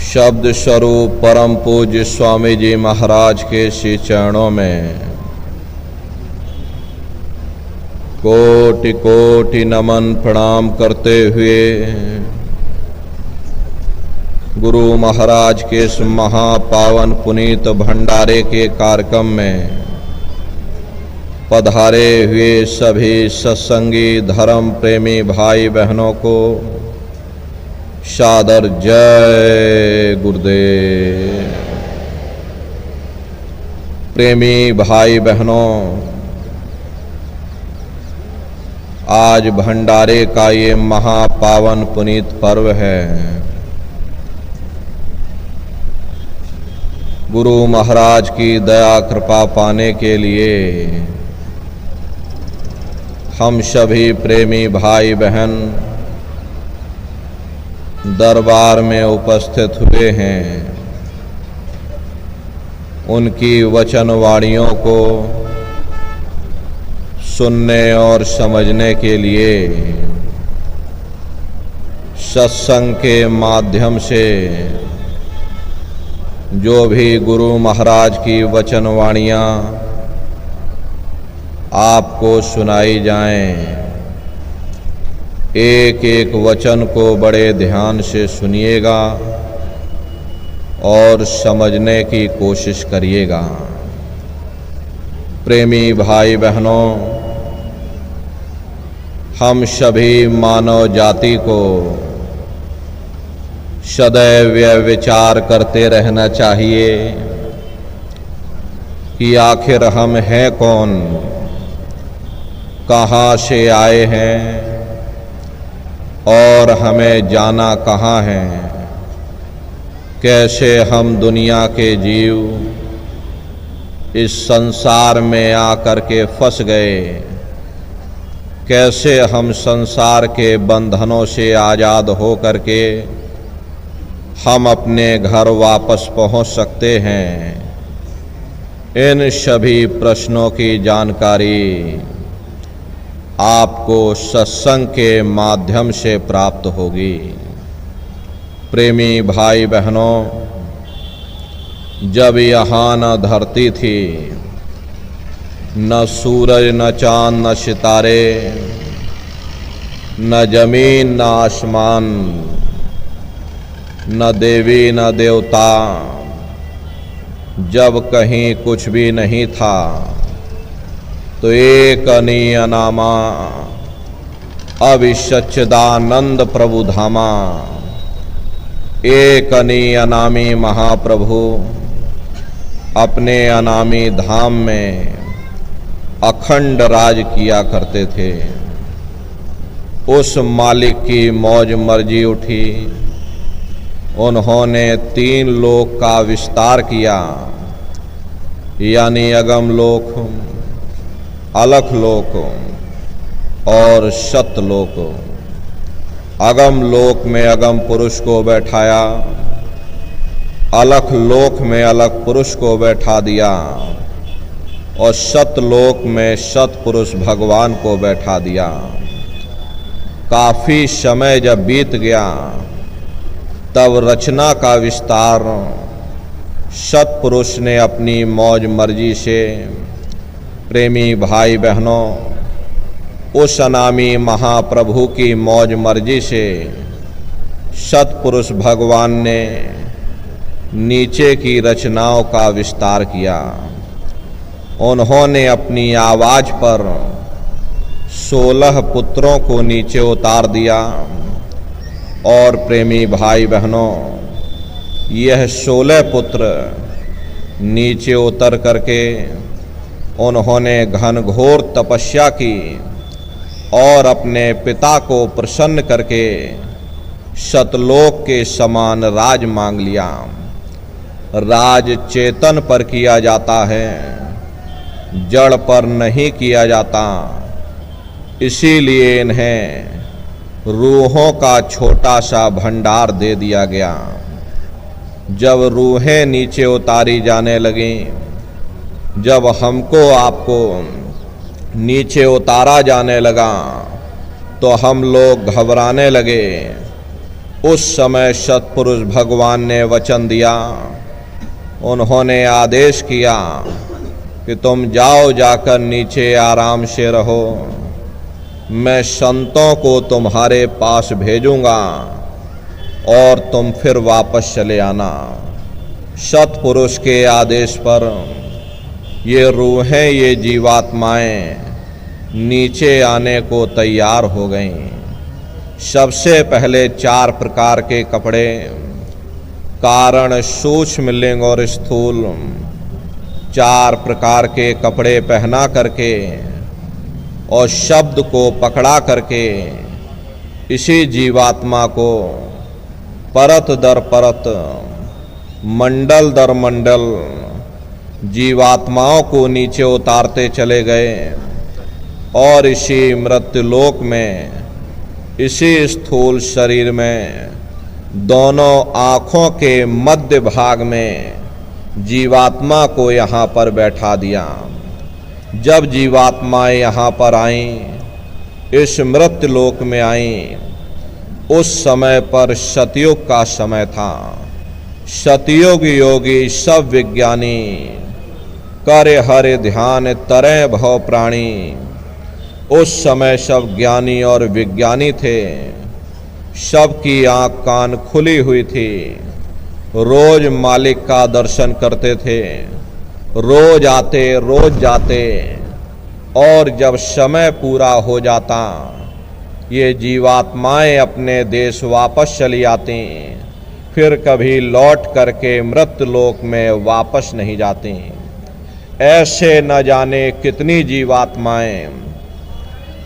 शब्द स्वरूप परम पूज्य स्वामी जी महाराज के श्री चरणों में कोटि कोटि नमन प्रणाम करते हुए गुरु महाराज के इस महापावन पुनीत भंडारे के कार्यक्रम में पधारे हुए सभी सत्संगी धर्म प्रेमी भाई बहनों को सादर जय गुरुदेव। प्रेमी भाई बहनों, आज भंडारे का ये महापावन पुनीत पर्व है। गुरु महाराज की दया कृपा पाने के लिए हम सभी प्रेमी भाई बहन दरबार में उपस्थित हुए हैं। उनकी वचनवाणियों को सुनने और समझने के लिए सत्संग के माध्यम से जो भी गुरु महाराज की वचनवाणियाँ आपको सुनाई जाएं, एक एक वचन को बड़े ध्यान से सुनिएगा और समझने की कोशिश करिएगा। प्रेमी भाई बहनों, हम सभी मानव जाति को सदैव विचार करते रहना चाहिए कि आखिर हम हैं कौन, कहाँ से आए हैं और हमें जाना कहाँ है। कैसे हम दुनिया के जीव इस संसार में आकर के फंस गए, कैसे हम संसार के बंधनों से आज़ाद हो करके हम अपने घर वापस पहुंच सकते हैं। इन सभी प्रश्नों की जानकारी आपको सत्संग के माध्यम से प्राप्त होगी। प्रेमी भाई बहनों, जब यहाँ न धरती थी, न सूरज न चाँद न सितारे, न जमीन न आसमान, न देवी न देवता, जब कहीं कुछ भी नहीं था, तो एक अनियनामा अविसच्चिदानंद प्रभु धामा, एक अनियनामी महाप्रभु अपने अनामी धाम में अखंड राज किया करते थे। उस मालिक की मौज मर्जी उठी, उन्होंने 3 लोक का विस्तार किया, यानी अगम लोक, अलख लोक और सतलोक। अगम लोक में अगम पुरुष को बैठाया, अलख लोक में अलख पुरुष को बैठा दिया और सतलोक में सतपुरुष भगवान को बैठा दिया। काफ़ी समय जब बीत गया, तब रचना का विस्तार सतपुरुष ने अपनी मौज मर्जी से, प्रेमी भाई बहनों, उस अनामी महाप्रभु की मौज मर्जी से सतपुरुष भगवान ने नीचे की रचनाओं का विस्तार किया। उन्होंने अपनी आवाज़ पर 16 पुत्रों को नीचे उतार दिया और प्रेमी भाई बहनों, यह 16 पुत्र नीचे उतर करके उन्होंने घनघोर तपस्या की और अपने पिता को प्रसन्न करके सतलोक के समान राज मांग लिया। राज चेतन पर किया जाता है, जड़ पर नहीं किया जाता। इसीलिए इन्हें रूहों का छोटा सा भंडार दे दिया गया। जब रूहें नीचे उतारी जाने लगीं, जब हमको आपको नीचे उतारा जाने लगा, तो हम लोग घबराने लगे उस समय सत्पुरुष भगवान ने वचन दिया, उन्होंने आदेश किया कि तुम जाओ, जाकर नीचे आराम से रहो, मैं संतों को तुम्हारे पास भेजूंगा और तुम फिर वापस चले आना। सत्पुरुष के आदेश पर ये रूहें, ये जीवात्माएं नीचे आने को तैयार हो गईं। सबसे पहले 4 प्रकार के कपड़े, कारण, सूक्ष्म, लिंग और स्थूल, 4 प्रकार के कपड़े पहना करके और शब्द को पकड़ा करके इसी जीवात्मा को परत दर परत, मंडल दर मंडल जीवात्माओं को नीचे उतारते चले गए और इसी मृत्युलोक में, इसी स्थूल शरीर में, दोनों आँखों के मध्य भाग में जीवात्मा को यहाँ पर बैठा दिया। जब जीवात्माएं यहाँ पर आईं, इस मृत्युलोक में आईं, उस समय पर सतयुग का समय था। सतयुग योगी सब विज्ञानी, करे हरि ध्यान तरे भव प्राणी। उस समय सब ज्ञानी और विज्ञानी थे, सबकी आँख कान खुली हुई थी, रोज मालिक का दर्शन करते थे, रोज आते रोज जाते, और जब समय पूरा हो जाता ये जीवात्माएं अपने देश वापस चली आती, फिर कभी लौट करके मृत्युलोक में वापस नहीं जाती। ऐसे न जाने कितनी जीवात्माएं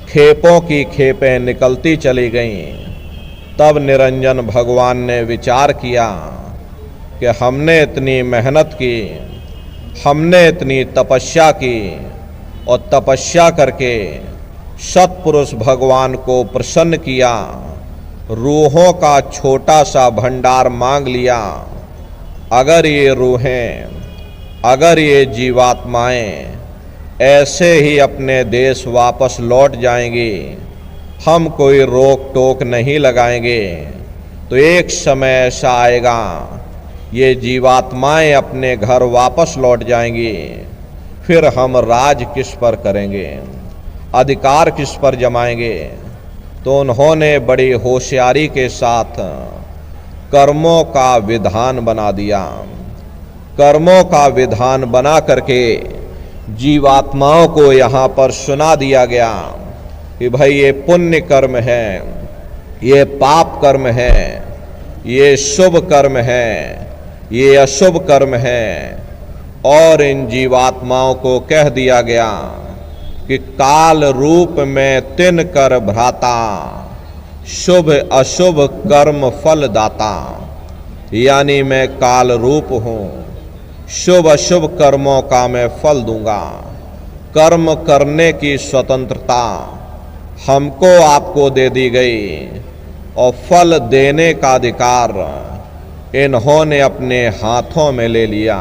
खेपों की खेपें निकलती चली गईं। तब निरंजन भगवान ने विचार किया कि हमने इतनी मेहनत की, हमने इतनी तपस्या की, और तपस्या करके सत्पुरुष भगवान को प्रसन्न किया, रूहों का छोटा सा भंडार मांग लिया। अगर ये रूहें, अगर ये जीवात्माएं ऐसे ही अपने देश वापस लौट जाएंगी, हम कोई रोक टोक नहीं लगाएंगे, तो एक समय ऐसा आएगा ये जीवात्माएं अपने घर वापस लौट जाएंगी, फिर हम राज किस पर करेंगे, अधिकार किस पर जमाएंगे। तो उन्होंने बड़ी होशियारी के साथ कर्मों का विधान बना दिया। कर्मों का विधान बना करके जीवात्माओं को यहाँ पर सुना दिया गया कि भाई ये पुण्य कर्म है, ये पाप कर्म है, ये शुभ कर्म है, ये अशुभ कर्म है। और इन जीवात्माओं को कह दिया गया कि काल रूप में 3 कर भ्राता, शुभ अशुभ कर्म फल दाता। यानी मैं काल रूप हूँ, शुभ अशुभ कर्मों का मैं फल दूंगा। कर्म करने की स्वतंत्रता हमको आपको दे दी गई और फल देने का अधिकार इन्होंने अपने हाथों में ले लिया।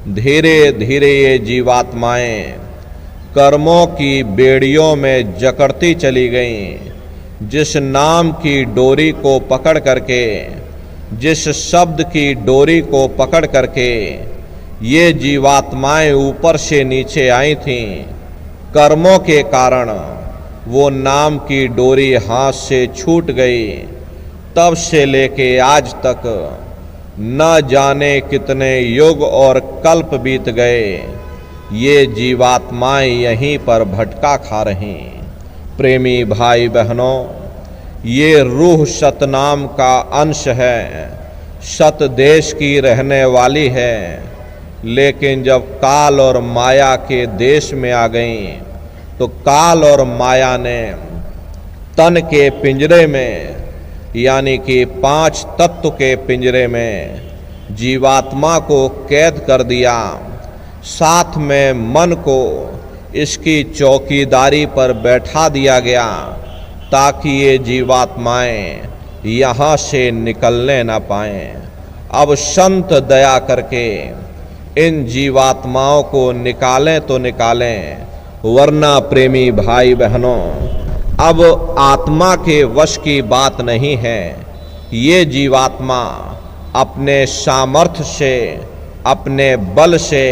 धीरे धीरे ये जीवात्माएं कर्मों की बेड़ियों में जकड़ती चली गईं। जिस नाम की डोरी को पकड़ करके, जिस शब्द की डोरी को पकड़ करके ये जीवात्माएं ऊपर से नीचे आई थीं, कर्मों के कारण वो नाम की डोरी हाथ से छूट गई। तब से लेके आज तक न जाने कितने युग और कल्प बीत गए, ये जीवात्माएं यहीं पर भटका खा रही। प्रेमी भाई बहनों, ये रूह सतनाम का अंश है, सत देश की रहने वाली है, लेकिन जब काल और माया के देश में आ गई तो काल और माया ने तन के पिंजरे में, यानी कि 5 तत्व के पिंजरे में जीवात्मा को कैद कर दिया। साथ में मन को इसकी चौकीदारी पर बैठा दिया गया ताकि ये जीवात्माएं यहाँ से निकलने ना पाएं। अब संत दया करके इन जीवात्माओं को निकालें तो निकालें, वरना प्रेमी भाई बहनों, अब आत्मा के वश की बात नहीं है। ये जीवात्मा अपने सामर्थ्य से, अपने बल से,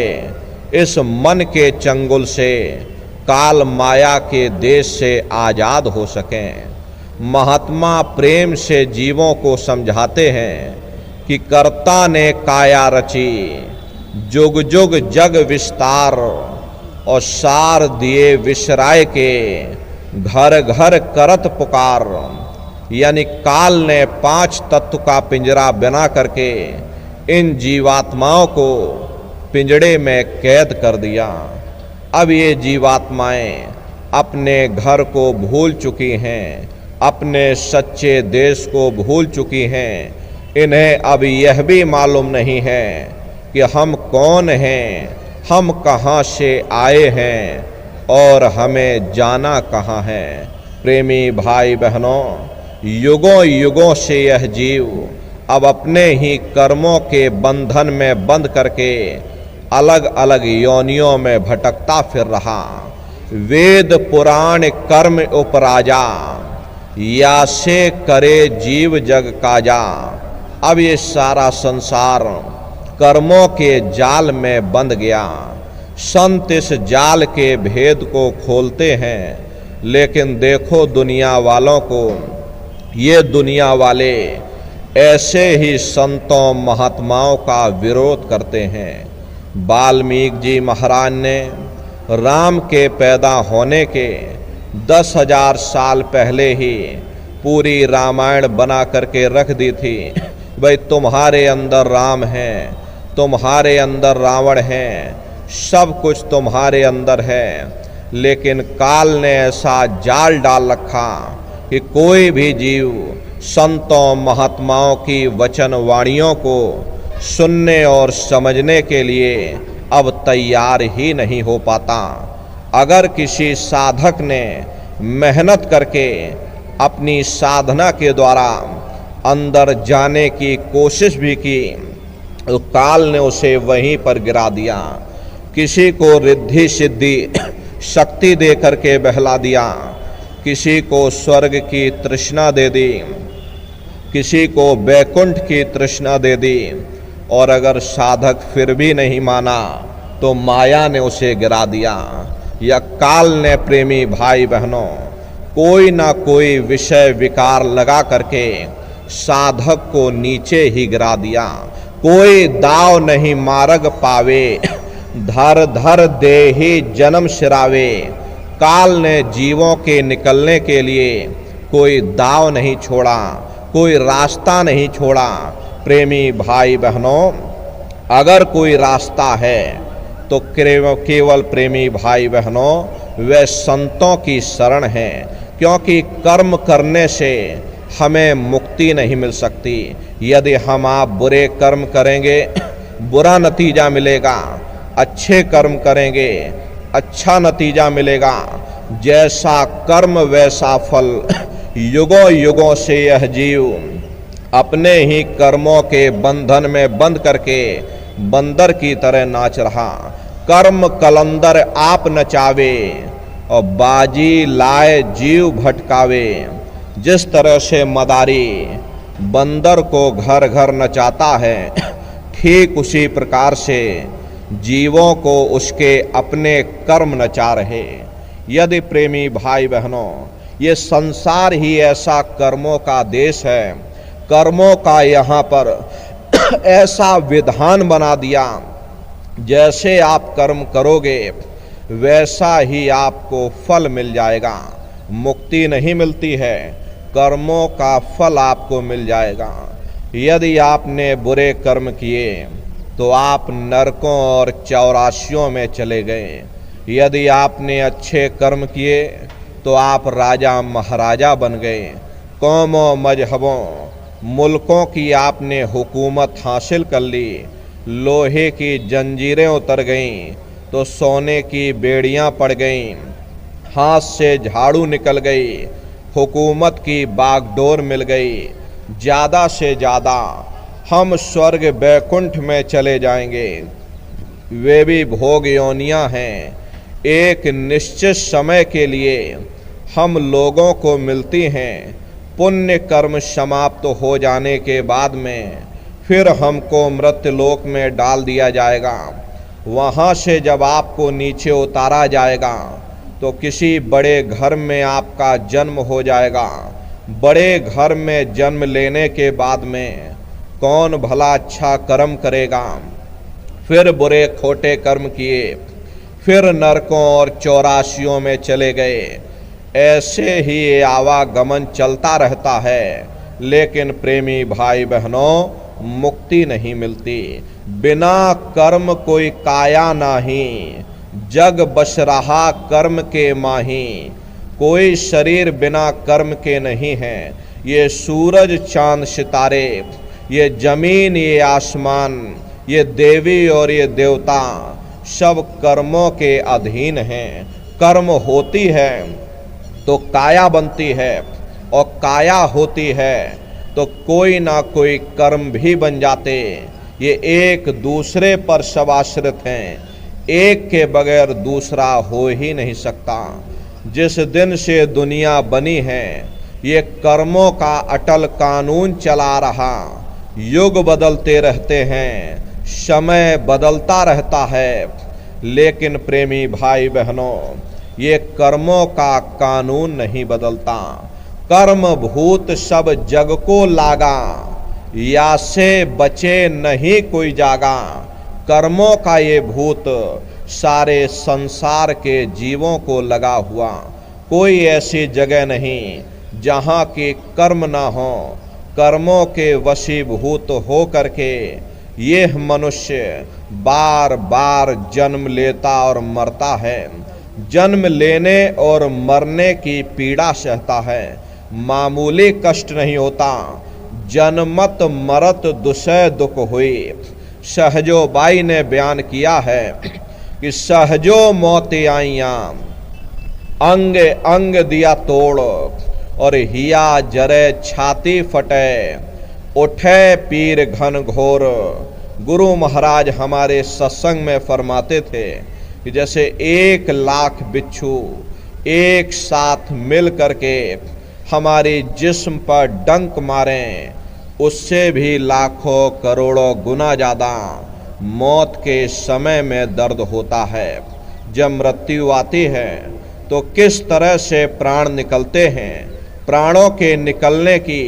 इस मन के चंगुल से, काल माया के देश से आजाद हो सकें। महात्मा प्रेम से जीवों को समझाते हैं कि कर्ता ने काया रची, जुग जुग जग विस्तार, और सार दिए विसराय के, घर घर करत पुकार। यानी काल ने 5 तत्व का पिंजरा बना करके इन जीवात्माओं को पिंजड़े में कैद कर दिया। अब ये जीवात्माएं अपने घर को भूल चुकी हैं, अपने सच्चे देश को भूल चुकी हैं। इन्हें अब यह भी मालूम नहीं है कि हम कौन हैं, हम कहाँ से आए हैं और हमें जाना कहाँ है। प्रेमी भाई बहनों, युगों युगों से यह जीव अब अपने ही कर्मों के बंधन में बंद करके अलग अलग योनियों में भटकता फिर रहा। वेद पुराण कर्म उपराजा, या से करे जीव जग काजा। अब ये सारा संसार कर्मों के जाल में बंध गया। संत इस जाल के भेद को खोलते हैं, लेकिन देखो दुनिया वालों को, ये दुनिया वाले ऐसे ही संतों महात्माओं का विरोध करते हैं। वाल्मीकि जी महाराज ने राम के पैदा होने के 10,000 साल पहले ही पूरी रामायण बना करके रख दी थी। भाई तुम्हारे अंदर राम है, तुम्हारे अंदर रावण है, सब कुछ तुम्हारे अंदर है। लेकिन काल ने ऐसा जाल डाल रखा कि कोई भी जीव संतों महात्माओं की वचन वाणियों को सुनने और समझने के लिए अब तैयार ही नहीं हो पाता। अगर किसी साधक ने मेहनत करके अपनी साधना के द्वारा अंदर जाने की कोशिश भी की, तो काल ने उसे वहीं पर गिरा दिया। किसी को रिद्धि सिद्धि शक्ति दे करके बहला दिया, किसी को स्वर्ग की तृष्णा दे दी, किसी को वैकुंठ की तृष्णा दे दी। और अगर साधक फिर भी नहीं माना तो माया ने उसे गिरा दिया, या काल ने प्रेमी भाई बहनों कोई ना कोई विषय विकार लगा करके साधक को नीचे ही गिरा दिया। कोई दाव नहीं मार्ग पावे, धर धर देहि जन्म सिरावे। काल ने जीवों के निकलने के लिए कोई दाव नहीं छोड़ा, कोई रास्ता नहीं छोड़ा। प्रेमी भाई बहनों, अगर कोई रास्ता है तो केवल प्रेमी भाई बहनों वे संतों की शरण है, क्योंकि कर्म करने से हमें मुक्ति नहीं मिल सकती। यदि हम आप बुरे कर्म करेंगे बुरा नतीजा मिलेगा, अच्छे कर्म करेंगे अच्छा नतीजा मिलेगा। जैसा कर्म वैसा फल। युगों युगों से यह जीव अपने ही कर्मों के बंधन में बंद करके बंदर की तरह नाच रहा। कर्म कलंदर आप नचावे और बाजी लाए जीव भटकावे। जिस तरह से मदारी बंदर को घर घर नचाता है, ठीक उसी प्रकार से जीवों को उसके अपने कर्म नचा रहे। यदि प्रेमी भाई बहनों, ये संसार ही ऐसा कर्मों का देश है, कर्मों का यहाँ पर ऐसा विधान बना दिया, जैसे आप कर्म करोगे वैसा ही आपको फल मिल जाएगा। मुक्ति नहीं मिलती है, कर्मों का फल आपको मिल जाएगा। यदि आपने बुरे कर्म किए तो आप नरकों और चौरासियों में चले गए। यदि आपने अच्छे कर्म किए तो आप राजा महाराजा बन गए। कौमों मजहबों मुल्कों की आपने हुकूमत हासिल कर ली। लोहे की जंजीरें उतर गईं तो सोने की बेड़ियां पड़ गईं। हाथ से झाड़ू निकल गई, हुकूमत की बागडोर मिल गई। ज़्यादा से ज़्यादा हम स्वर्ग वैकुंठ में चले जाएंगे। वे भी भोग योनियां हैं, एक निश्चित समय के लिए हम लोगों को मिलती हैं, पुण्य कर्म समाप्त हो जाने के बाद में फिर हमको मृत्युलोक में डाल दिया जाएगा। वहाँ से जब आपको नीचे उतारा जाएगा तो किसी बड़े घर में आपका जन्म हो जाएगा। बड़े घर में जन्म लेने के बाद में कौन भला अच्छा कर्म करेगा, फिर बुरे खोटे कर्म किए, फिर नरकों और चौरासियों में चले गए। ऐसे ही ये आवागमन चलता रहता है, लेकिन प्रेमी भाई बहनों मुक्ति नहीं मिलती। बिना कर्म कोई काया नाही, जग बस रहा कर्म के माही। कोई शरीर बिना कर्म के नहीं है। ये सूरज चांद सितारे, ये जमीन, ये आसमान, ये देवी और ये देवता सब कर्मों के अधीन हैं। कर्म होती है तो काया बनती है, और काया होती है तो कोई ना कोई कर्म भी बन जाते। ये एक दूसरे पर सब आश्रित हैं, एक के बगैर दूसरा हो ही नहीं सकता। जिस दिन से दुनिया बनी है ये कर्मों का अटल कानून चला रहा। युग बदलते रहते हैं, समय बदलता रहता है, लेकिन प्रेमी भाई बहनों ये कर्मों का कानून नहीं बदलता। कर्म भूत सब जग को लागा, या से बचे नहीं कोई जागा। कर्मों का ये भूत सारे संसार के जीवों को लगा हुआ। कोई ऐसी जगह नहीं जहाँ के कर्म ना हो। कर्मों के वशीभूत हो करके ये मनुष्य बार बार जन्म लेता और मरता है। जन्म लेने और मरने की पीड़ा सहता है, मामूली कष्ट नहीं होता। जन्मत मरत दुसह दुख हुई। सहजो बाई ने बयान किया है कि सहजो मौत आइया, अंग अंग दिया तोड़, और हिया जरे छाती फटे, उठे पीर घन घोर। गुरु महाराज हमारे सत्संग में फरमाते थे कि जैसे 1 लाख बिच्छू एक साथ मिल करके हमारी जिस्म पर डंक मारें, उससे भी लाखों करोड़ों गुना ज़्यादा मौत के समय में दर्द होता है। जब मृत्यु आती है तो किस तरह से प्राण निकलते हैं, प्राणों के निकलने की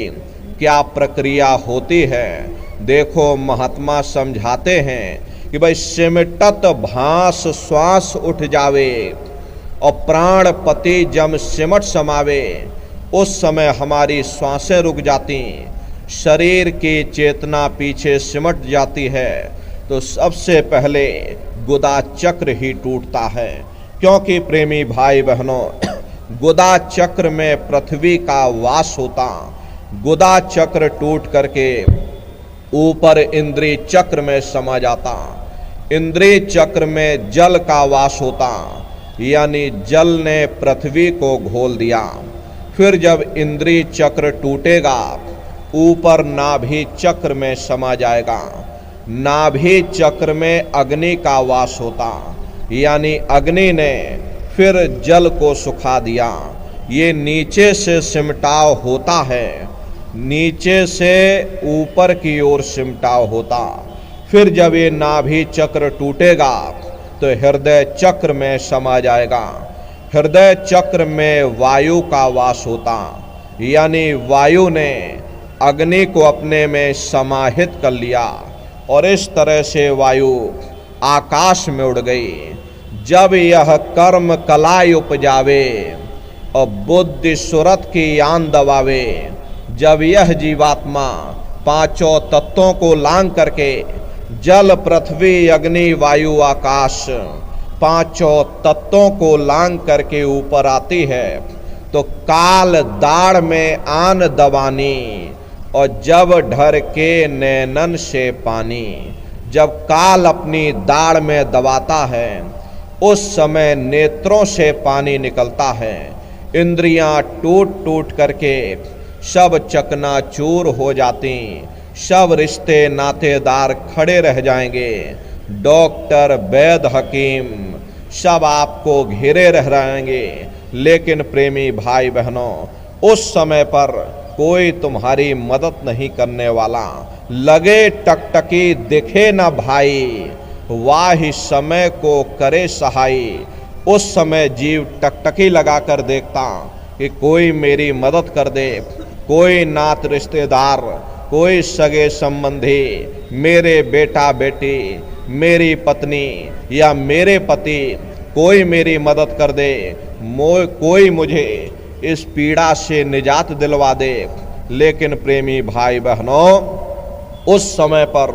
क्या प्रक्रिया होती है। देखो महात्मा समझाते हैं कि भाई सिमटत भास श्वास उठ जावे, और प्राण पति जब सिमट समावे, उस समय हमारी श्वासें रुक जाती, शरीर की चेतना पीछे सिमट जाती है। तो सबसे पहले गुदा चक्र ही टूटता है, क्योंकि प्रेमी भाई बहनों गुदा चक्र में पृथ्वी का वास होता। गुदा चक्र टूट करके ऊपर इंद्रिय चक्र में समा जाता। इंद्रिय चक्र में जल का वास होता, यानी जल ने पृथ्वी को घोल दिया। फिर जब इंद्रिय चक्र टूटेगा, ऊपर नाभि चक्र में समा जाएगा। नाभि चक्र में अग्नि का वास होता, यानी अग्नि ने फिर जल को सुखा दिया। ये नीचे से सिमटाव होता है, नीचे से ऊपर की ओर सिमटाव होता। फिर जब ये नाभि चक्र टूटेगा तो हृदय चक्र में समा जाएगा। हृदय चक्र में वायु का वास होता, यानी वायु ने अग्नि को अपने में समाहित कर लिया, और इस तरह से वायु आकाश में उड़ गई। जब यह कर्म कलाई उपजावे और बुद्धि सुरत की यान दबावे, जब यह जीवात्मा पांचों तत्वों को लांग करके जल पृथ्वी अग्नि वायु आकाश पांचों तत्वों को लांग करके ऊपर आती है, तो काल दाढ़ में आन दबानी, और जब ढर के नैनन से पानी। जब काल अपनी दाढ़ में दबाता है, उस समय नेत्रों से पानी निकलता है। इंद्रियां टूट टूट करके सब चकनाचूर हो जाती, सब रिश्ते नातेदार खड़े रह जाएंगे। डॉक्टर वैद्य हकीम सब आपको घेरे रह जाएंगे। लेकिन प्रेमी भाई बहनों, उस समय पर कोई तुम्हारी मदद नहीं करने वाला। लगे टकटकी दिखे न भाई, वाही समय को करे सहाई। उस समय जीव टकटकी लगाकर देखता कि कोई मेरी मदद कर दे, कोई नात रिश्तेदार, कोई सगे संबंधी, मेरे बेटा बेटी, मेरी पत्नी या मेरे पति, कोई मेरी मदद कर दे, कोई मुझे इस पीड़ा से निजात दिलवा दे। लेकिन प्रेमी भाई बहनों, उस समय पर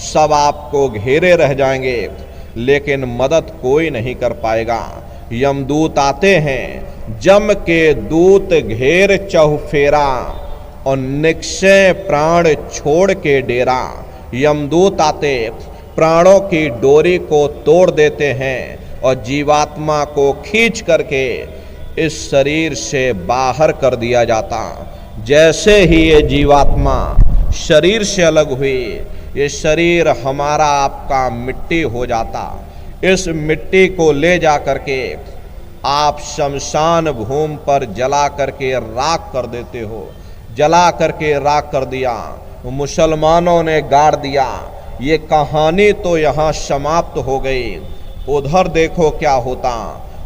सब आपको घेरे रह जाएंगे, लेकिन मदद कोई नहीं कर पाएगा। यमदूत आते हैं, जम के दूत घेर चहुफेरा, और निक्षय प्राण छोड़ के डेरा। यमदूत आते प्राणों की डोरी को तोड़ देते हैं और जीवात्मा को खींच करके इस शरीर से बाहर कर दिया जाता। जैसे ही ये जीवात्मा शरीर से अलग हुई, ये शरीर हमारा आपका मिट्टी हो जाता। इस मिट्टी को ले जा करके आप शमशान भूमि पर जला करके राख कर देते हो। जला करके राख कर दिया, मुसलमानों ने गाड़ दिया। ये कहानी तो यहाँ समाप्त हो गई। उधर देखो क्या होता,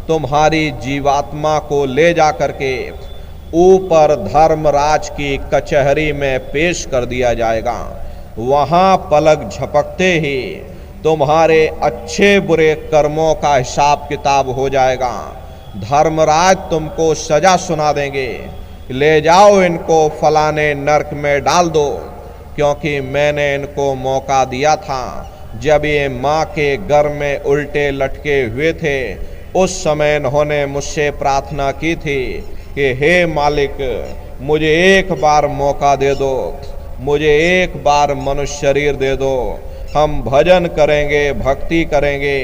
तुम्हारी जीवात्मा को ले जा करके ऊपर धर्मराज की कचहरी में पेश कर दिया जाएगा। वहाँ पलक झपकते ही तुम्हारे अच्छे बुरे कर्मों का हिसाब किताब हो जाएगा। धर्मराज तुमको सजा सुना देंगे, ले जाओ इनको फलाने नरक में डाल दो, क्योंकि मैंने इनको मौका दिया था जब ये माँ के गर्भ में उल्टे लटके हुए थे। उस समय इन्होंने मुझसे प्रार्थना की थी कि हे मालिक, मुझे एक बार मौका दे दो, मुझे एक बार मनुष्य शरीर दे दो, हम भजन करेंगे, भक्ति करेंगे,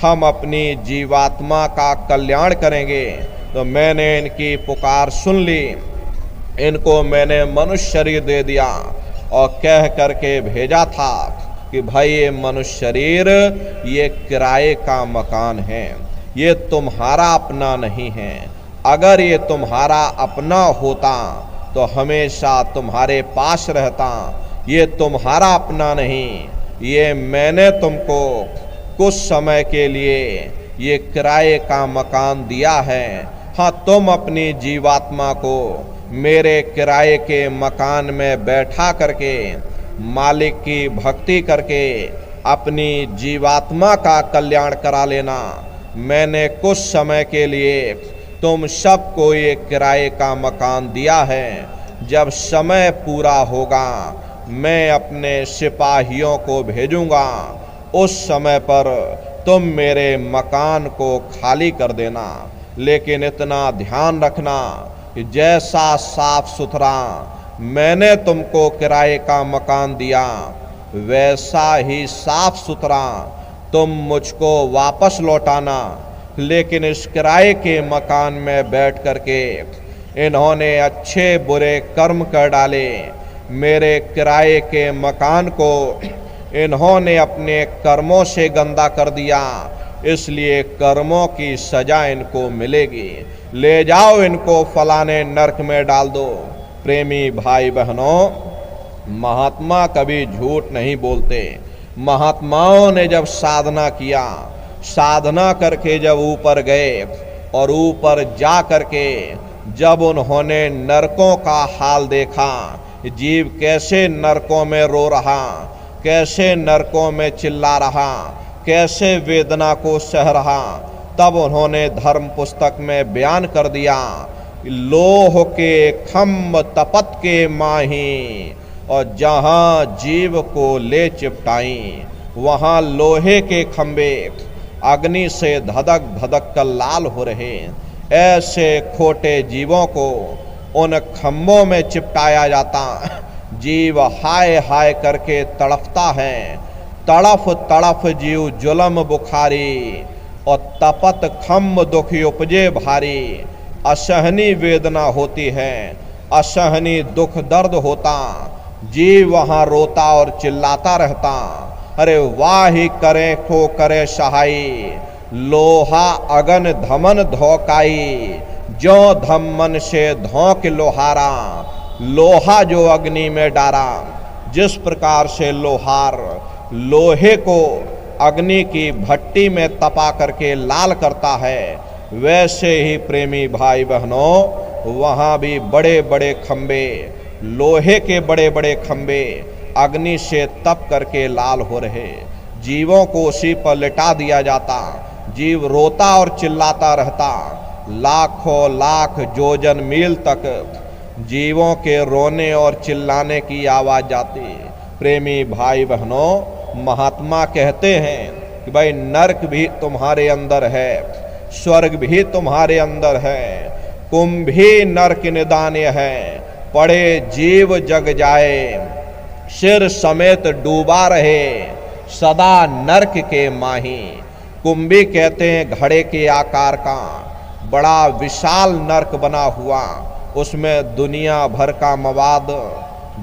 हम अपनी जीवात्मा का कल्याण करेंगे। तो मैंने इनकी पुकार सुन ली, इनको मैंने मनुष्य शरीर दे दिया और कह करके भेजा था कि भाई ये मनुष्य शरीर ये किराए का मकान है, ये तुम्हारा अपना नहीं है। अगर ये तुम्हारा अपना होता तो हमेशा तुम्हारे पास रहता। ये तुम्हारा अपना नहीं, ये मैंने तुमको कुछ समय के लिए ये किराए का मकान दिया है। हाँ, तुम अपनी जीवात्मा को मेरे किराए के मकान में बैठा करके मालिक की भक्ति करके अपनी जीवात्मा का कल्याण करा लेना। मैंने कुछ समय के लिए तुम सबको ये किराए का मकान दिया है। जब समय पूरा होगा मैं अपने सिपाहियों को भेजूंगा, उस समय पर तुम मेरे मकान को खाली कर देना। लेकिन इतना ध्यान रखना कि जैसा साफ सुथरा मैंने तुमको किराए का मकान दिया, वैसा ही साफ सुथरा तुम मुझको वापस लौटाना। लेकिन इस किराए के मकान में बैठ करके इन्होंने अच्छे बुरे कर्म कर डाले। मेरे किराए के मकान को इन्होंने अपने कर्मों से गंदा कर दिया, इसलिए कर्मों की सजा इनको मिलेगी। ले जाओ इनको फलाने नरक में डाल दो। प्रेमी भाई बहनों, महात्मा कभी झूठ नहीं बोलते। महात्माओं ने जब साधना किया, साधना करके जब ऊपर गए और ऊपर जा करके जब उन्होंने नरकों का हाल देखा, जीव कैसे नरकों में रो रहा, कैसे नरकों में चिल्ला रहा, कैसे वेदना को सह रहा, तब उन्होंने धर्म पुस्तक में बयान कर दिया, लोह के खम्भ तपत के माही, और जहाँ जीव को ले चिपटाई वहाँ लोहे के खम्भे अग्नि से धधक धधक कर लाल हो रहे। ऐसे खोटे जीवों को उन खम्भों में चिपटाया जाता। जीव हाय हाय करके तड़फता है। तड़फ तड़फ जीव जुलम बुखारी, और तपत खम्भ दुखी उपजे भारी। असहनी वेदना होती है, असहनी दुख दर्द होता। जीव वहाँ रोता और चिल्लाता रहता, अरे वाही करे खो करे सहाई, लोहा अगन धमन धोकाई, जो धमन से धोक लोहारा। लोहा जो अग्नि में डाला, जिस प्रकार से लोहार लोहे को अग्नि की भट्टी में तपा करके लाल करता है, वैसे ही प्रेमी भाई बहनों वहाँ भी बड़े बड़े खंबे, लोहे के बड़े बड़े खंबे अग्नि से तप करके लाल हो रहे। जीवों को उसी पर लिटा दिया जाता, जीव रोता और चिल्लाता रहता, लाखों लाख योजन मील तक जीवों के रोने और चिल्लाने की आवाज़ जाती। प्रेमी भाई बहनों, महात्मा कहते हैं कि भाई नरक भी तुम्हारे अंदर है, स्वर्ग भी तुम्हारे अंदर है, कुंभ भी नरक निदान्य है, पड़े जीव जग जाए, सिर समेत डूबा रहे, सदा नरक के माही। कुंभी कहते हैं घड़े के आकार का बड़ा विशाल नरक बना हुआ, उसमें दुनिया भर का मवाद,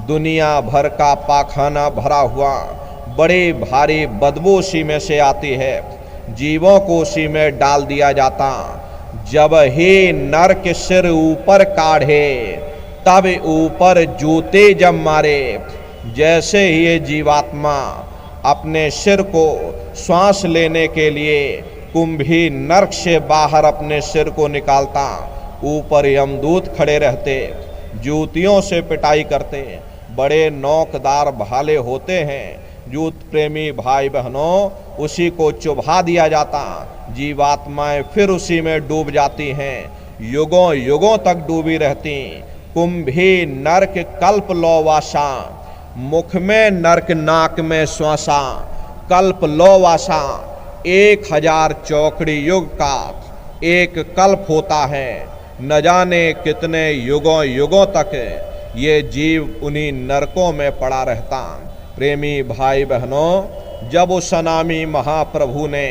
दुनिया भर का पाखाना भरा हुआ, बड़ी भारी बदबू उसी में से आती है, जीवों को उसी में डाल दिया जाता। जब ही नरक सिर ऊपर काढ़े, तब ऊपर जूते जब मारे। जैसे ही ये जीवात्मा अपने सिर को श्वास लेने के लिए कुंभी नरक से बाहर अपने सिर को निकालता, ऊपर यमदूत खड़े रहते, जूतियों से पिटाई करते, बड़े नौकदार भाले होते हैं। जूत प्रेमी भाई बहनों, उसी को चुभा दिया जाता, जीवात्माएं फिर उसी में डूब जाती हैं, युगों युगों तक डूबी रहती। कुंभी नरक कल्प लोवासा, मुख में नरक नाक में श्वासा, कल्प लोवासा 1000 चौकड़ी युग का एक कल्प होता है। न जाने कितने युगों युगों तक ये जीव उन्हीं नरकों में पड़ा रहता। प्रेमी भाई बहनों, जब उस अनामी महाप्रभु ने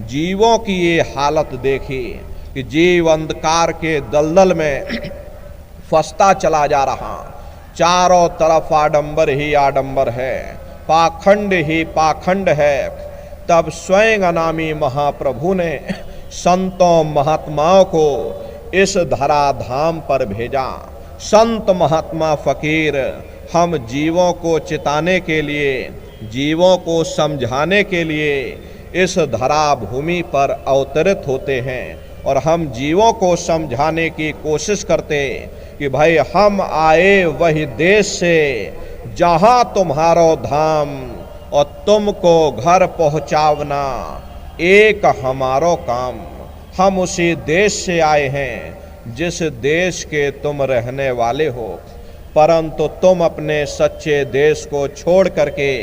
जीवों की ये हालत देखी कि जीव अंधकार के दलदल में फंसता चला जा रहा, चारों तरफ आडंबर ही आडंबर है, पाखंड ही पाखंड है, तब स्वयं अनामी महाप्रभु ने संतों महात्माओं को इस धराधाम पर भेजा। संत महात्मा फकीर हम जीवों को चिताने के लिए, जीवों को समझाने के लिए इस धरा भूमि पर अवतरित होते हैं, और हम जीवों को समझाने की कोशिश करते कि भाई हम आए वही देश से जहाँ तुम्हारो धाम, और तुमको घर पहुँचावना एक हमारो काम। हम उसी देश से आए हैं जिस देश के तुम रहने वाले हो, परंतु तुम अपने सच्चे देश को छोड़ करके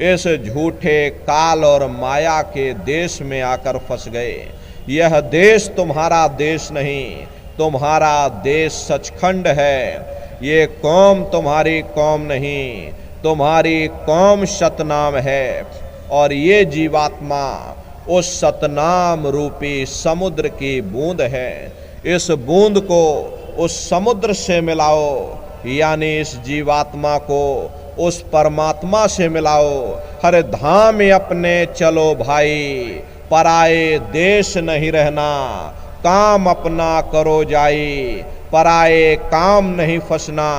इस झूठे काल और माया के देश में आकर फंस गए। यह देश तुम्हारा देश नहीं, तुम्हारा देश सचखंड है। ये कौम तुम्हारी कौम नहीं, तुम्हारी कौम सतनाम है, और ये जीवात्मा उस सतनाम रूपी समुद्र की बूंद है। इस बूंद को उस समुद्र से मिलाओ, यानी इस जीवात्मा को उस परमात्मा से मिलाओ। हर धाम अपने चलो भाई, पराए देश नहीं रहना, काम अपना करो जाई, पराए काम नहीं फंसना।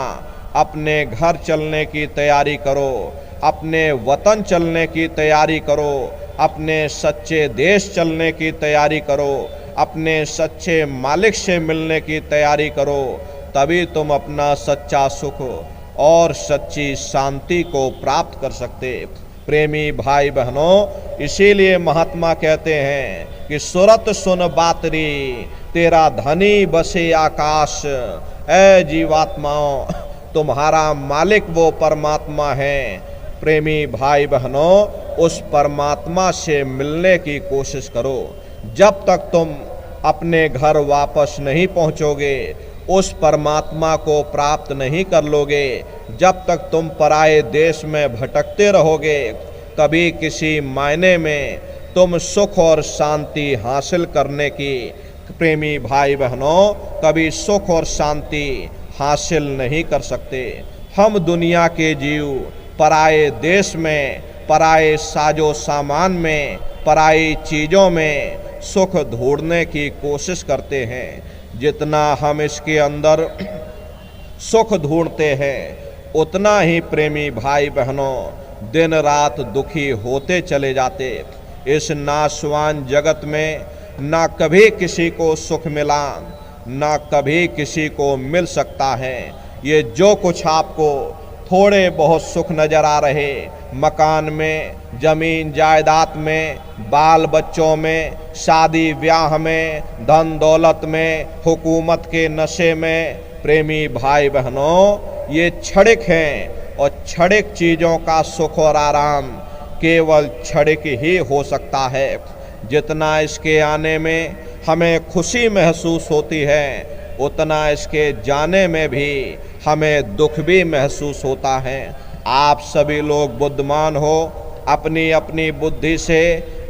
अपने घर चलने की तैयारी करो, अपने वतन चलने की तैयारी करो, अपने सच्चे देश चलने की तैयारी करो, अपने सच्चे मालिक से मिलने की तैयारी करो, तभी तुम अपना सच्चा सुख और सच्ची शांति को प्राप्त कर सकते। प्रेमी भाई बहनों, इसीलिए महात्मा कहते हैं कि सुरत सुन बातरी, तेरा धनी बसे आकाश। ऐ जीवात्माओं, तुम्हारा मालिक वो परमात्मा है। प्रेमी भाई बहनों, उस परमात्मा से मिलने की कोशिश करो। जब तक तुम अपने घर वापस नहीं पहुंचोगे, उस परमात्मा को प्राप्त नहीं कर लोगे, जब तक तुम पराये देश में भटकते रहोगे, कभी किसी मायने में तुम सुख और शांति हासिल करने की, प्रेमी भाई बहनों, कभी सुख और शांति हासिल नहीं कर सकते। हम दुनिया के जीव पराये देश में, पराये साजो सामान में, पराई चीज़ों में सुख ढूंढने की कोशिश करते हैं। जितना हम इसके अंदर सुख ढूंढते हैं, उतना ही प्रेमी भाई बहनों दिन रात दुखी होते चले जाते। इस नाशवान जगत में ना कभी किसी को सुख मिला, ना कभी किसी को मिल सकता है। ये जो कुछ आपको थोड़े बहुत सुख नजर आ रहे, मकान में, जमीन जायदाद में, बाल बच्चों में, शादी ब्याह में, धन दौलत में, हुकूमत के नशे में, प्रेमी भाई बहनों ये क्षणिक हैं और क्षणिक चीज़ों का सुख और आराम केवल क्षणिक ही हो सकता है। जितना इसके आने में हमें खुशी महसूस होती है, उतना इसके जाने में भी हमें दुख भी महसूस होता है। आप सभी लोग बुद्धिमान हो, अपनी अपनी बुद्धि से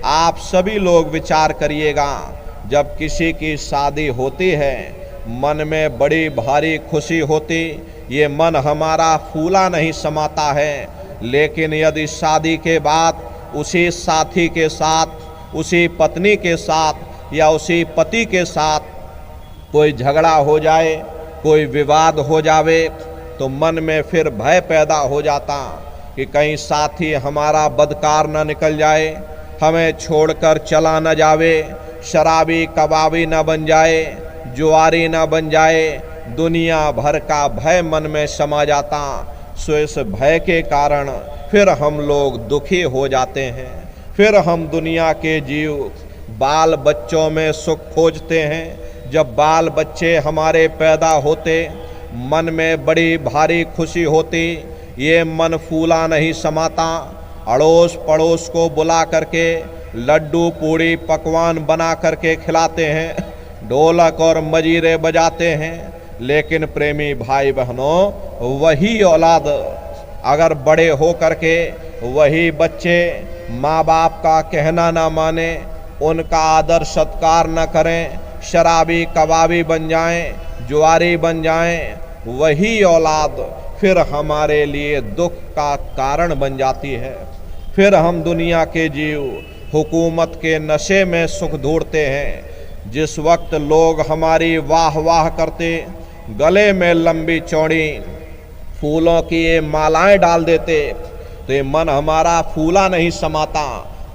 आप सभी लोग विचार करिएगा। जब किसी की शादी होती है, मन में बड़ी भारी खुशी होती, ये मन हमारा फूला नहीं समाता है। लेकिन यदि शादी के बाद उसी साथी के साथ, उसी पत्नी के साथ या उसी पति के साथ कोई झगड़ा हो जाए, कोई विवाद हो जावे, तो मन में फिर भय पैदा हो जाता कि कहीं साथी हमारा बदकार न निकल जाए, हमें छोड़कर चला न जावे, शराबी कबाबी न बन जाए, जुआरी न बन जाए। दुनिया भर का भय मन में समा जाता। सो इस भय के कारण फिर हम लोग दुखी हो जाते हैं। फिर हम दुनिया के जीव बाल बच्चों में सुख खोजते हैं। जब बाल बच्चे हमारे पैदा होते, मन में बड़ी भारी खुशी होती, ये मन फूला नहीं समाता। अड़ोस पड़ोस को बुला करके लड्डू पूड़ी पकवान बना करके खिलाते हैं, ढोलक और मजीरे बजाते हैं। लेकिन प्रेमी भाई बहनों वही औलाद अगर बड़े हो करके वही बच्चे माँ बाप का कहना ना माने, उनका आदर सत्कार न करें, शराबी कबाबी बन जाएं, जुआरी बन जाएं, वही औलाद फिर हमारे लिए दुख का कारण बन जाती है। फिर हम दुनिया के जीव हुकूमत के नशे में सुख ढूंढते हैं। जिस वक्त लोग हमारी वाह वाह करते, गले में लंबी चौड़ी फूलों की ये मालाएं डाल देते, तो ये मन हमारा फूला नहीं समाता।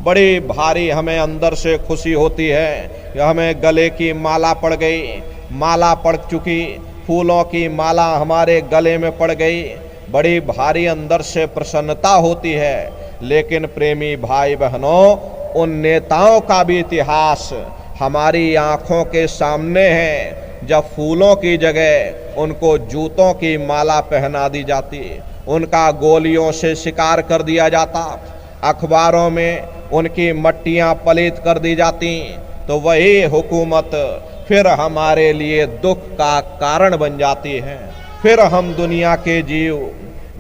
बड़ी भारी हमें अंदर से खुशी होती है कि हमें गले की माला पड़ गई, माला पड़ चुकी, फूलों की माला हमारे गले में पड़ गई। बड़ी भारी अंदर से प्रसन्नता होती है। लेकिन प्रेमी भाई बहनों, उन नेताओं का भी इतिहास हमारी आंखों के सामने है। जब फूलों की जगह उनको जूतों की माला पहना दी जाती, उनका गोलियों से शिकार कर दिया जाता, अखबारों में उनकी मट्टियां पलित कर दी जाती, तो वही हुकूमत फिर हमारे लिए दुख का कारण बन जाती है। फिर हम दुनिया के जीव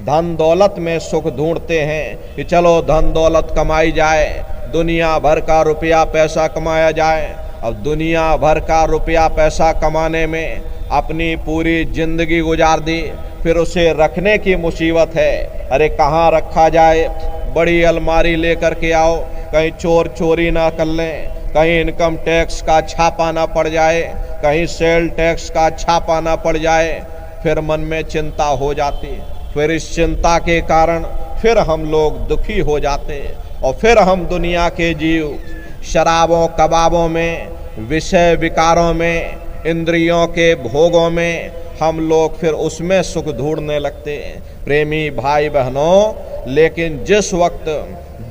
धन दौलत में सुख ढूंढते हैं कि चलो धन दौलत कमाई जाए, दुनिया भर का रुपया पैसा कमाया जाए। अब दुनिया भर का रुपया पैसा कमाने में अपनी पूरी जिंदगी गुजार दी, फिर उसे रखने की मुसीबत है। अरे कहाँ रखा जाए? बड़ी अलमारी लेकर के आओ, कहीं चोर चोरी ना कर लें, कहीं इनकम टैक्स का छापा ना पड़ जाए, कहीं सेल टैक्स का छापा ना पड़ जाए। फिर मन में चिंता हो जाती। फिर इस चिंता के कारण फिर हम लोग दुखी हो जाते और फिर हम दुनिया के जीव शराबों कबाबों में, विषय विकारों में, इंद्रियों के भोगों में हम लोग फिर उसमें सुख ढूंढने लगते हैं। प्रेमी भाई बहनों, लेकिन जिस वक्त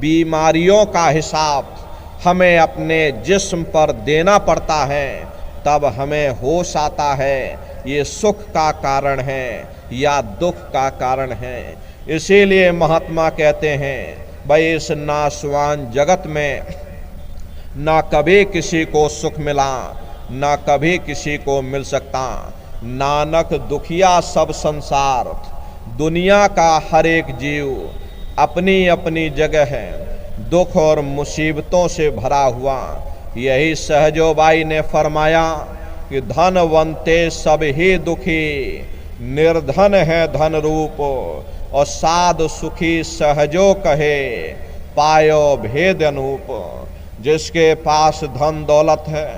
बीमारियों का हिसाब हमें अपने जिस्म पर देना पड़ता है, तब हमें होश आता है ये सुख का कारण है या दुख का कारण है। इसीलिए महात्मा कहते हैं, भाई इस नाशवान जगत में ना कभी किसी को सुख मिला, ना कभी किसी को मिल सकता। नानक दुखिया सब संसार, दुनिया का हर एक जीव अपनी अपनी जगह है, दुख और मुसीबतों से भरा हुआ। यही सहजोबाई ने फरमाया कि धनवंते सब ही दुखी, निर्धन है धन रूप, और साध सुखी सहजो कहे, पायो भेद अनूप। जिसके पास धन दौलत है,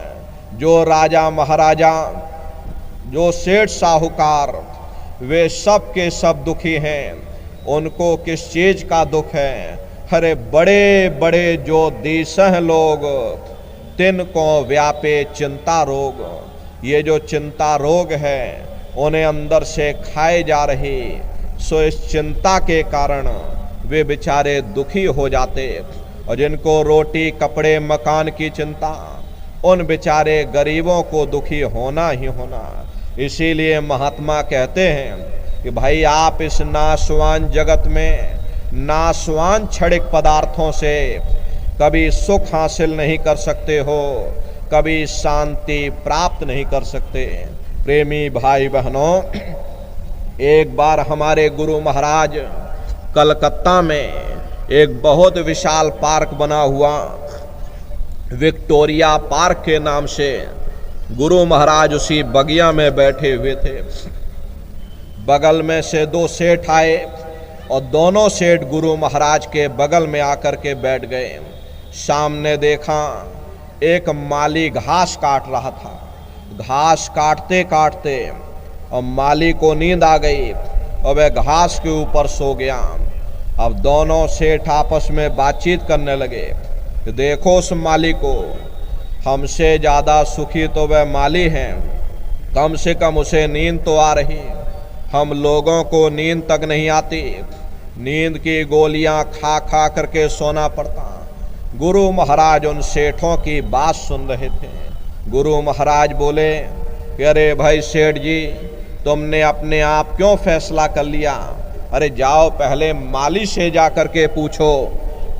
जो राजा महाराजा, जो सेठ साहूकार, वे सब के सब दुखी हैं। उनको किस चीज का दुख है? अरे बड़े बड़े जो देश हैं लोग, तिनको व्यापे चिंता रोग। ये जो चिंता रोग है उन्हें अंदर से खाए जा रही, सो इस चिंता के कारण वे बेचारे दुखी हो जाते। और जिनको रोटी कपड़े मकान की चिंता, उन बेचारे गरीबों को दुखी होना ही होना। इसीलिए महात्मा कहते हैं कि भाई आप इस नाशवान जगत में नाशवान क्षणिक पदार्थों से कभी सुख हासिल नहीं कर सकते हो, कभी शांति प्राप्त नहीं कर सकते। प्रेमी भाई बहनों, एक बार हमारे गुरु महाराज कलकत्ता में एक बहुत विशाल पार्क बना हुआ, विक्टोरिया पार्क के नाम से, गुरु महाराज उसी बगिया में बैठे हुए थे। बगल में से दो सेठ आए और दोनों सेठ गुरु महाराज के बगल में आकर के बैठ गए। सामने देखा एक माली घास काट रहा था। घास काटते काटते और माली को नींद आ गई और वह घास के ऊपर सो गया। अब दोनों सेठ आपस में बातचीत करने लगे कि देखो उस माली को, हमसे ज़्यादा सुखी तो वह माली हैं, कम से कम उसे नींद तो आ रही, हम लोगों को नींद तक नहीं आती। नींद की गोलियां खा खा करके सोना पड़ता। गुरु महाराज उन सेठों की बात सुन रहे थे। गुरु महाराज बोले कि अरे भाई सेठ जी, तुमने अपने आप क्यों फैसला कर लिया? अरे जाओ पहले माली से जा कर के पूछो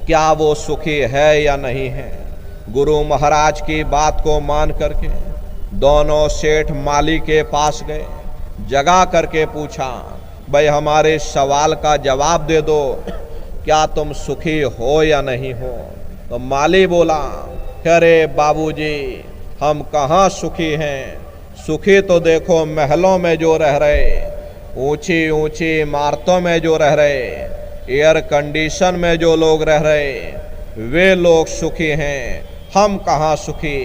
क्या वो सुखी है या नहीं है। गुरु महाराज की बात को मान करके दोनों सेठ माली के पास गए, जगा करके पूछा, भाई हमारे सवाल का जवाब दे दो, क्या तुम सुखी हो या नहीं हो? तो माली बोला, अरे बाबूजी, हम कहाँ सुखी हैं? सुखी तो देखो महलों में जो रह रहे, ऊंची ऊंची इमारतों में जो रह रहे, एयर कंडीशन में जो लोग रह रहे, वे लोग सुखी हैं, हम कहाँ सुखी।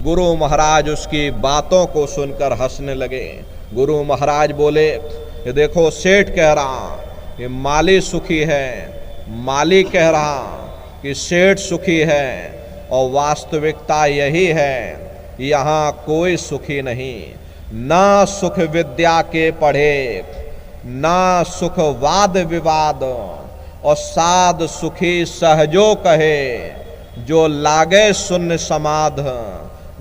गुरु महाराज उसकी बातों को सुनकर हंसने लगे। गुरु महाराज बोले कि देखो सेठ कह रहा कि माली सुखी है, माली कह रहा कि सेठ सुखी है, और वास्तविकता यही है, यहाँ कोई सुखी नहीं। ना सुख विद्या के पढ़े, ना सुख वाद विवाद, और साध सुखी सहजो कहे, जो लागे शून्य समाध।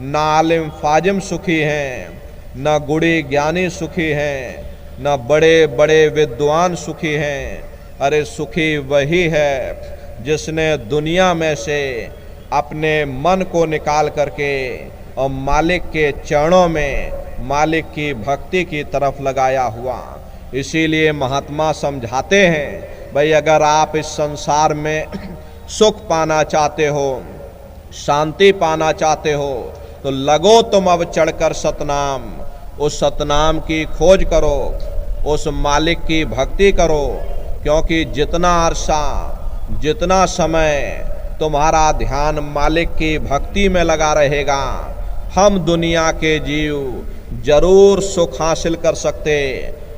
ना आलिम फाजिम सुखी हैं, न गुणी ज्ञानी सुखी हैं, न बड़े बड़े विद्वान सुखी हैं। अरे सुखी वही है जिसने दुनिया में से अपने मन को निकाल करके और मालिक के चरणों में मालिक की भक्ति की तरफ लगाया हुआ। इसीलिए महात्मा समझाते हैं, भाई अगर आप इस संसार में सुख पाना चाहते हो, शांति पाना चाहते हो, तो लगो तुम अब चढ़कर सतनाम, उस सतनाम की खोज करो, उस मालिक की भक्ति करो। क्योंकि जितना अरसा, जितना समय तुम्हारा ध्यान मालिक की भक्ति में लगा रहेगा, हम दुनिया के जीव जरूर सुख हासिल कर सकते।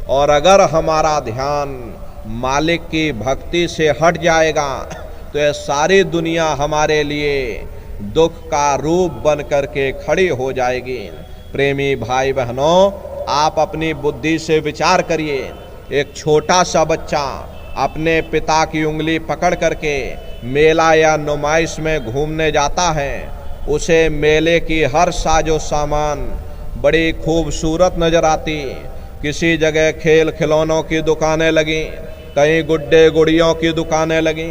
और अगर हमारा ध्यान मालिक की भक्ति से हट जाएगा तो यह सारी दुनिया हमारे लिए दुख का रूप बन करके खड़ी हो जाएगी। प्रेमी भाई बहनों, आप अपनी बुद्धि से विचार करिए। एक छोटा सा बच्चा अपने पिता की उंगली पकड़ करके मेला या नुमाइश में घूमने जाता है। उसे मेले की हर साजो सामान बड़ी खूबसूरत नजर आती। किसी जगह खेल खिलौनों की दुकानें लगी, कहीं गुड्डे गुड़ियों की दुकानें लगी,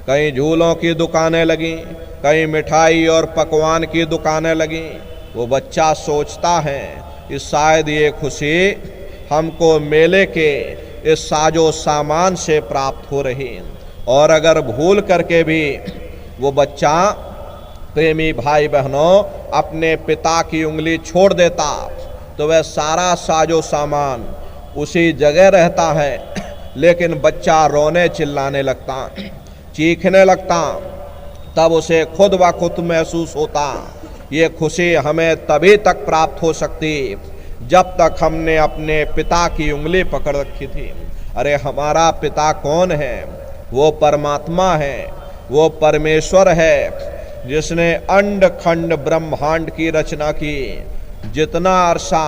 कहीं झूलों की दुकानें लगी, कहीं मिठाई और पकवान की दुकानें लगी। वो बच्चा सोचता है कि शायद ये खुशी हमको मेले के इस साजो सामान से प्राप्त हो रही। और अगर भूल करके भी वो बच्चा, प्रेमी भाई बहनों, अपने पिता की उंगली छोड़ देता तो वह सारा साजो सामान उसी जगह रहता है, लेकिन बच्चा रोने चिल्लाने लगता, चीखने लगता। तब उसे खुद ब खुद महसूस होता, ये खुशी हमें तभी तक प्राप्त हो सकती जब तक हमने अपने पिता की उंगली पकड़ रखी थी। अरे हमारा पिता कौन है? वो परमात्मा है, वो परमेश्वर है जिसने अंड खंड ब्रह्मांड की रचना की। जितना अरसा,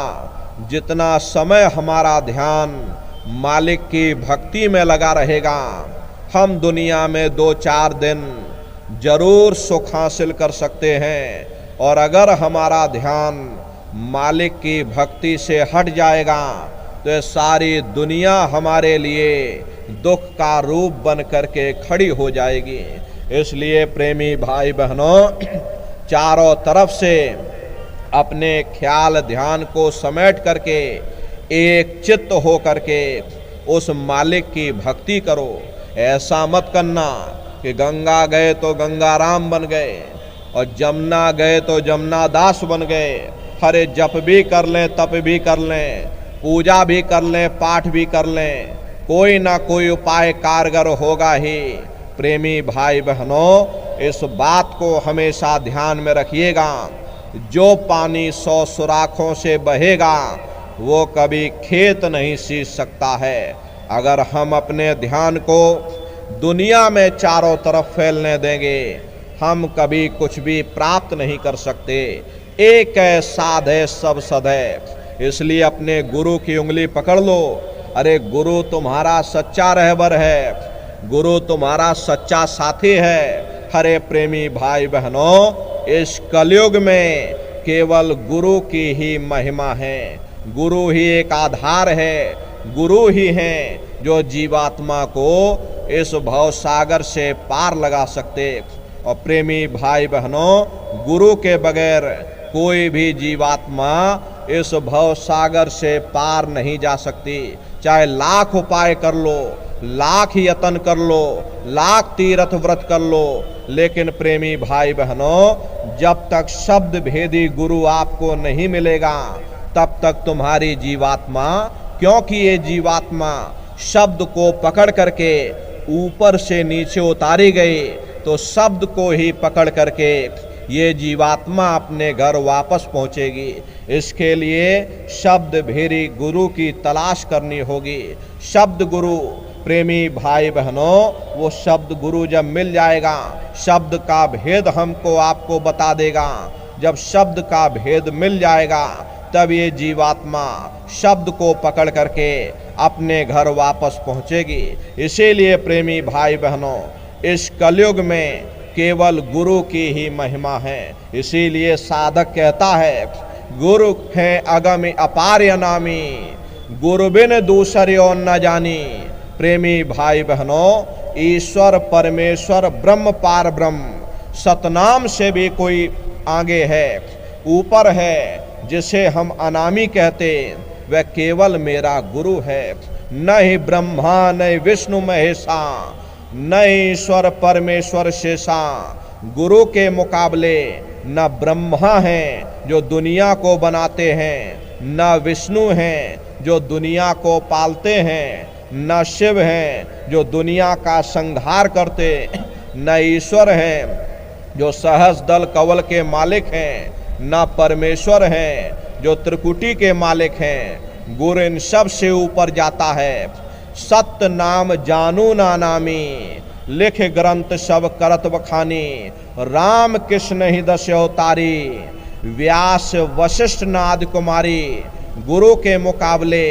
जितना समय हमारा ध्यान मालिक की भक्ति में लगा रहेगा, हम दुनिया में 2-4 दिन जरूर सुख हासिल कर सकते हैं। और अगर हमारा ध्यान मालिक की भक्ति से हट जाएगा तो ये सारी दुनिया हमारे लिए दुख का रूप बन करके खड़ी हो जाएगी। इसलिए प्रेमी भाई बहनों, चारों तरफ से अपने ख्याल ध्यान को समेट करके एक चित्त हो करके उस मालिक की भक्ति करो। ऐसा मत करना कि गंगा गए तो गंगा राम बन गए और जमुना गए तो जमुना दास बन गए। हरे जप भी कर लें, तप भी कर लें, पूजा भी कर लें, पाठ भी कर लें, कोई ना कोई उपाय कारगर होगा ही। प्रेमी भाई बहनों, इस बात को हमेशा ध्यान में रखिएगा। जो पानी 100 सुराखों से बहेगा वो कभी खेत नहीं सींच सकता है। अगर हम अपने ध्यान को दुनिया में चारों तरफ फैलने देंगे, हम कभी कुछ भी प्राप्त नहीं कर सकते। एक है साध है सब सद है। इसलिए अपने गुरु की उंगली पकड़ लो। अरे गुरु तुम्हारा सच्चा रहबर है, गुरु तुम्हारा सच्चा साथी है। हरे प्रेमी भाई बहनों, इस कलयुग में केवल गुरु की ही महिमा है। गुरु ही एक आधार है, गुरु ही हैं जो जीवात्मा को इस भव सागर से पार लगा सकते। और प्रेमी भाई बहनों, गुरु के बगैर कोई भी जीवात्मा इस भव सागर से पार नहीं जा सकती। चाहे लाख उपाय कर लो, लाख यत्न कर लो, लाख तीर्थ व्रत कर लो, लेकिन प्रेमी भाई बहनों, जब तक शब्द भेदी गुरु आपको नहीं मिलेगा तब तक तुम्हारी जीवात्मा, क्योंकि ये जीवात्मा शब्द को पकड़ करके ऊपर से नीचे उतारी गई, तो शब्द को ही पकड़ करके ये जीवात्मा अपने घर वापस पहुंचेगी। इसके लिए शब्द भेरी गुरु की तलाश करनी होगी। शब्द गुरु, प्रेमी भाई बहनों, वो शब्द गुरु जब मिल जाएगा, शब्द का भेद हमको आपको बता देगा। जब शब्द का भेद मिल जाएगा तब ये जीवात्मा शब्द को पकड़ करके अपने घर वापस पहुंचेगी। इसीलिए प्रेमी भाई बहनों, इस कलयुग में केवल गुरु की ही महिमा है। इसीलिए साधक कहता है, गुरु है अगम अपार अनामी, गुरु बिन दूसरे और न जानी। प्रेमी भाई बहनों, ईश्वर परमेश्वर ब्रह्म पार ब्रह्म, सतनाम से भी कोई आगे है, ऊपर है, जिसे हम अनामी कहते, वह केवल मेरा गुरु है। न ही ब्रह्मा न विष्णु महेशा, न ईश्वर परमेश्वर शेषा। गुरु के मुकाबले न ब्रह्मा हैं जो दुनिया को बनाते हैं, न विष्णु हैं जो दुनिया को पालते हैं, न शिव हैं जो दुनिया का संहार करते, न ईश्वर हैं जो सहस्र दल कवल के मालिक हैं, न परमेश्वर हैं जो त्रिकुटी के मालिक हैं। गुरु इन सब से ऊपर जाता है। सत्य नाम जानू ना नामी, लिख ग्रंथ सब करत बखानी। राम कृष्ण ही 10 अवतारी, व्यास वशिष्ठ नाद कुमारी। गुरु के मुकाबले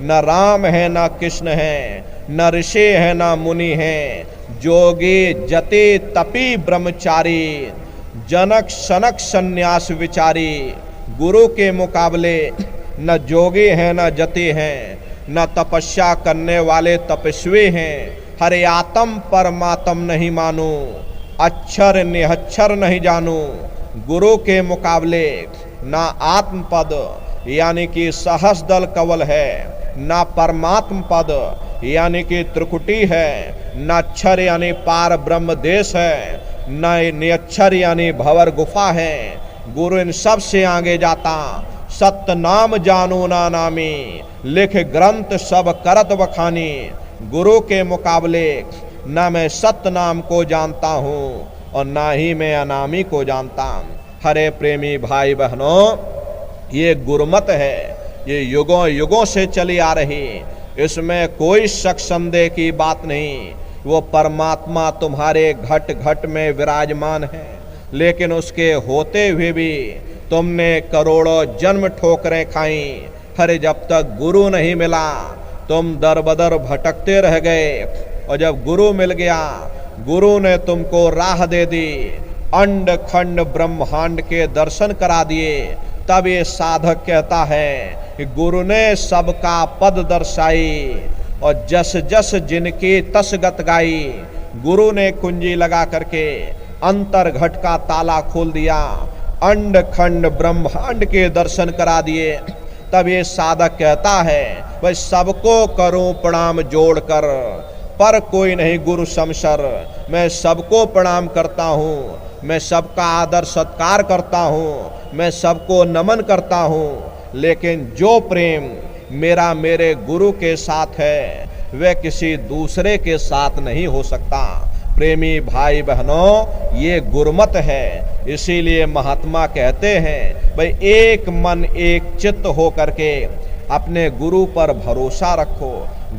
न राम है न कृष्ण है, न ऋषि है न मुनि है। जोगी जति तपी ब्रह्मचारी, जनक सनक सन्यास विचारी। गुरु के मुकाबले न जोगी हैं न जति हैं, न तपस्या करने वाले तपस्वी हैं। हरे आत्म परमात्म नहीं मानू, अक्षर निहक्षर नहीं जानू। गुरु के मुकाबले ना आत्म पद यानी कि सहस्र दल कवल है, ना परमात्म पद यानी कि त्रिकुटी है, न अक्षर यानी पार ब्रह्म देश है, न निअक्षर यानी भंवर गुफा है। गुरु इन सब से आगे जाता। सत्य नाम जानू ना नामी, लिख ग्रंथ सब करत बखानी। गुरु के मुकाबले न मैं सत्य नाम को जानता हूँ और ना ही मैं अनामी को जानता। हरे प्रेमी भाई बहनों, ये गुरुमत है। ये युगों युगों से चली आ रही, इसमें कोई शक संदेह की बात नहीं। वो परमात्मा तुम्हारे घट घट में विराजमान है, लेकिन उसके होते हुए भी तुमने करोड़ों जन्म ठोकरें खाई, अरे जब तक गुरु नहीं मिला तुम दर बदर भटकते रह गए। और जब गुरु मिल गया, गुरु ने तुमको राह दे दी, अंड खंड ब्रह्मांड के दर्शन करा दिए, तब ये साधक कहता है कि गुरु ने सबका पद दर्शाई और जस जस जिनकी तस गत गाई। गुरु ने कुंजी लगा करके अंतर घट का ताला खोल दिया, अंड खंड ब्रह्मांड के दर्शन करा दिए। तब ये साधक कहता है भाई सबको करूं प्रणाम जोड़कर, पर कोई नहीं गुरु समसर। मैं सबको प्रणाम करता हूँ, मैं सबका आदर सत्कार करता हूँ, मैं सबको नमन करता हूँ, लेकिन जो प्रेम मेरा मेरे गुरु के साथ है वह किसी दूसरे के साथ नहीं हो सकता। प्रेमी भाई बहनों, ये गुरमत है। इसीलिए महात्मा कहते हैं भाई एक मन एक चित्त हो करके अपने गुरु पर भरोसा रखो,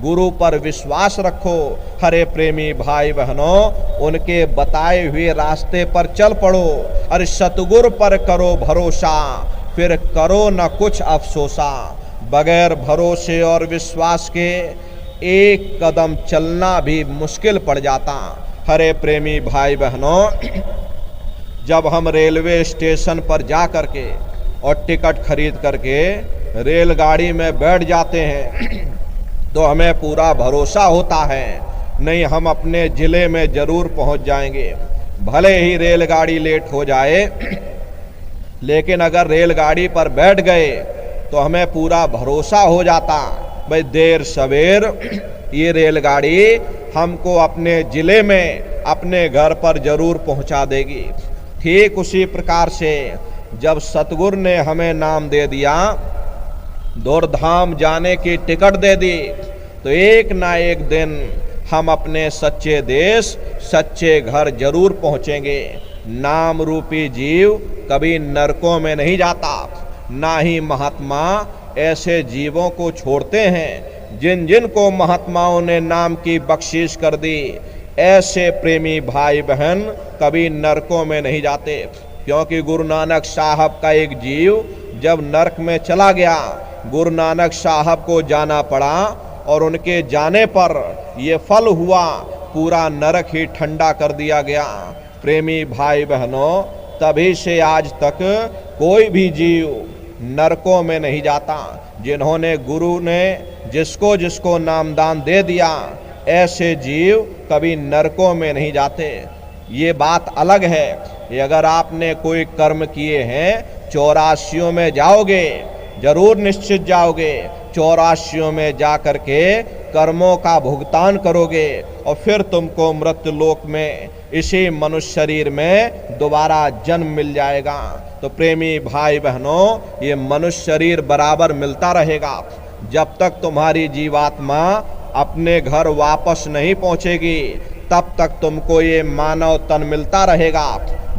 गुरु पर विश्वास रखो। हरे प्रेमी भाई बहनों, उनके बताए हुए रास्ते पर चल पड़ो। अरे सतगुरु पर करो भरोसा, फिर करो न कुछ अफसोसा। बगैर भरोसे और विश्वास के एक कदम चलना भी मुश्किल पड़ जाता। हरे प्रेमी भाई बहनों, जब हम रेलवे स्टेशन पर जा करके और टिकट खरीद करके रेलगाड़ी में बैठ जाते हैं तो हमें पूरा भरोसा होता है नहीं हम अपने ज़िले में ज़रूर पहुंच जाएंगे, भले ही रेलगाड़ी लेट हो जाए। लेकिन अगर रेलगाड़ी पर बैठ गए तो हमें पूरा भरोसा हो जाता भाई देर सवेर ये रेलगाड़ी हमको अपने ज़िले में अपने घर पर ज़रूर पहुंचा देगी। ठीक उसी प्रकार से जब सतगुरु ने हमें नाम दे दिया, दौड़धाम जाने की टिकट दे दी, तो एक ना एक दिन हम अपने सच्चे देश सच्चे घर जरूर पहुंचेंगे। नाम रूपी जीव कभी नरकों में नहीं जाता, ना ही महात्मा ऐसे जीवों को छोड़ते हैं। जिन जिन को महात्माओं ने नाम की बख्शीश कर दी, ऐसे प्रेमी भाई बहन कभी नरकों में नहीं जाते। क्योंकि गुरु नानक साहब का एक जीव जब नरक में चला गया, गुरु नानक साहब को जाना पड़ा और उनके जाने पर ये फल हुआ, पूरा नरक ही ठंडा कर दिया गया। प्रेमी भाई बहनों, तभी से आज तक कोई भी जीव नरकों में नहीं जाता। जिन्होंने गुरु ने जिसको जिसको नामदान दे दिया, ऐसे जीव कभी नरकों में नहीं जाते। ये बात अलग है कि अगर आपने कोई कर्म किए हैं, 84 में जाओगे, जरूर निश्चित जाओगे। 84 में जा करके कर्मों का भुगतान करोगे और फिर तुमको मृत्यु लोक में इसी मनुष्य शरीर में दोबारा जन्म मिल जाएगा। तो प्रेमी भाई बहनों, ये मनुष्य शरीर बराबर मिलता रहेगा जब तक तुम्हारी जीवात्मा अपने घर वापस नहीं पहुंचेगी, तब तक तुमको ये मानव तन मिलता रहेगा,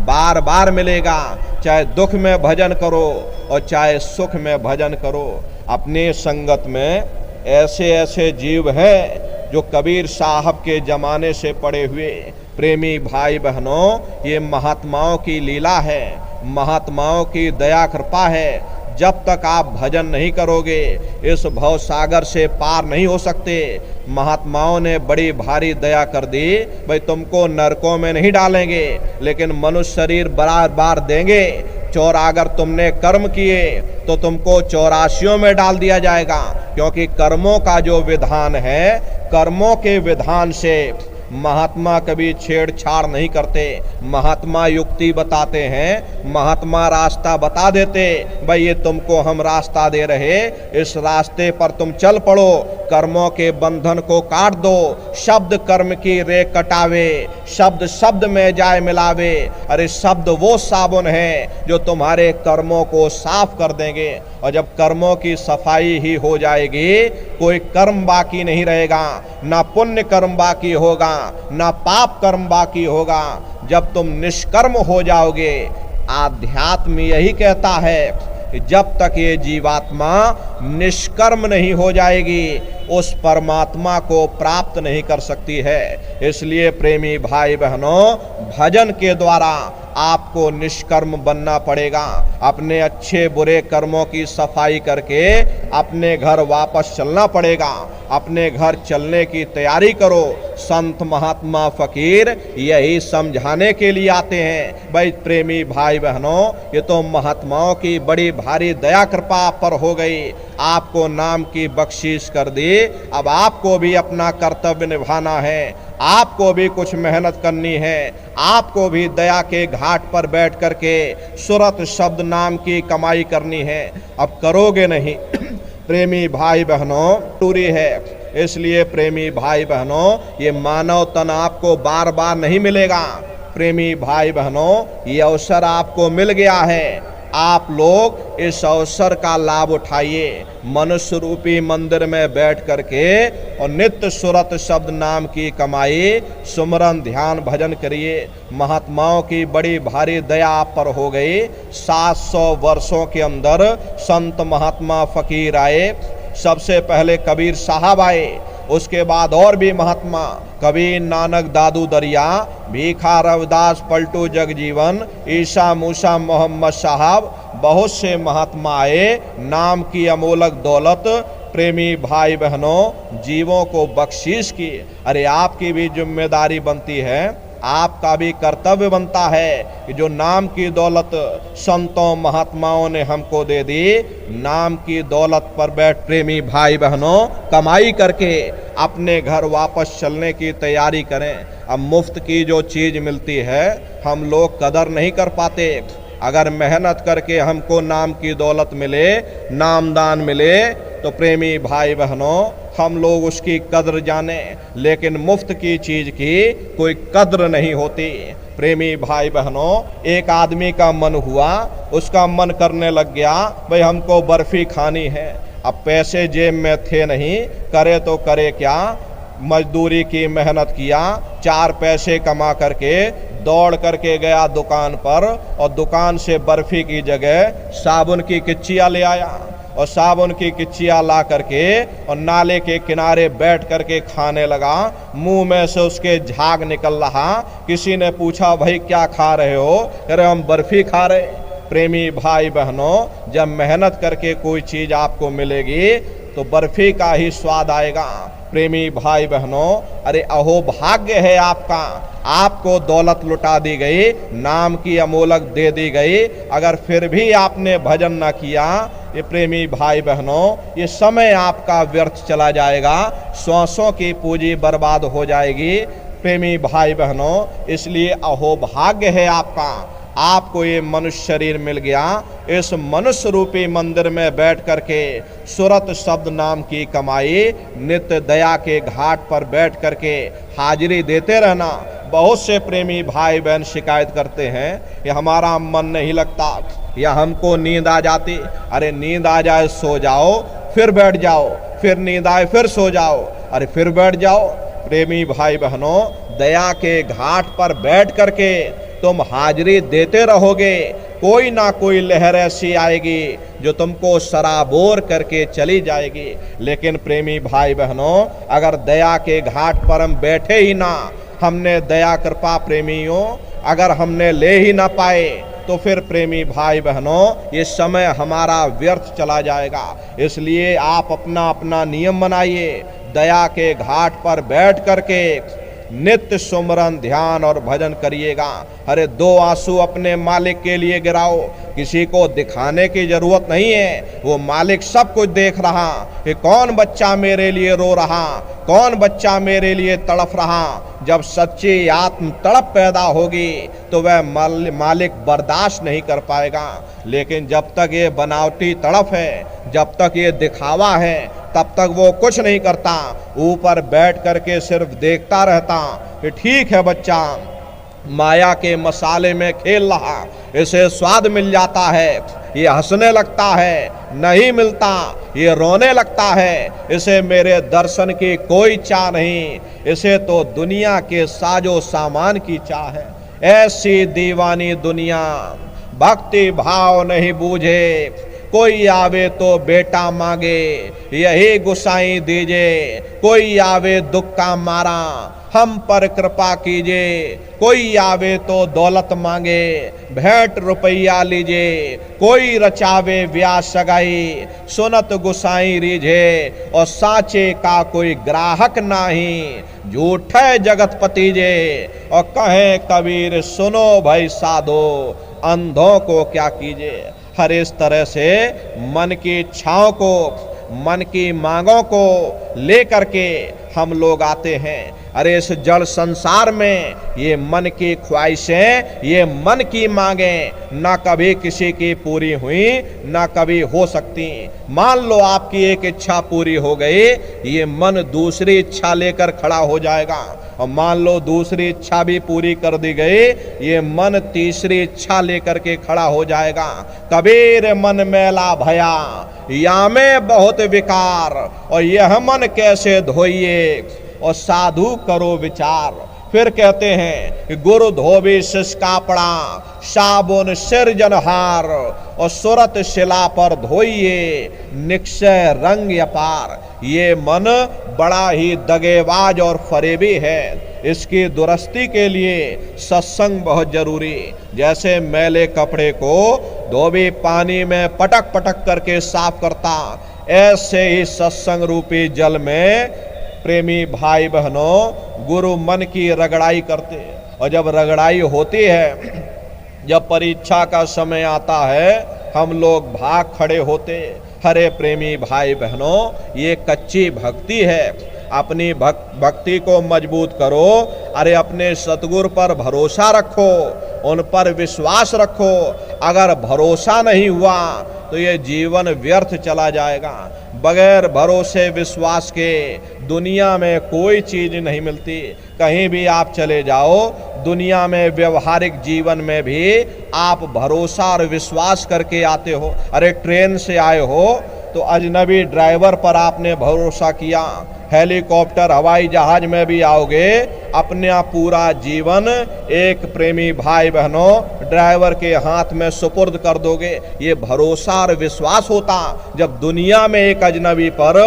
बार बार मिलेगा। चाहे दुख में भजन करो और चाहे सुख में भजन करो। अपने संगत में ऐसे ऐसे जीव हैं जो कबीर साहब के जमाने से पड़े हुए। प्रेमी भाई बहनों, ये महात्माओं की लीला है, महात्माओं की दया कृपा है। जब तक आप भजन नहीं करोगे, इस भव सागर से पार नहीं हो सकते। महात्माओं ने बड़ी भारी दया कर दी, भाई तुमको नरकों में नहीं डालेंगे, लेकिन मनुष्य शरीर बार बार देंगे। अगर तुमने कर्म किए तो तुमको 84 में डाल दिया जाएगा। क्योंकि कर्मों का जो विधान है, कर्मों के विधान से महात्मा कभी छेड़छाड़ नहीं करते। महात्मा युक्ति बताते हैं, महात्मा रास्ता बता देते, भाई ये तुमको हम रास्ता दे रहे, इस रास्ते पर तुम चल पड़ो, कर्मों के बंधन को काट दो। शब्द कर्म की रे कटावे, शब्द शब्द में जाए मिलावे। अरे शब्द वो साबुन है जो तुम्हारे कर्मों को साफ कर देंगे। और जब कर्मों की सफाई ही हो जाएगी, कोई कर्म बाकी नहीं रहेगा, ना पुण्य कर्म बाकी होगा, ना पाप कर्म बाकी होगा। जब तुम निष्कर्म हो जाओगे, आध्यात्म यही कहता है कि जब तक ये जीवात्मा निष्कर्म नहीं हो जाएगी उस परमात्मा को प्राप्त नहीं कर सकती है। इसलिए प्रेमी भाई बहनों, भजन के द्वारा आपको निष्कर्म बनना पड़ेगा। अपने अच्छे बुरे कर्मों की सफाई करके अपने घर वापस चलना पड़ेगा। अपने घर चलने की तैयारी करो। संत महात्मा फकीर यही समझाने के लिए आते हैं। भाई प्रेमी भाई बहनों, ये तो महात्माओं की बड़ी भारी दया कृपा पर हो गई, आपको नाम की बख्शीश कर दी। अब आपको भी अपना कर्तव्य निभाना है, आपको भी कुछ मेहनत करनी है, आपको भी दया के घाट पर बैठ करके सुरत शब्द नाम की कमाई करनी है। अब करोगे नहीं प्रेमी भाई बहनों, टूरी है। इसलिए प्रेमी भाई बहनों, ये मानव तन आपको बार बार नहीं मिलेगा। प्रेमी भाई बहनों, ये अवसर आपको मिल गया है। आप लोग इस अवसर का लाभ उठाइए। मनुष्य रूपी मंदिर में बैठ करके और नित्य सुरत शब्द नाम की कमाई, सुमरन ध्यान भजन करिए। महात्माओं की बड़ी भारी दया आप पर हो गई। 700 वर्षों के अंदर संत महात्मा फकीर आए। सबसे पहले कबीर साहब आए, उसके बाद और भी महात्मा, कबीर, नानक, दादू दरिया, भीखा, रविदास, पलटू जगजीवन, ईसा मूसा, मोहम्मद साहब, बहुत से महात्मा आए। नाम की अमोलक दौलत प्रेमी भाई बहनों जीवों को बख्शीश की। अरे आपकी भी जिम्मेदारी बनती है, आपका भी कर्तव्य बनता है कि जो नाम की दौलत संतों महात्माओं ने हमको दे दी, नाम की दौलत पर बैठ प्रेमी भाई बहनों कमाई करके अपने घर वापस चलने की तैयारी करें। अब मुफ्त की जो चीज़ मिलती है हम लोग कदर नहीं कर पाते। अगर मेहनत करके हमको नाम की दौलत मिले, नामदान मिले, तो प्रेमी भाई बहनों हम लोग उसकी कद्र जाने, लेकिन मुफ्त की चीज़ की कोई कद्र नहीं होती। प्रेमी भाई बहनों, एक आदमी का मन हुआ, उसका मन करने लग गया भाई हमको बर्फ़ी खानी है। अब पैसे जेब में थे नहीं, करे तो करे क्या। मजदूरी की मेहनत किया, 4 पैसे कमा करके दौड़ करके गया दुकान पर और दुकान से बर्फ़ी की जगह साबुन की किच्चियाँ ले आया और साबुन की किच्चियाँ ला करके और नाले के किनारे बैठ करके खाने लगा। मुंह में से उसके झाग निकल रहा। किसी ने पूछा भाई क्या खा रहे हो? कह रहे हम बर्फ़ी खा रहे। प्रेमी भाई बहनों, जब मेहनत करके कोई चीज़ आपको मिलेगी तो बर्फ़ी का ही स्वाद आएगा। प्रेमी भाई बहनों, अरे अहो भाग्य है आपका, आपको दौलत लुटा दी गई, नाम की अमोलक दे दी गई, अगर फिर भी आपने भजन न किया, ये प्रेमी भाई बहनों, ये समय आपका व्यर्थ चला जाएगा, सौसों की पूंजी बर्बाद हो जाएगी। प्रेमी भाई बहनों, इसलिए अहो भाग्य है आपका, आपको ये मनुष्य शरीर मिल गया। इस मनुष्य रूपी मंदिर में बैठ करके सुरत शब्द नाम की कमाई, नित्य दया के घाट पर बैठ करके हाजिरी देते रहना। बहुत से प्रेमी भाई बहन शिकायत करते हैं कि हमारा मन नहीं लगता या हमको नींद आ जाती। अरे नींद आ जाए सो जाओ, फिर बैठ जाओ, फिर नींद आए फिर सो जाओ, अरे फिर बैठ जाओ। प्रेमी भाई बहनों, दया के घाट पर बैठ करके तुम हाजिरी देते रहोगे, कोई ना कोई लहर ऐसी आएगी जो तुमको सराबोर करके चली जाएगी। लेकिन प्रेमी भाई बहनों, अगर दया के घाट पर हम बैठे ही ना, हमने दया कृपा प्रेमियों अगर हमने ले ही ना पाए, तो फिर प्रेमी भाई बहनों ये समय हमारा व्यर्थ चला जाएगा। इसलिए आप अपना अपना नियम बनाइए, दया के घाट पर बैठ करके नित्य सुमरन ध्यान और भजन करिएगा। अरे 2 आंसू अपने मालिक के लिए गिराओ, किसी को दिखाने की जरूरत नहीं है, वो मालिक सब कुछ देख रहा कि कौन बच्चा मेरे लिए रो रहा, कौन बच्चा मेरे लिए तड़प रहा। जब सच्ची आत्म तड़प पैदा होगी तो वह मालिक बर्दाश्त नहीं कर पाएगा। लेकिन जब तक ये बनावटी तड़प है, जब तक ये दिखावा है, तब तक वो कुछ नहीं करता, ऊपर बैठ करके सिर्फ देखता रहता कि ठीक है बच्चा माया के मसाले में खेल रहा, इसे स्वाद मिल जाता है, ये हंसने लगता है, नहीं मिलता ये रोने लगता है, इसे मेरे दर्शन की कोई चाह नहीं, इसे तो दुनिया के साजो सामान की चाह है। ऐसी दीवानी दुनिया भक्ति भाव नहीं बूझे, कोई आवे तो बेटा मांगे, यही गुसाई दीजे। कोई आवे दुख का मारा, हम पर कृपा कीजिए। कोई आवे तो दौलत मांगे, भेंट रुपया लीजिए। कोई रचावे ब्याह सगाई, सुनत गुसाई रीझे। और साचे का कोई ग्राहक नाही, झूठ है जगतपति जे। और कहे कबीर सुनो भाई साधो, अंधों को क्या कीजिए। हर इस तरह से मन की इच्छाओं को, मन की मांगों को लेकर के हम लोग आते हैं। अरे इस जड़ संसार में ये मन की ख्वाहिशें, ये मन की मांगें ना कभी किसी की पूरी हुई, ना कभी हो सकती। मान लो आपकी एक इच्छा पूरी हो गई, ये मन दूसरी इच्छा लेकर खड़ा हो जाएगा। और मान लो दूसरी इच्छा भी पूरी कर दी गई, ये मन तीसरी इच्छा लेकर के खड़ा हो जाएगा। कबीर मन मैला भया, या में बहुत विकार। और यह मन कैसे धोइए, और साधु करो विचार। फिर कहते हैं कि गुरु धोबी शिष कापड़ा, साबुन सिरजनहार। और सुरत शिला पर धोइए, निक्षय रंग अपार। ये मन बड़ा ही दगेबाज और फरेबी है। इसकी दुरुस्ती के लिए सत्संग बहुत जरूरी। जैसे मैले कपड़े को धोबी पानी में पटक पटक करके साफ करता, ऐसे ही सत्संग रूपी जल में प्रेमी भाई बहनों गुरु मन की रगड़ाई करते हैं। और जब रगड़ाई होती है, जब परीक्षा का समय आता है, हम लोग भाग खड़े होते। हरे प्रेमी भाई बहनों, ये कच्ची भक्ति है। अपनी भक्ति को मजबूत करो। अरे अपने सतगुरु पर भरोसा रखो, उन पर विश्वास रखो। अगर भरोसा नहीं हुआ तो ये जीवन व्यर्थ चला जाएगा। बगैर भरोसे विश्वास के दुनिया में कोई चीज नहीं मिलती। कहीं भी आप चले जाओ, दुनिया में व्यवहारिक जीवन में भी आप भरोसा और विश्वास करके आते हो। अरे ट्रेन से आए हो तो अजनबी ड्राइवर पर आपने भरोसा किया, हेलीकॉप्टर हवाई जहाज में भी आओगे, अपना पूरा जीवन एक प्रेमी भाई बहनों ड्राइवर के हाथ में सुपुर्द कर दोगे। ये भरोसा और विश्वास होता। जब दुनिया में एक अजनबी पर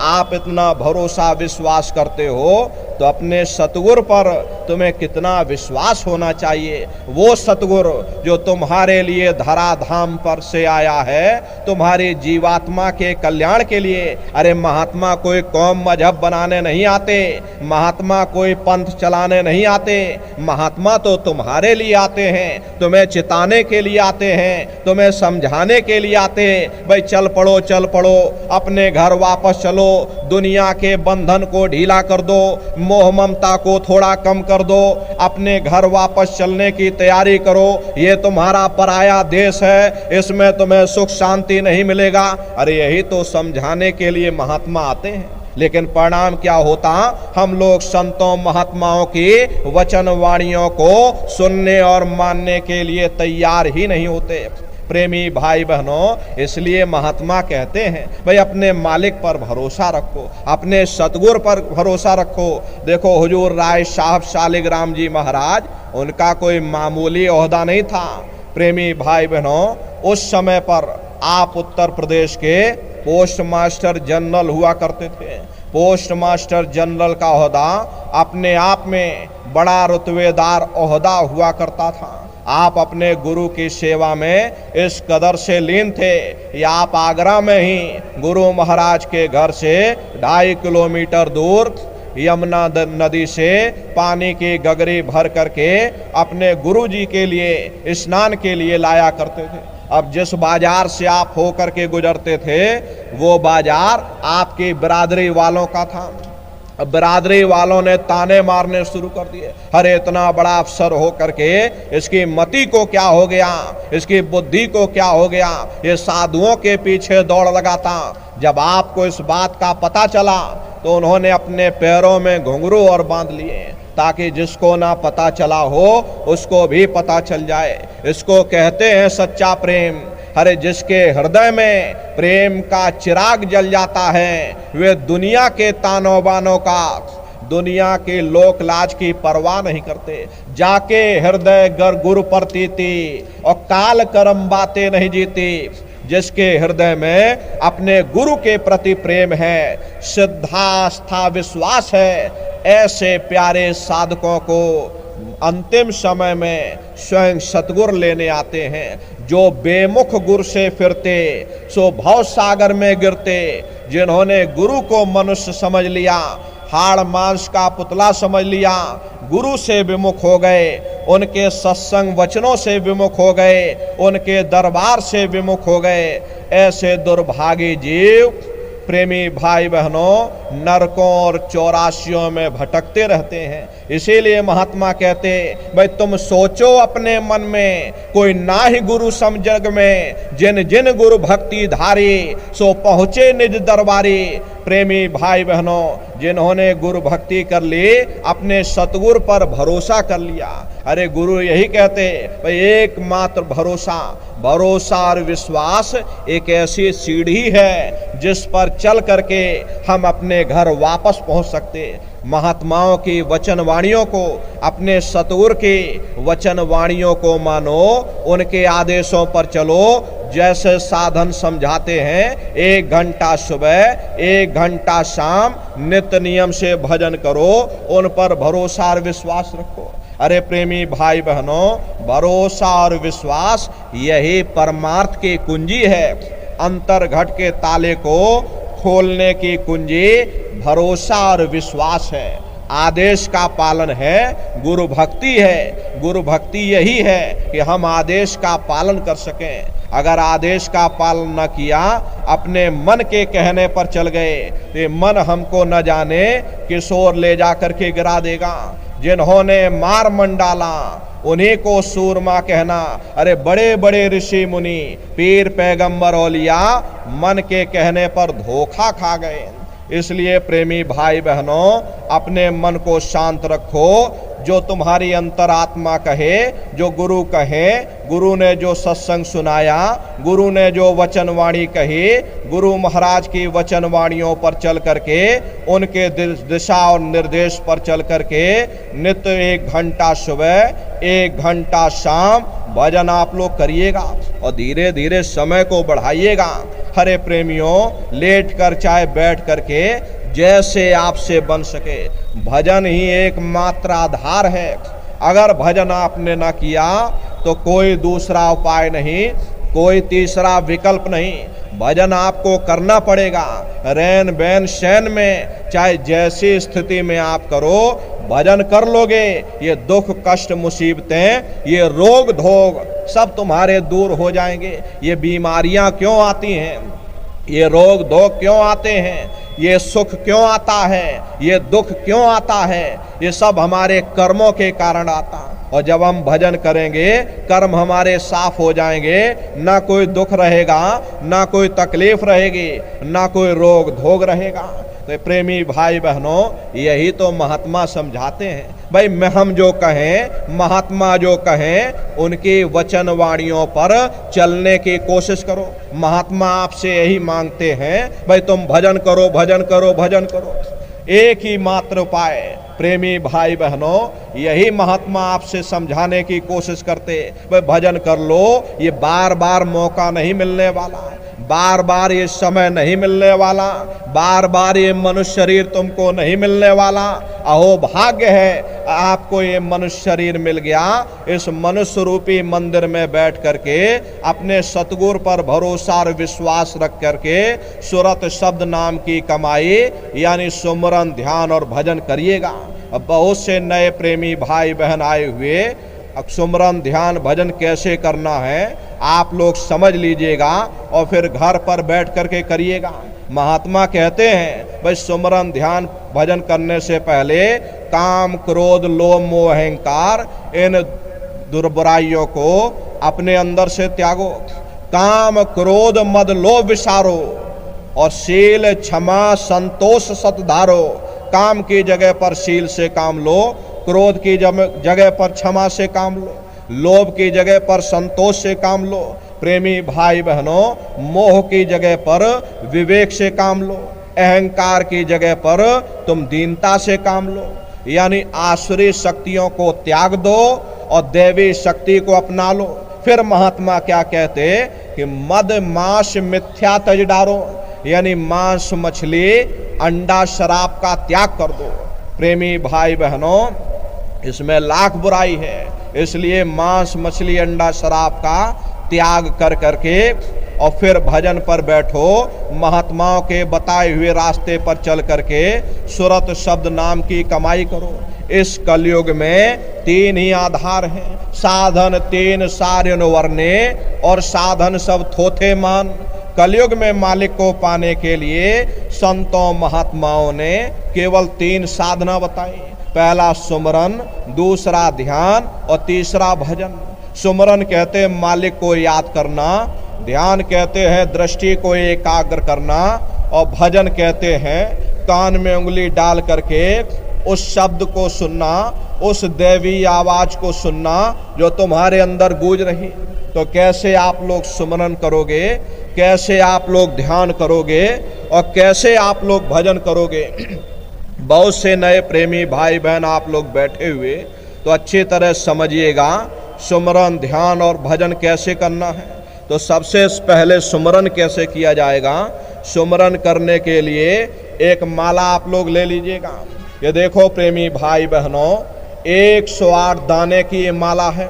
आप इतना भरोसा विश्वास करते हो, तो अपने सतगुरु पर तुम्हें कितना विश्वास होना चाहिए। वो सतगुरु जो तुम्हारे लिए धराधाम पर से आया है, तुम्हारी जीवात्मा के कल्याण के लिए। अरे महात्मा कोई कौम मजहब बनाने नहीं आते, महात्मा कोई पंथ चलाने नहीं आते। महात्मा तो तुम्हारे लिए आते हैं, तुम्हें चिताने के लिए आते हैं, तुम्हें समझाने के लिए आते हैं। भाई चल पड़ो, चल पड़ो, अपने घर वापस चलो, दुनिया के बंधन को ढीला कर दो, मोह ममता को थोड़ा कम कर दो, अपने घर वापस चलने की तैयारी करो। ये तुम्हारा पराया देश है, इसमें तुम्हें सुख शांति नहीं मिलेगा। अरे यही तो समझाने के लिए महात्मा आते हैं। लेकिन परिणाम क्या होता, हम लोग संतों महात्माओं की वचन वाणियों को सुनने और मानने के लिए तैयार ही नहीं होते। प्रेमी भाई बहनों, इसलिए महात्मा कहते हैं भाई अपने मालिक पर भरोसा रखो, अपने सतगुरु पर भरोसा रखो। देखो हुजूर राय साहब शालिग्राम जी महाराज, उनका कोई मामूली ओहदा नहीं था। प्रेमी भाई बहनों, उस समय पर आप उत्तर प्रदेश के पोस्ट मास्टर जनरल हुआ करते थे। पोस्ट मास्टर जनरल का ओहदा अपने आप में बड़ा रुतबेदार ओहदा हुआ करता था। आप अपने गुरु की सेवा में इस कदर से लीन थे या आप आगरा में ही गुरु महाराज के घर से 2.5 किलोमीटर दूर यमुना नदी से पानी की गगरी भर करके अपने गुरु जी के लिए स्नान के लिए लाया करते थे। अब जिस बाजार से आप होकर के गुजरते थे, वो बाजार आपकी बिरादरी वालों का था। अब बिरादरी वालों ने ताने मारने शुरू कर दिए, अरे इतना बड़ा अफसर हो करके इसकी मति को क्या हो गया, इसकी बुद्धि को क्या हो गया, ये साधुओं के पीछे दौड़ लगाता। जब आपको इस बात का पता चला तो उन्होंने अपने पैरों में घुंघरू और बांध लिए, ताकि जिसको ना पता चला हो उसको भी पता चल जाए। इसको कहते हैं सच्चा प्रेम। अरे जिसके हृदय में प्रेम का चिराग जल जाता है, वे दुनिया के तानों बानों का, दुनिया के लोक लाज की परवाह नहीं करते। जाके हृदय गर गुरु प्रतीति और काल कर्म बातें नहीं जीती। जिसके हृदय में अपने गुरु के प्रति प्रेम है, श्रद्धा, आस्था, विश्वास है, ऐसे प्यारे साधकों को अंतिम समय में स्वयं सतगुरु लेने आते हैं। जो बेमुख गुरु से फिरते सो भव सागर में गिरते। जिन्होंने गुरु को मनुष्य समझ लिया, हाड़ मांस का पुतला समझ लिया, गुरु से विमुख हो गए, उनके सत्संग वचनों से विमुख हो गए, उनके दरबार से विमुख हो गए, ऐसे दुर्भागी जीव प्रेमी भाई बहनों नरकों और चौरासियों में भटकते रहते हैं। इसीलिए महात्मा कहते, भाई तुम सोचो अपने मन में, कोई ना ही गुरु सम जग में, जिन जिन गुरु भक्ति धारी, सो पहुँचे निज दरबारी। प्रेमी भाई बहनों, जिन्होंने गुरु भक्ति कर ली, अपने सतगुरु पर भरोसा कर लिया। अरे गुरु यही कहते, भाई एकमात्र भरोसा, भरोसा और विश्वास एक ऐसी सीढ़ी है जिस पर चल करके हम अपने घर वापस पहुंच सकते। महात्माओं की वचन वाणियों को, अपने सतगुरु की वचन वाणियों को मानो, उनके आदेशों पर चलो। जैसे साधन समझाते हैं, 1 घंटा सुबह 1 घंटा शाम नित्य नियम से भजन करो, उन पर भरोसा और विश्वास रखो। अरे प्रेमी भाई बहनों, भरोसा और विश्वास यही परमार्थ की कुंजी है। अंतर्घट के ताले को खोलने की कुंजी भरोसा और विश्वास है। आदेश का पालन है, गुरु भक्ति है। गुरु भक्ति यही है कि हम आदेश का पालन कर सकें। अगर आदेश का पालन न किया, अपने मन के कहने पर चल गए, तो मन हमको न जाने किस ओर ले जा करके गिरा देगा। जिन्होंने मार मंडाला उन्हीं को सूरमा कहना। अरे बड़े बड़े ऋषि मुनि, पीर, पैगंबर, औलिया मन के कहने पर धोखा खा गए। इसलिए प्रेमी भाई बहनों, अपने मन को शांत रखो। जो तुम्हारी अंतरात्मा कहे, जो गुरु कहे, गुरु ने जो सत्संग सुनाया, गुरु ने जो वचन वाणी कही, गुरु महाराज की वचन वाणियों पर चल करके, उनके दिशा और निर्देश पर चल करके नित्य 1 घंटा सुबह 1 घंटा शाम भजन आप लोग करिएगा और धीरे धीरे समय को बढ़ाइएगा। हरे प्रेमियों, लेट कर चाहे बैठ करके, जैसे आपसे बन सके। भजन ही एकमात्र आधार है। अगर भजन आपने न किया तो कोई दूसरा उपाय नहीं, कोई तीसरा विकल्प नहीं। भजन आपको करना पड़ेगा। रैन बैन शैन में, चाहे जैसी स्थिति में आप करो, भजन कर लोगे, ये दुख कष्ट मुसीबतें, ये रोग धोग सब तुम्हारे दूर हो जाएंगे। ये बीमारियां क्यों आती हैं, ये रोग धोग क्यों आते हैं, ये सुख क्यों आता है, ये दुख क्यों आता है, ये सब हमारे कर्मों के कारण आता है। और जब हम भजन करेंगे, कर्म हमारे साफ हो जाएंगे, ना कोई दुख रहेगा, ना कोई तकलीफ रहेगी, ना कोई रोग धोग रहेगा। तो प्रेमी भाई बहनों, यही तो महात्मा समझाते हैं। भाई हम जो कहें, महात्मा जो कहें, उनकी वचन वाणियों पर चलने की कोशिश करो। महात्मा आपसे यही मांगते हैं, भाई तुम भजन करो, भजन करो, भजन करो। एक ही मात्र उपाय। प्रेमी भाई बहनों, यही महात्मा आपसे समझाने की कोशिश करते, भाई भजन कर लो। ये बार बार मौका नहीं मिलने वाला, बार बार ये समय नहीं मिलने वाला, बार बार ये मनुष्य शरीर तुमको नहीं मिलने वाला। अहो भाग्य है आपको ये मनुष्य शरीर मिल गया। इस मनुष्य रूपी मंदिर में बैठ करके अपने सतगुरु पर भरोसा और विश्वास रख करके सुरत शब्द नाम की कमाई यानी सुमरन, ध्यान और भजन करिएगा। अब बहुत से नए प्रेमी भाई बहन आए हुए, अब सुमरन, ध्यान, भजन कैसे करना है आप लोग समझ लीजिएगा और फिर घर पर बैठ करके करिएगा। महात्मा कहते हैं, भाई सुमरन, ध्यान, भजन करने से पहले काम, क्रोध, लोभ, मोह, अहंकार, इन दुर्बुराइयों को अपने अंदर से त्यागो। काम, क्रोध, मद, लोभ विसारो और शील, क्षमा, संतोष सतधारो। काम की जगह पर शील से काम लो, क्रोध की जगह पर क्षमा से काम लो, लोभ की जगह पर संतोष से काम लो। प्रेमी भाई बहनों, मोह की जगह पर विवेक से काम लो, अहंकार की जगह पर तुम दीनता से काम लो। यानी आसुरी शक्तियों को त्याग दो और दैवी शक्ति को अपना लो। फिर महात्मा क्या कहते, कि मद मांस मिथ्या तज डारो, यानी मांस मछली अंडा शराब का त्याग कर दो। प्रेमी भाई बहनों, इसमें लाख बुराई है, इसलिए मांस मछली अंडा शराब का त्याग कर करके और फिर भजन पर बैठो, महात्माओं के बताए हुए रास्ते पर चल करके सुरत शब्द नाम की कमाई करो। इस कलयुग में तीन ही आधार हैं, साधन तीन सार्यन वर्णे और साधन सब थोथे मान। कलयुग में मालिक को पाने के लिए संतों महात्माओं ने केवल तीन साधना बताई। पहला सुमरन, दूसरा ध्यान और तीसरा भजन। सुमरन कहते हैं मालिक को याद करना, ध्यान कहते हैं दृष्टि को एकाग्र करना और भजन कहते हैं कान में उंगली डाल करके उस शब्द को सुनना, उस दैवी आवाज को सुनना जो तुम्हारे अंदर गूंज रही। तो कैसे आप लोग सुमरन करोगे, कैसे आप लोग ध्यान करोगे और कैसे आप लोग भजन करोगे? बहुत से नए प्रेमी भाई बहन आप लोग बैठे हुए, तो अच्छी तरह समझिएगा सुमरन ध्यान और भजन कैसे करना है। तो सबसे पहले सुमरन कैसे किया जाएगा? सुमरन करने के लिए एक माला आप लोग ले लीजिएगा। ये देखो प्रेमी भाई बहनों, 108 दाने की ये माला है।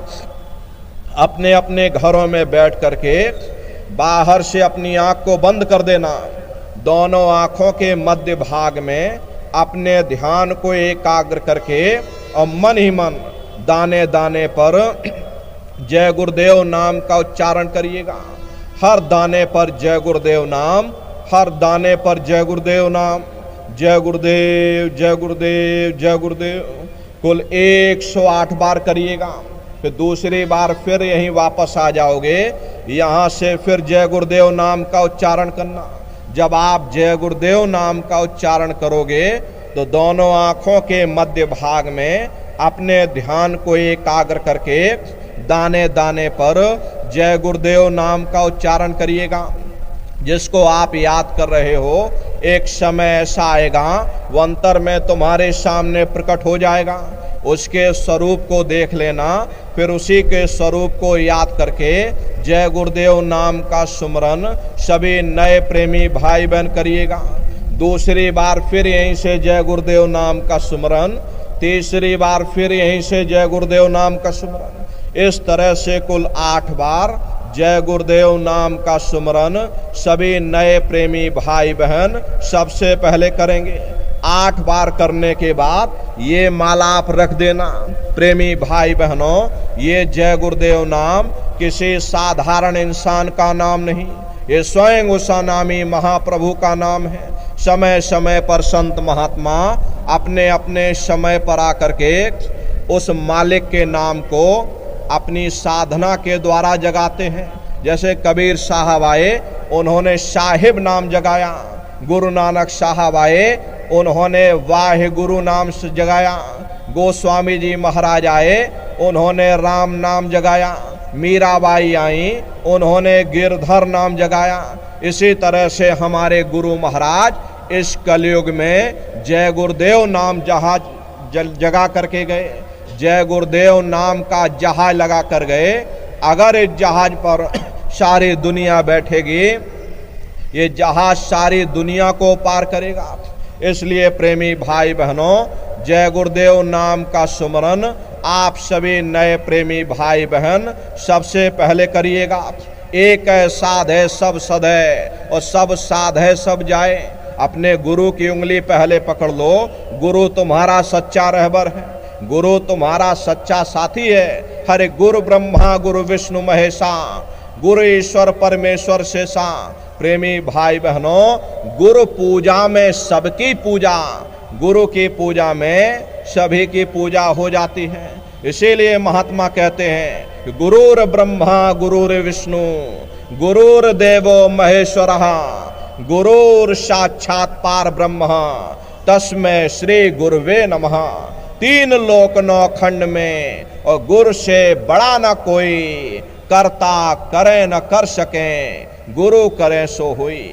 अपने अपने घरों में बैठ करके बाहर से अपनी आंख को बंद कर देना, दोनों आंखों के मध्य भाग में अपने ध्यान को एकाग्र करके और मन ही मन दाने दाने पर जय गुरुदेव नाम का उच्चारण करिएगा। हर दाने पर जय गुरुदेव नाम, हर दाने पर जय गुरुदेव नाम, जय गुरुदेव जय गुरुदेव जय गुरुदेव, कुल 108 बार करिएगा। फिर दूसरी बार फिर यहीं वापस आ जाओगे, यहाँ से फिर जय गुरुदेव नाम का उच्चारण करना। जब आप जय गुरुदेव नाम का उच्चारण करोगे तो दोनों आंखों के मध्य भाग में अपने ध्यान को एकाग्र करके दाने दाने पर जय गुरुदेव नाम का उच्चारण करिएगा। जिसको आप याद कर रहे हो, एक समय ऐसा आएगा वो अंतर में तुम्हारे सामने प्रकट हो जाएगा। उसके स्वरूप को देख लेना, फिर उसी के स्वरूप को याद करके जय गुरुदेव नाम का सुमरन सभी नए प्रेमी भाई बहन करिएगा। दूसरी बार फिर यहीं से जय गुरुदेव नाम का सुमरन, तीसरी बार फिर यहीं से जय गुरुदेव नाम का सुमरन। इस तरह से कुल 8 बार जय गुरुदेव नाम का सुमरन सभी नए प्रेमी भाई बहन सबसे पहले करेंगे। 8 बार करने के बाद ये माला आप रख देना। प्रेमी भाई बहनों, ये जय गुरुदेव नाम किसी साधारण इंसान का नाम नहीं, ये स्वयं उस नामी महाप्रभु का नाम है। समय समय पर संत महात्मा अपने अपने समय पर आकर के उस मालिक के नाम को अपनी साधना के द्वारा जगाते हैं। जैसे कबीर साहब आए, उन्होंने साहिब नाम जगाया। गुरु नानक साहब आए, उन्होंने वाहे गुरु नाम से जगाया। गोस्वामी जी महाराज आए, उन्होंने राम नाम जगाया। मीराबाई आई, उन्होंने गिरधर नाम जगाया। इसी तरह से हमारे गुरु महाराज इस कलयुग में जय गुरुदेव नाम जगा करके गए। जय गुरुदेव नाम का जहाज लगा कर गए। अगर इस जहाज पर सारी दुनिया बैठेगी, ये जहाज सारी दुनिया को पार करेगा। इसलिए प्रेमी भाई बहनों, जय गुरुदेव नाम का सुमरन आप सभी नए प्रेमी भाई बहन सबसे पहले करिएगा। एक है साध है सब सद है और सब साध है सब जाए। अपने गुरु की उंगली पहले पकड़ लो। गुरु तुम्हारा सच्चा रहबर है, गुरु तुम्हारा सच्चा साथी है। हरे गुरु ब्रह्मा गुरु विष्णु महेशा, गुरु ईश्वर परमेश्वर शेषा। प्रेमी भाई बहनों, गुरु पूजा में सबकी पूजा, गुरु की पूजा में सभी की पूजा हो जाती है। इसीलिए महात्मा कहते हैं कि गुरुर ब्रह्मा गुरुर विष्णु गुरुर्देवो महेश्वरः गुरुर साक्षात पार ब्रह्म तस्मै श्री गुरुवे नमः। 3 लोक 9 खंड में और गुरु से बड़ा न कोई, करता करे न कर सके, गुरु करे सो हुई।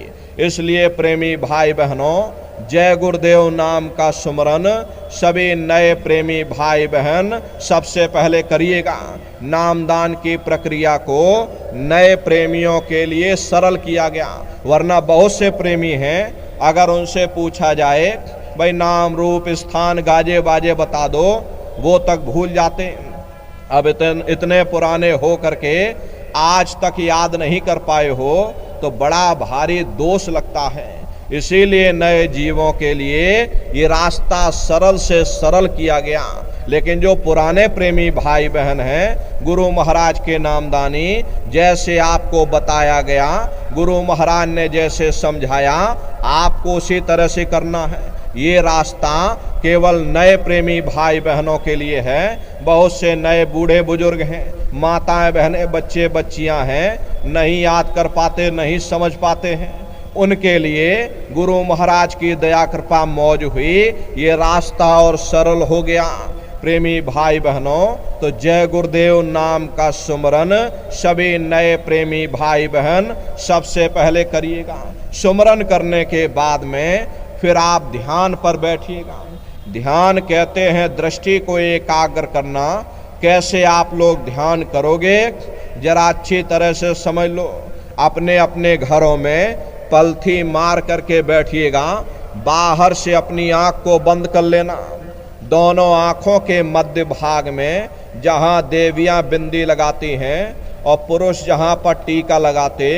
इसलिए प्रेमी भाई बहनों, जय गुरुदेव नाम का सुमरन सभी नए प्रेमी भाई बहन सबसे पहले करिएगा। नामदान की प्रक्रिया को नए प्रेमियों के लिए सरल किया गया, वरना बहुत से प्रेमी हैं, अगर उनसे पूछा जाए भाई नाम रूप स्थान गाजे बाजे बता दो, वो तक भूल जाते। अब इतने पुराने हो करके आज तक याद नहीं कर पाए हो तो बड़ा भारी दोष लगता है। इसीलिए नए जीवों के लिए ये रास्ता सरल से सरल किया गया। लेकिन जो पुराने प्रेमी भाई बहन हैं, गुरु महाराज के नामदानी, जैसे आपको बताया गया, गुरु महाराज ने जैसे समझाया, आपको उसी तरह से करना है। ये रास्ता केवल नए प्रेमी भाई बहनों के लिए है। बहुत से नए बूढ़े बुजुर्ग हैं, माताएं बहनें बच्चे बच्चियां हैं, नहीं याद कर पाते, नहीं समझ पाते हैं, उनके लिए गुरु महाराज की दया कृपा मौज हुई, ये रास्ता और सरल हो गया। प्रेमी भाई बहनों, तो जय गुरुदेव नाम का सुमरन सभी नए प्रेमी भाई बहन सबसे पहले करिएगा। सुमरन करने के बाद में फिर आप ध्यान पर बैठिएगा। ध्यान कहते हैं दृष्टि को एकाग्र करना। कैसे आप लोग ध्यान करोगे जरा अच्छी तरह से समझ लो। अपने अपने घरों में पलथी मार करके बैठिएगा। बाहर से अपनी आंख को बंद कर लेना। दोनों आंखों के मध्य भाग में जहां देवियां बिंदी लगाती हैं और पुरुष जहां पर टीका लगाते,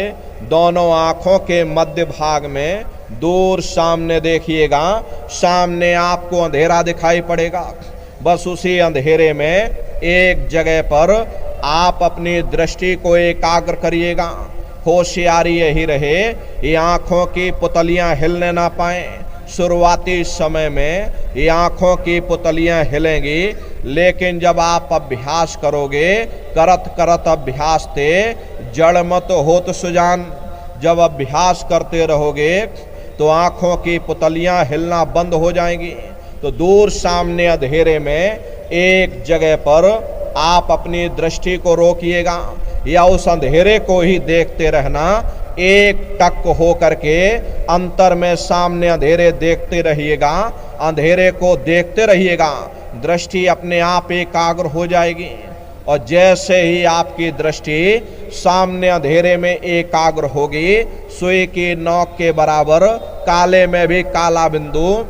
दोनों आंखों के मध्य भाग में दूर सामने देखिएगा। सामने आपको अंधेरा दिखाई पड़ेगा। बस उसी अंधेरे में एक जगह पर आप अपनी दृष्टि को एकाग्र करिएगा। होशियारी यही रहे ये आंखों की पुतलियां हिलने ना पाएं। शुरुआती समय में ये आंखों की पुतलियां हिलेंगी, लेकिन जब आप अभ्यास करोगे, करत करत अभ्यास ते जड़ मत होत सुजान, जब अभ्यास करते रहोगे तो आंखों की पुतलियां हिलना बंद हो जाएंगी। तो दूर सामने अंधेरे में एक जगह पर आप अपनी दृष्टि को रोकिएगा या उस अंधेरे को ही देखते रहना। एक टक हो करके अंतर में सामने अंधेरे देखते रहिएगा, अंधेरे को देखते रहिएगा। दृष्टि अपने आप एकाग्र हो जाएगी और जैसे ही आपकी दृष्टि सामने अंधेरे में एकाग्र होगी, सुई की नोक के बराबर काले में भी काला बिंदु,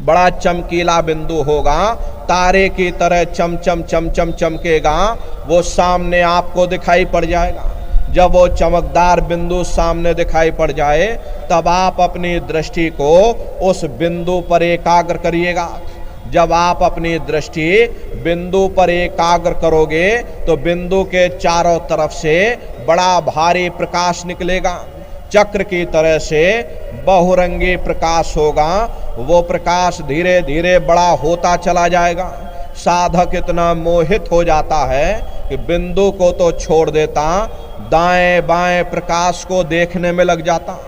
बड़ा चमकीला बिंदु होगा, तारे की तरह चमचम चमचम चमकेगा, वो सामने आपको दिखाई पड़ जाएगा। जब वो चमकदार बिंदु सामने दिखाई पड़ जाए, तब आप अपनी दृष्टि को उस बिंदु पर एकाग्र करिएगा। जब आप अपनी दृष्टि बिंदु पर एकाग्र करोगे तो बिंदु के चारों तरफ से बड़ा भारी प्रकाश निकलेगा। चक्र की तरह से बहुरंगी प्रकाश होगा। वो प्रकाश धीरे धीरे बड़ा होता चला जाएगा। साधक इतना मोहित हो जाता है कि बिंदु को तो छोड़ देता, दाएं बाएं प्रकाश को देखने में लग जाता।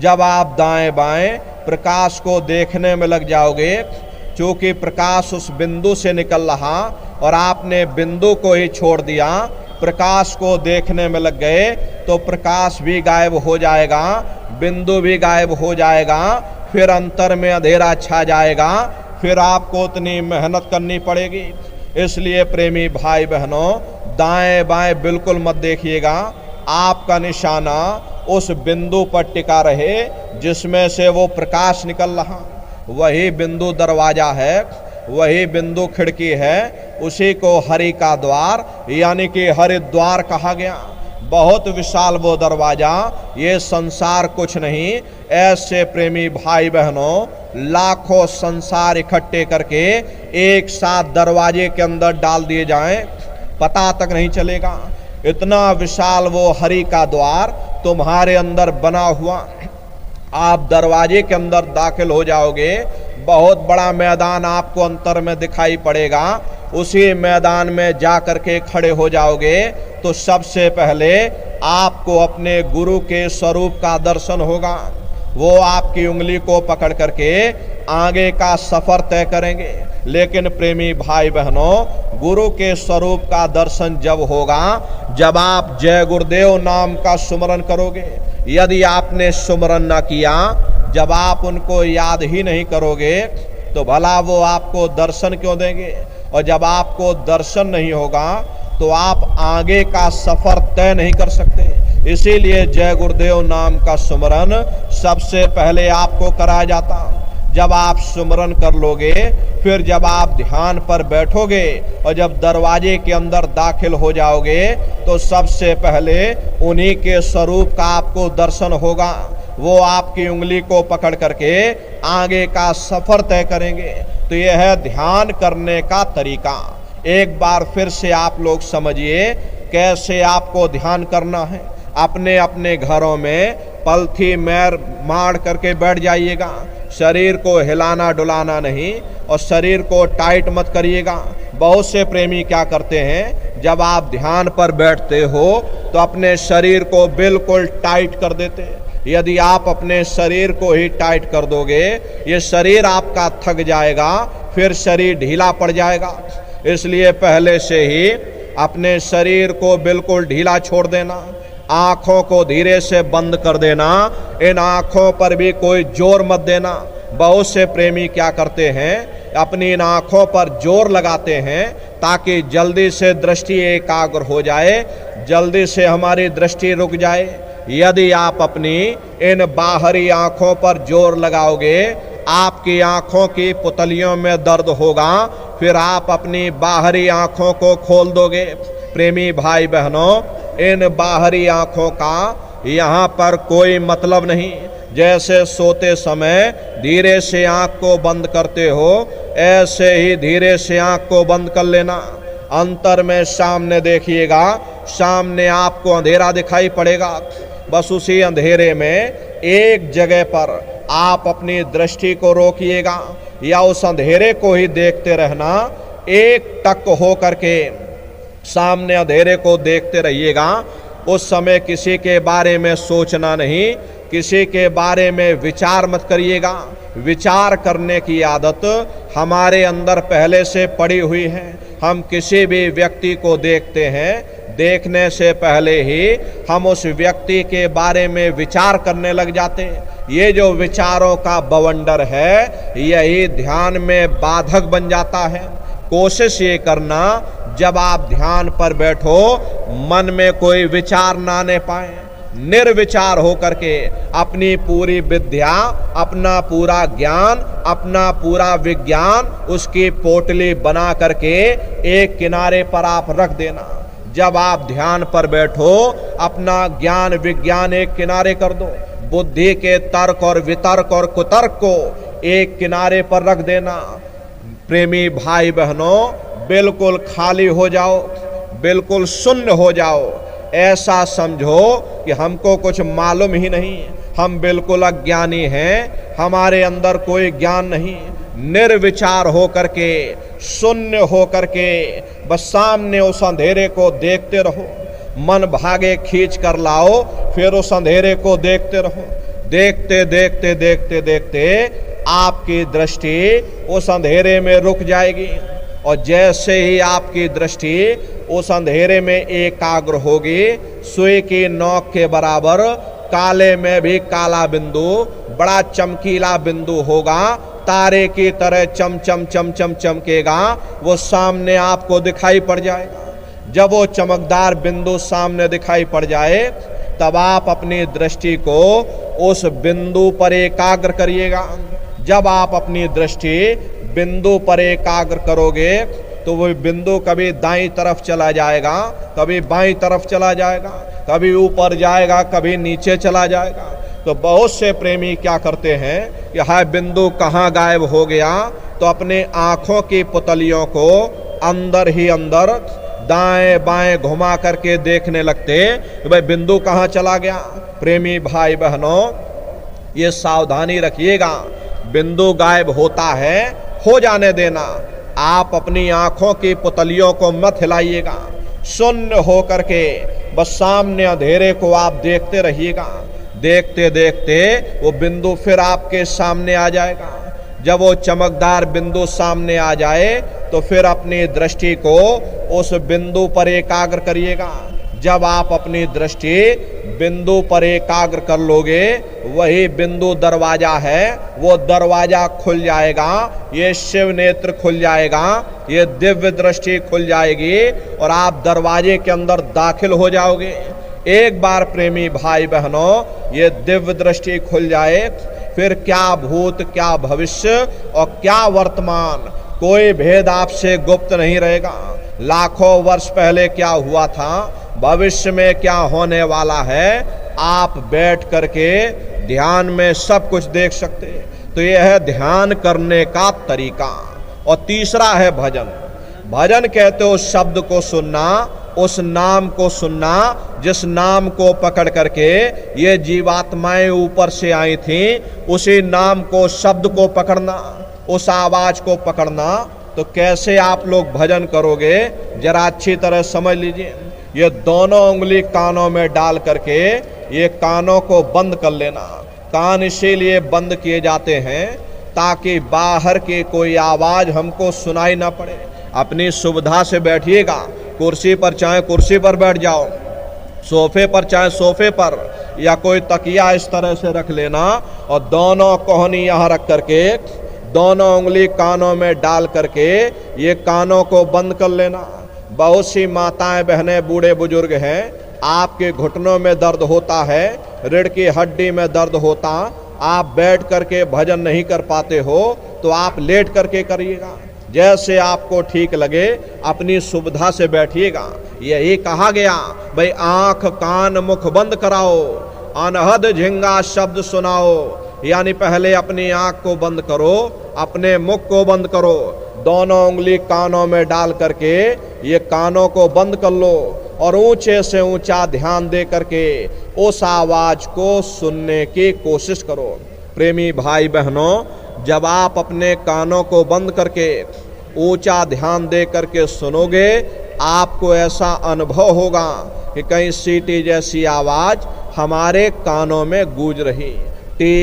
जब आप दाएं बाएं प्रकाश को देखने में लग जाओगे, क्योंकि प्रकाश उस बिंदु से निकल रहा और आपने बिंदु को ही छोड़ दिया, प्रकाश को देखने में लग गए, तो प्रकाश भी गायब हो जाएगा, बिंदु भी गायब हो जाएगा, फिर अंतर में अंधेरा छा जाएगा, फिर आपको उतनी मेहनत करनी पड़ेगी। इसलिए प्रेमी भाई बहनों, दाएं बाएं बिल्कुल मत देखिएगा। आपका निशाना उस बिंदु पर टिका रहे जिसमें से वो प्रकाश निकल रहा। वही बिंदु दरवाजा है, वही बिंदु खिड़की है, उसी को हरि का द्वार यानी कि हरिद्वार कहा गया। बहुत विशाल वो दरवाजा, ये संसार कुछ नहीं। ऐसे प्रेमी भाई बहनों, लाखों संसार इकट्ठे करके एक साथ दरवाजे के अंदर डाल दिए जाएं, पता तक नहीं चलेगा। इतना विशाल वो हरि का द्वार तुम्हारे अंदर बना हुआ। आप दरवाजे के अंदर दाखिल हो जाओगे, बहुत बड़ा मैदान आपको अंतर में दिखाई पड़ेगा। उसी मैदान में जा कर के खड़े हो जाओगे तो सबसे पहले आपको अपने गुरु के स्वरूप का दर्शन होगा। वो आपकी उंगली को पकड़ करके आगे का सफर तय करेंगे। लेकिन प्रेमी भाई बहनों, गुरु के स्वरूप का दर्शन जब होगा जब आप जय गुरुदेव नाम का सुमरन करोगे। यदि आपने सुमरन न किया, जब आप उनको याद ही नहीं करोगे तो भला वो आपको दर्शन क्यों देंगे। और जब आपको दर्शन नहीं होगा तो आप आगे का सफर तय नहीं कर सकते। इसीलिए जय गुरुदेव नाम का सुमरन सबसे पहले आपको कराया जाता। जब आप सुमरन कर लोगे, फिर जब आप ध्यान पर बैठोगे और जब दरवाजे के अंदर दाखिल हो जाओगे तो सबसे पहले उन्हीं के स्वरूप का आपको दर्शन होगा। वो आपकी उंगली को पकड़ करके आगे का सफर तय करेंगे। तो यह है ध्यान करने का तरीका। एक बार फिर से आप लोग समझिए कैसे आपको ध्यान करना है। अपने अपने घरों में पलथी मैर मार करके बैठ जाइएगा। शरीर को हिलाना डुलाना नहीं और शरीर को टाइट मत करिएगा। बहुत से प्रेमी क्या करते हैं, जब आप ध्यान पर बैठते हो तो अपने शरीर को बिल्कुल टाइट कर देते हैं। यदि आप अपने शरीर को ही टाइट कर दोगे, ये शरीर आपका थक जाएगा, फिर शरीर ढीला पड़ जाएगा। इसलिए पहले से ही अपने शरीर को बिल्कुल ढीला छोड़ देना। आँखों को धीरे से बंद कर देना। इन आँखों पर भी कोई जोर मत देना। बहुत से प्रेमी क्या करते हैं, अपनी इन आँखों पर जोर लगाते हैं ताकि जल्दी से दृष्टि एकाग्र हो जाए, जल्दी से हमारी दृष्टि रुक जाए। यदि आप अपनी इन बाहरी आँखों पर जोर लगाओगे, आपकी आँखों की पुतलियों में दर्द होगा, फिर आप अपनी बाहरी आँखों को खोल दोगे। प्रेमी भाई बहनों, इन बाहरी आँखों का यहाँ पर कोई मतलब नहीं। जैसे सोते समय धीरे से आँख को बंद करते हो, ऐसे ही धीरे से आँख को बंद कर लेना। अंतर में सामने देखिएगा, सामने आपको अंधेरा दिखाई पड़ेगा। बस उसी अंधेरे में एक जगह पर आप अपनी दृष्टि को रोकिएगा या उस अंधेरे को ही देखते रहना। एक टक हो करके सामने अंधेरे को देखते रहिएगा। उस समय किसी के बारे में सोचना नहीं, किसी के बारे में विचार मत करिएगा। विचार करने की आदत हमारे अंदर पहले से पड़ी हुई है। हम किसी भी व्यक्ति को देखते हैं, देखने से पहले ही हम उस व्यक्ति के बारे में विचार करने लग जाते हैं। ये जो विचारों का बवंडर है, यही ध्यान में बाधक बन जाता है। कोशिश ये करना, जब आप ध्यान पर बैठो मन में कोई विचार ना आने पाए। निर्विचार होकर के अपनी पूरी विद्या, अपना पूरा ज्ञान, अपना पूरा विज्ञान, उसकी पोटली बना करके एक किनारे पर आप रख देना। जब आप ध्यान पर बैठो, अपना ज्ञान विज्ञान एक किनारे कर दो। बुद्धि के तर्क और वितर्क और कुतर्क को एक किनारे पर रख देना। प्रेमी भाई बहनों, बिल्कुल खाली हो जाओ, बिल्कुल शून्य हो जाओ। ऐसा समझो कि हमको कुछ मालूम ही नहीं, हम बिल्कुल अज्ञानी हैं, हमारे अंदर कोई ज्ञान नहीं। निर्विचार हो करके, शून्य हो करके बस सामने उस अंधेरे को देखते रहो। मन भागे खींच कर लाओ, फिर उस अंधेरे को देखते रहो। देखते देखते देखते देखते आपकी दृष्टि उस अंधेरे में रुक जाएगी। और जैसे ही आपकी दृष्टि उस अंधेरे में एकाग्र होगी, सुई की नोक के बराबर काले में भी काला बिंदु, बड़ा चमकीला बिंदु होगा, तारे की तरह चम चम चम चम चमकेगा, वो सामने आपको दिखाई पड़ जाएगा। जब वो चमकदार बिंदु सामने दिखाई पड़ जाए, तब आप अपनी दृष्टि को उस बिंदु पर एकाग्र करिएगा। जब आप अपनी दृष्टि बिंदु पर एकाग्र करोगे तो वो बिंदु कभी दाईं तरफ चला जाएगा, कभी बाईं तरफ चला जाएगा, कभी ऊपर जाएगा, कभी नीचे चला जाएगा। तो बहुत से प्रेमी क्या करते हैं कि हाय बिंदु कहाँ गायब हो गया, तो अपने आँखों की पुतलियों को अंदर ही अंदर दाएं बाएं घुमा करके देखने लगते कि भाई बिंदु कहाँ चला गया। प्रेमी भाई बहनों, ये सावधानी रखिएगा, बिंदु गायब होता है, हो जाने देना। आप अपनी आँखों की पुतलियों को मत हिलाइएगा, शून्य हो करके बस सामने अंधेरे को आप देखते रहिएगा। देखते देखते वो बिंदु फिर आपके सामने आ जाएगा। जब वो चमकदार बिंदु सामने आ जाए तो फिर अपनी दृष्टि को उस बिंदु पर एकाग्र करिएगा। जब आप अपनी दृष्टि बिंदु पर एकाग्र कर लोगे, वही बिंदु दरवाजा है, वो दरवाजा खुल जाएगा, ये शिव नेत्र खुल जाएगा, ये दिव्य दृष्टि खुल जाएगी और आप दरवाजे के अंदर दाखिल हो जाओगे। एक बार प्रेमी भाई बहनों ये दिव्य दृष्टि खुल जाए, फिर क्या भूत क्या भविष्य और क्या वर्तमान, कोई भेद आपसे गुप्त नहीं रहेगा। लाखों वर्ष पहले क्या हुआ था, भविष्य में क्या होने वाला है, आप बैठ करके ध्यान में सब कुछ देख सकते हैं। तो यह है ध्यान करने का तरीका। और तीसरा है भजन। भजन कहते हो उस शब्द को सुनना, उस नाम को सुनना जिस नाम को पकड़ करके ये जीवात्माएं ऊपर से आई थी, उसी नाम को, शब्द को पकड़ना, उस आवाज को पकड़ना। तो कैसे आप लोग भजन करोगे जरा अच्छी तरह समझ लीजिए। ये दोनों उंगली कानों में डाल करके ये कानों को बंद कर लेना। कान इसीलिए बंद किए जाते हैं ताकि बाहर की कोई आवाज हमको सुनाई ना पड़े। अपनी सुविधा से बैठिएगा, कुर्सी पर चाहे कुर्सी पर बैठ जाओ, सोफे पर चाहे सोफे पर, या कोई तकिया इस तरह से रख लेना और दोनों कोहनी यहाँ रख करके दोनों उंगली कानों में डाल करके ये कानों को बंद कर लेना। बहुत सी माताएं बहनें बूढ़े बुजुर्ग हैं, आपके घुटनों में दर्द होता है, रीढ़ की हड्डी में दर्द होता, आप बैठ करके भजन नहीं कर पाते हो तो आप लेट करके करिएगा, जैसे आपको ठीक लगे अपनी सुविधा से बैठिएगा। यही कहा गया भाई आंख कान मुख बंद कराओ, अनहद झिंगा शब्द सुनाओ। यानी पहले अपनी आंख को बंद करो, अपने मुख को बंद करो, दोनों उंगली कानों में डाल करके ये कानों को बंद कर लो और ऊंचे से ऊंचा ध्यान दे करके उस आवाज को सुनने की कोशिश करो। प्रेमी भाई बहनों, जब आप अपने कानों को बंद करके ऊंचा ध्यान दे करके सुनोगे, आपको ऐसा अनुभव होगा कि कहीं सीटी जैसी आवाज हमारे कानों में गूंज रही। टी,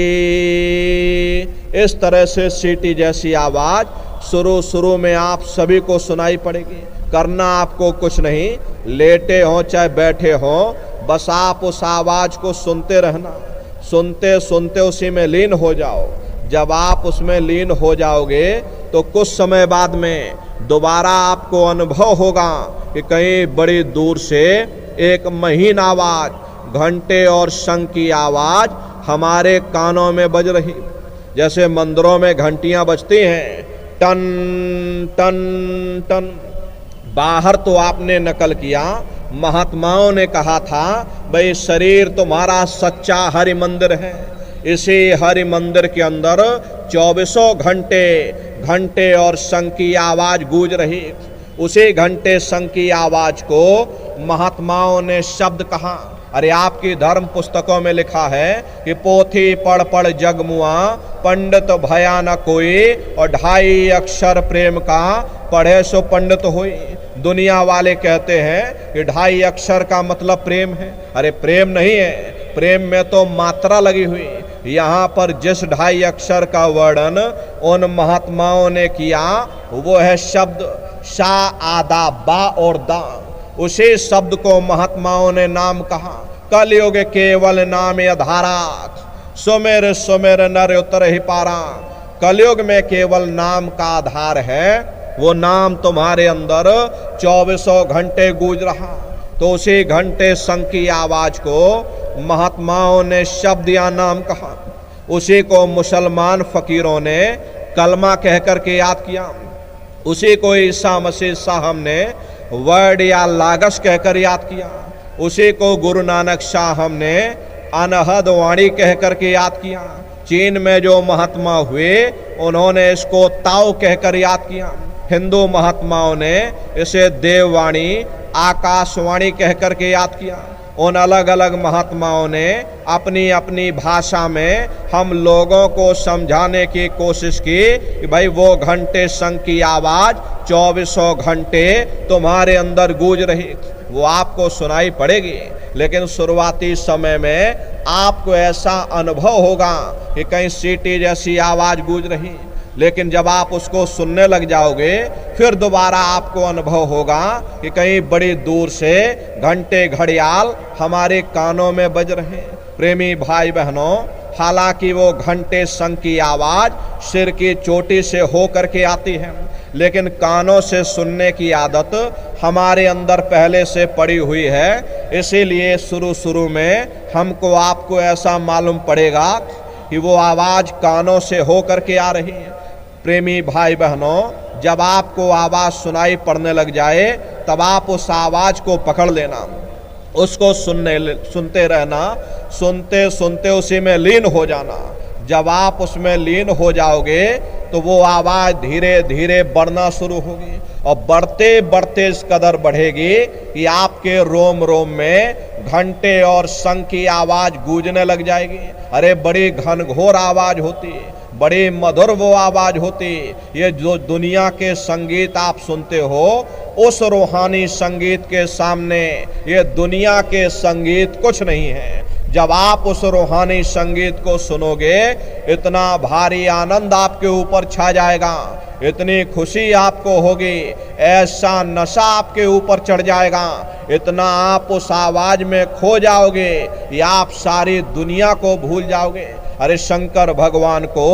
इस तरह से सीटी जैसी आवाज शुरू में आप सभी को सुनाई पड़ेगी। करना आपको कुछ नहीं, लेटे हो चाहे बैठे हो, बस आप उस आवाज को सुनते रहना, सुनते सुनते उसी में लीन हो जाओ। जब आप उसमें लीन हो जाओगे तो कुछ समय बाद में दोबारा आपको अनुभव होगा कि कहीं बड़ी दूर से एक महीन आवाज, घंटे और शंख की आवाज हमारे कानों में बज रही। जैसे मंदिरों में घंटियां बजती हैं, टन टन टन। बाहर तो आपने नकल किया, महात्माओं ने कहा था भाई शरीर तुम्हारा सच्चा हरि मंदिर है, इसी हरि मंदिर के अंदर 24 घंटे और शंख की आवाज गूंज रही। उसी घंटे शंख की आवाज को महात्माओं ने शब्द कहा। अरे आपकी धर्म पुस्तकों में लिखा है कि पोथी पढ़ पढ़ जग मुआ, पंडित भया न कोई, और 2.5 अक्षर प्रेम का पढ़े सो पंडित होई। दुनिया वाले कहते हैं कि 2.5 अक्षर का मतलब प्रेम है। अरे प्रेम नहीं है, प्रेम में तो मात्रा लगी हुई। यहाँ पर जिस 2.5 अक्षर का वर्णन उन महात्माओं ने किया वो है शब्द शा आदा बा और दा। उसी शब्द को महात्माओं ने नाम कहा। कलयुग केवल नाम अधारा, सुमेर सुमेर नर उतर ही पारा। कलयुग में केवल नाम का आधार है, वो नाम तुम्हारे अंदर 24 घंटे गूंज रहा। तो उसी घंटे शंख की आवाज को महात्माओं ने शब्द या नाम कहा। उसी को मुसलमान फकीरों ने कलमा कह करके याद किया। उसी को ईसा मसीह साहब ने वर्ड या लागस कहकर याद किया। उसी को गुरु नानक साहब ने अनहद वाणी कह करके याद किया। चीन में जो महात्मा हुए उन्होंने इसको ताओ कहकर याद किया। हिंदू महात्माओं ने इसे देववाणी आकाशवाणी कह करके याद किया। उन अलग अलग महात्माओं ने अपनी अपनी भाषा में हम लोगों को समझाने की कोशिश की कि भाई वो घंटे शंख की आवाज 24 घंटे तुम्हारे अंदर गूंज रही, वो आपको सुनाई पड़ेगी। लेकिन शुरुआती समय में आपको ऐसा अनुभव होगा कि कहीं सीटी जैसी आवाज गूंज रही। लेकिन जब आप उसको सुनने लग जाओगे फिर दोबारा आपको अनुभव होगा कि कहीं बड़ी दूर से घंटे घड़ियाल हमारे कानों में बज रहे हैं। प्रेमी भाई बहनों, हालांकि वो घंटे संग की आवाज सिर की चोटी से हो करके आती है, लेकिन कानों से सुनने की आदत हमारे अंदर पहले से पड़ी हुई है। इसीलिए शुरू में हमको आपको ऐसा मालूम पड़ेगा कि वो आवाज कानों से हो करके आ रही है। प्रेमी भाई बहनों, जब आपको आवाज सुनाई पड़ने लग जाए तब आप उस आवाज को पकड़ लेना, उसको सुनते रहना, सुनते सुनते उसी में लीन हो जाना। जब आप उसमें लीन हो जाओगे तो वो आवाज धीरे धीरे बढ़ना शुरू होगी और बढ़ते बढ़ते इस कदर बढ़ेगी कि आपके रोम रोम में घंटे और शंख की आवाज गूंजने लग जाएगी। अरे बड़ी घनघोर आवाज होती है, बड़ी मधुर वो आवाज होती। ये जो दुनिया के संगीत आप सुनते हो, उस रूहानी संगीत के सामने ये दुनिया के संगीत कुछ नहीं है। जब आप उस रूहानी संगीत को सुनोगे, इतना भारी आनंद आपके ऊपर छा जाएगा, इतनी खुशी आपको होगी, ऐसा नशा आपके ऊपर चढ़ जाएगा, इतना आप उस आवाज में खो जाओगे कि आप सारी दुनिया को भूल जाओगे। अरे शंकर भगवान को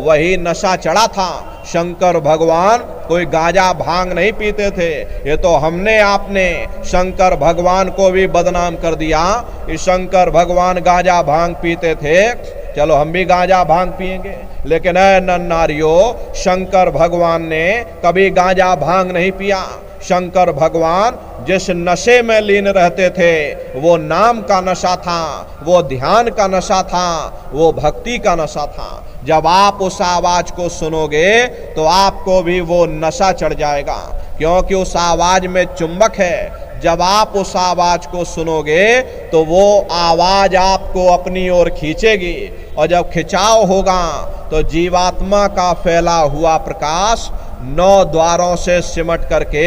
वही नशा चढ़ा था। शंकर भगवान कोई गांजा भांग नहीं पीते थे। ये तो हमने आपने शंकर भगवान को भी बदनाम कर दिया कि शंकर भगवान गांजा भांग पीते थे, चलो हम भी गांजा भांग पिएंगे। लेकिन ऐ नन्नारियों, शंकर भगवान ने कभी गांजा भांग नहीं पिया। शंकर भगवान जिस नशे में लीन रहते थे वो नाम का नशा था, वो ध्यान का नशा था, वो भक्ति का नशा था। जब आप उस आवाज को सुनोगे तो आपको भी वो नशा चढ़ जाएगा, क्योंकि उस आवाज में चुंबक है। जब आप उस आवाज को सुनोगे तो वो आवाज आपको अपनी ओर खींचेगी, और जब खिंचाव होगा तो जीवात्मा का फैला हुआ प्रकाश 9 द्वारों से सिमट करके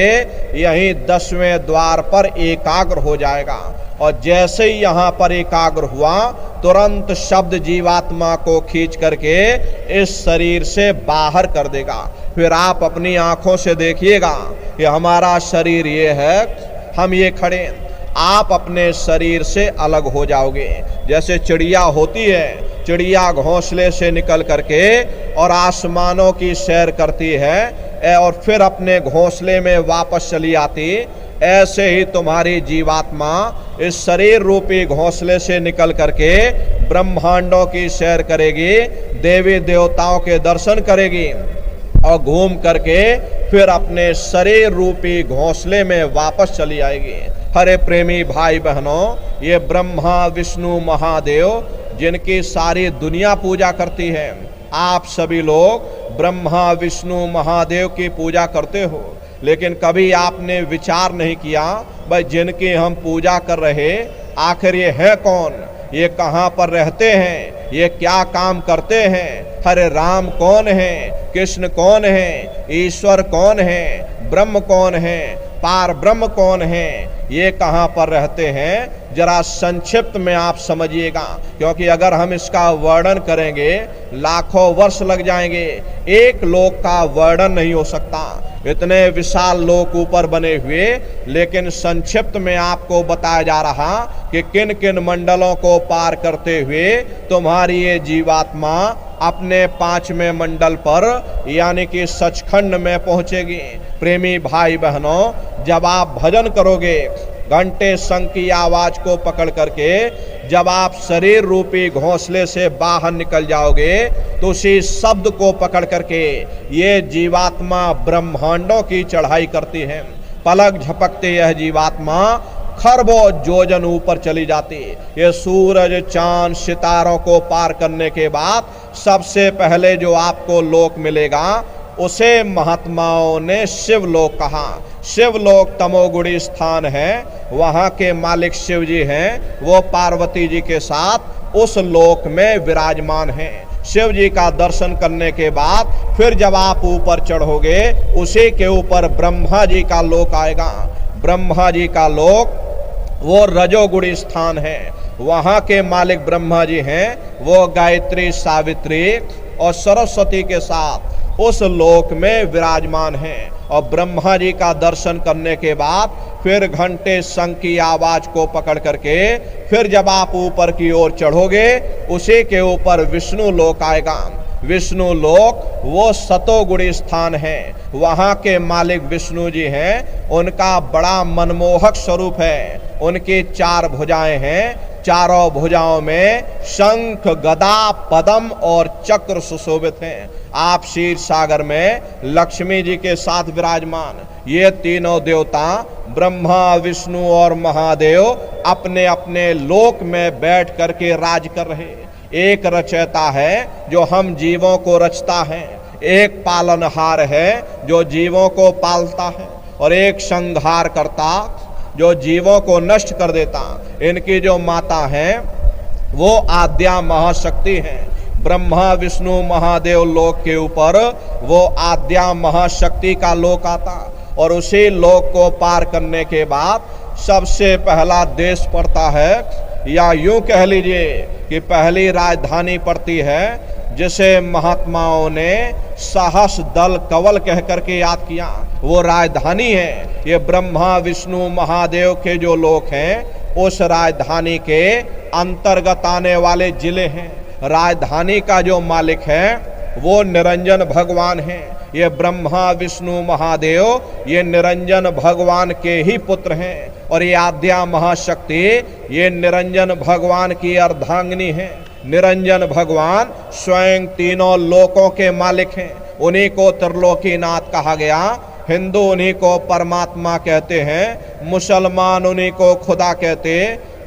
यहीं 10वें द्वार पर एकाग्र हो जाएगा। और जैसे ही यहाँ पर एकाग्र हुआ, तुरंत शब्द जीवात्मा को खींच करके इस शरीर से बाहर कर देगा। फिर आप अपनी आंखों से देखिएगा कि हमारा शरीर ये है, हम ये खड़े, आप अपने शरीर से अलग हो जाओगे। जैसे चिड़िया होती है, चिड़िया घोंसले से निकल करके और आसमानों की सैर करती है और फिर अपने घोंसले में वापस चली आती, ऐसे ही तुम्हारी जीवात्मा इस शरीर रूपी घोंसले से निकल करके ब्रह्मांडों की सैर करेगी, देवी देवताओं के दर्शन करेगी और घूम करके फिर अपने शरीर रूपी घोंसले में वापस चली आएगी। हरे प्रेमी भाई बहनों, ये ब्रह्मा विष्णु महादेव जिनकी सारी दुनिया पूजा करती है, आप सभी लोग ब्रह्मा विष्णु महादेव की पूजा करते हो, लेकिन कभी आपने विचार नहीं किया भाई जिनकी हम पूजा कर रहे आखिर ये है कौन, ये कहाँ पर रहते हैं, ये क्या काम करते हैं। हरे राम कौन है, कृष्ण कौन है, ईश्वर कौन है, ब्रह्म कौन है, पार ब्रह्म कौन है, ये कहाँ पर रहते हैं, जरा संक्षिप्त में आप समझिएगा, क्योंकि अगर हम इसका वर्णन करेंगे लाखों वर्ष लग जाएंगे, एक लोक का वर्णन नहीं हो सकता। इतने विशाल लोक ऊपर बने हुए, लेकिन संक्षिप्त में आपको बताया जा रहा कि किन किन मंडलों को पार करते हुए तुम्हारी ये जीवात्मा अपने 5वें मंडल पर यानी कि सचखंड में पहुंचेगी। प्रेमी भाई बहनों, जब आप भजन करोगे घंटे शंख की आवाज को पकड़ करके, जब आप शरीर रूपी घोंसले से बाहर निकल जाओगे तो उसी शब्द को पकड़ करके ये जीवात्मा ब्रह्मांडों की चढ़ाई करती है। पलक झपकते यह जीवात्मा खरबों योजन ऊपर चली जाती। ये सूरज चांद सितारों को पार करने के बाद सबसे पहले जो आपको लोक मिलेगा उसे महात्माओं ने शिवलोक कहा। शिवलोक तमोगुणी स्थान है, वहाँ के मालिक शिव जी हैं, वो पार्वती जी के साथ उस लोक में विराजमान हैं। शिव जी का दर्शन करने के बाद फिर जब आप ऊपर चढ़ोगे उसी के ऊपर ब्रह्मा जी का लोक आएगा। ब्रह्मा जी का लोक वो रजोगुणी स्थान है, वहाँ के मालिक ब्रह्मा जी हैं, वो गायत्री सावित्री और सरस्वती के साथ उस लोक में विराजमान हैं। और ब्रह्मा जी का दर्शन करने के बाद फिर घंटे शंख की आवाज को पकड़ करके फिर जब आप ऊपर की ओर चढ़ोगे, उसी के ऊपर विष्णु लोक आएगा। विष्णु लोक वो सतोगुणी स्थान है, वहाँ के मालिक विष्णु जी हैं। उनका बड़ा मनमोहक स्वरूप है। उनकी 4 भुजाएं हैं, चारों भुजाओं में शंख, गदा, पद्म और चक्र सुशोभित हैं। आप क्षीर सागर में लक्ष्मी जी के साथ विराजमान। ये तीनों देवता ब्रह्मा, विष्णु और महादेव अपने अपने लोक में बैठ करके राज कर रहे। एक रचयिता है जो हम जीवों को रचता है, एक पालनहार है जो जीवों को पालता है, और एक संहार करता जो जीवों को नष्ट कर देता। इनकी जो माता है वो आद्या महाशक्ति है। ब्रह्मा, विष्णु, महादेव लोक के ऊपर वो आद्या महाशक्ति का लोक आता, और उसी लोक को पार करने के बाद सबसे पहला देश पड़ता है, या यूं कह लीजिए कि पहली राजधानी पड़ती है, जिसे महात्माओं ने सहस दल कवल कह करके याद किया। वो राजधानी है। ये ब्रह्मा, विष्णु, महादेव के जो लोक हैं, उस राजधानी के अंतर्गत आने वाले जिले हैं। राजधानी का जो मालिक है वो निरंजन भगवान है। ये ब्रह्मा, विष्णु, महादेव ये निरंजन भगवान के ही पुत्र हैं, और ये आद्या महाशक्ति ये निरंजन भगवान की अर्धांगिनी है। निरंजन भगवान स्वयं तीनों लोकों के मालिक हैं। उन्हीं को त्रिलोकीनाथ कहा गया। हिंदू उन्हीं को परमात्मा कहते हैं, मुसलमान उन्हीं को खुदा कहते,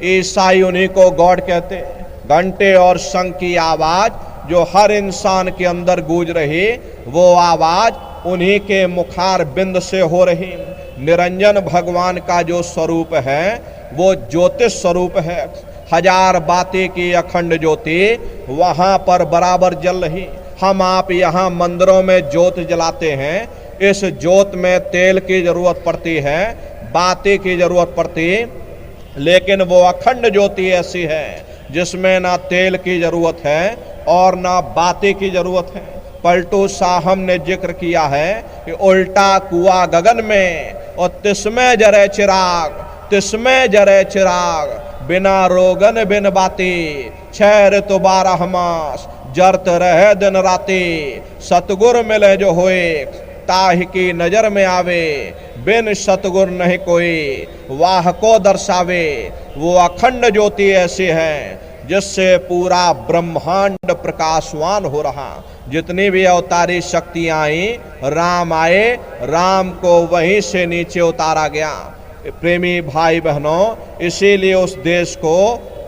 ईसाई उन्हीं को गॉड कहते। घंटे और शंख की आवाज जो हर इंसान के अंदर गूंज रही, वो आवाज उन्हीं के मुखार बिंद से हो रही। निरंजन भगवान का जो स्वरूप है वो ज्योतिष स्वरूप है। 1000 बाती की अखंड ज्योति वहाँ पर बराबर जल रही। हम आप यहाँ मंदिरों में ज्योत जलाते हैं, इस ज्योत में तेल की जरूरत पड़ती है, बाती की जरूरत पड़ती, लेकिन वो अखंड ज्योति ऐसी है जिसमें ना तेल की जरूरत है और ना बाती की जरूरत है। पलटू साहब ने जिक्र किया है कि उल्टा कुआ गगन में और तिसमें जरे चिराग, तिसमें जरे चिराग, बिना रोगन बिन बाती, 6 ऋतु 12 मास, जरत रहे दिन राती, सतगुर मिले जो होए, ताहि की नजर में आवे, बिन सतगुर नहीं कोई, वाह को दर्शावे। वो अखंड ज्योति ऐसी है जिससे पूरा ब्रह्मांड प्रकाशवान हो रहा। जितनी भी अवतारी शक्तियां आई, राम आए, राम को वहीं से नीचे उतारा गया। प्रेमी भाई बहनों, इसीलिए उस देश को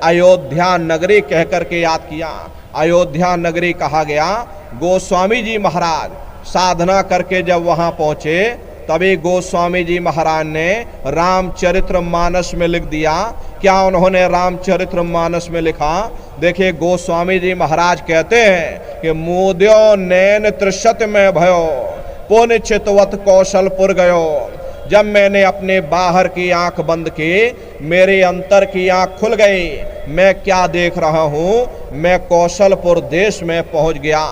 अयोध्या नगरी कह करके याद किया। अयोध्या नगरी कहा गया। गोस्वामी जी महाराज साधना करके जब वहां पहुंचे, तभी गोस्वामी जी महाराज ने रामचरित्र मानस में लिख दिया। क्या उन्होंने रामचरित्र मानस में लिखा? देखिए, गोस्वामी जी महाराज कहते हैं कि मोद्यो नैन त्रिशत में भयो, पुण्य चितवत कौशलपुर गयो। जब मैंने अपने बाहर की आंख बंद की, मेरे अंतर की आंख खुल गई। मैं क्या देख रहा हूँ? मैं कौशलपुर देश में पहुँच गया।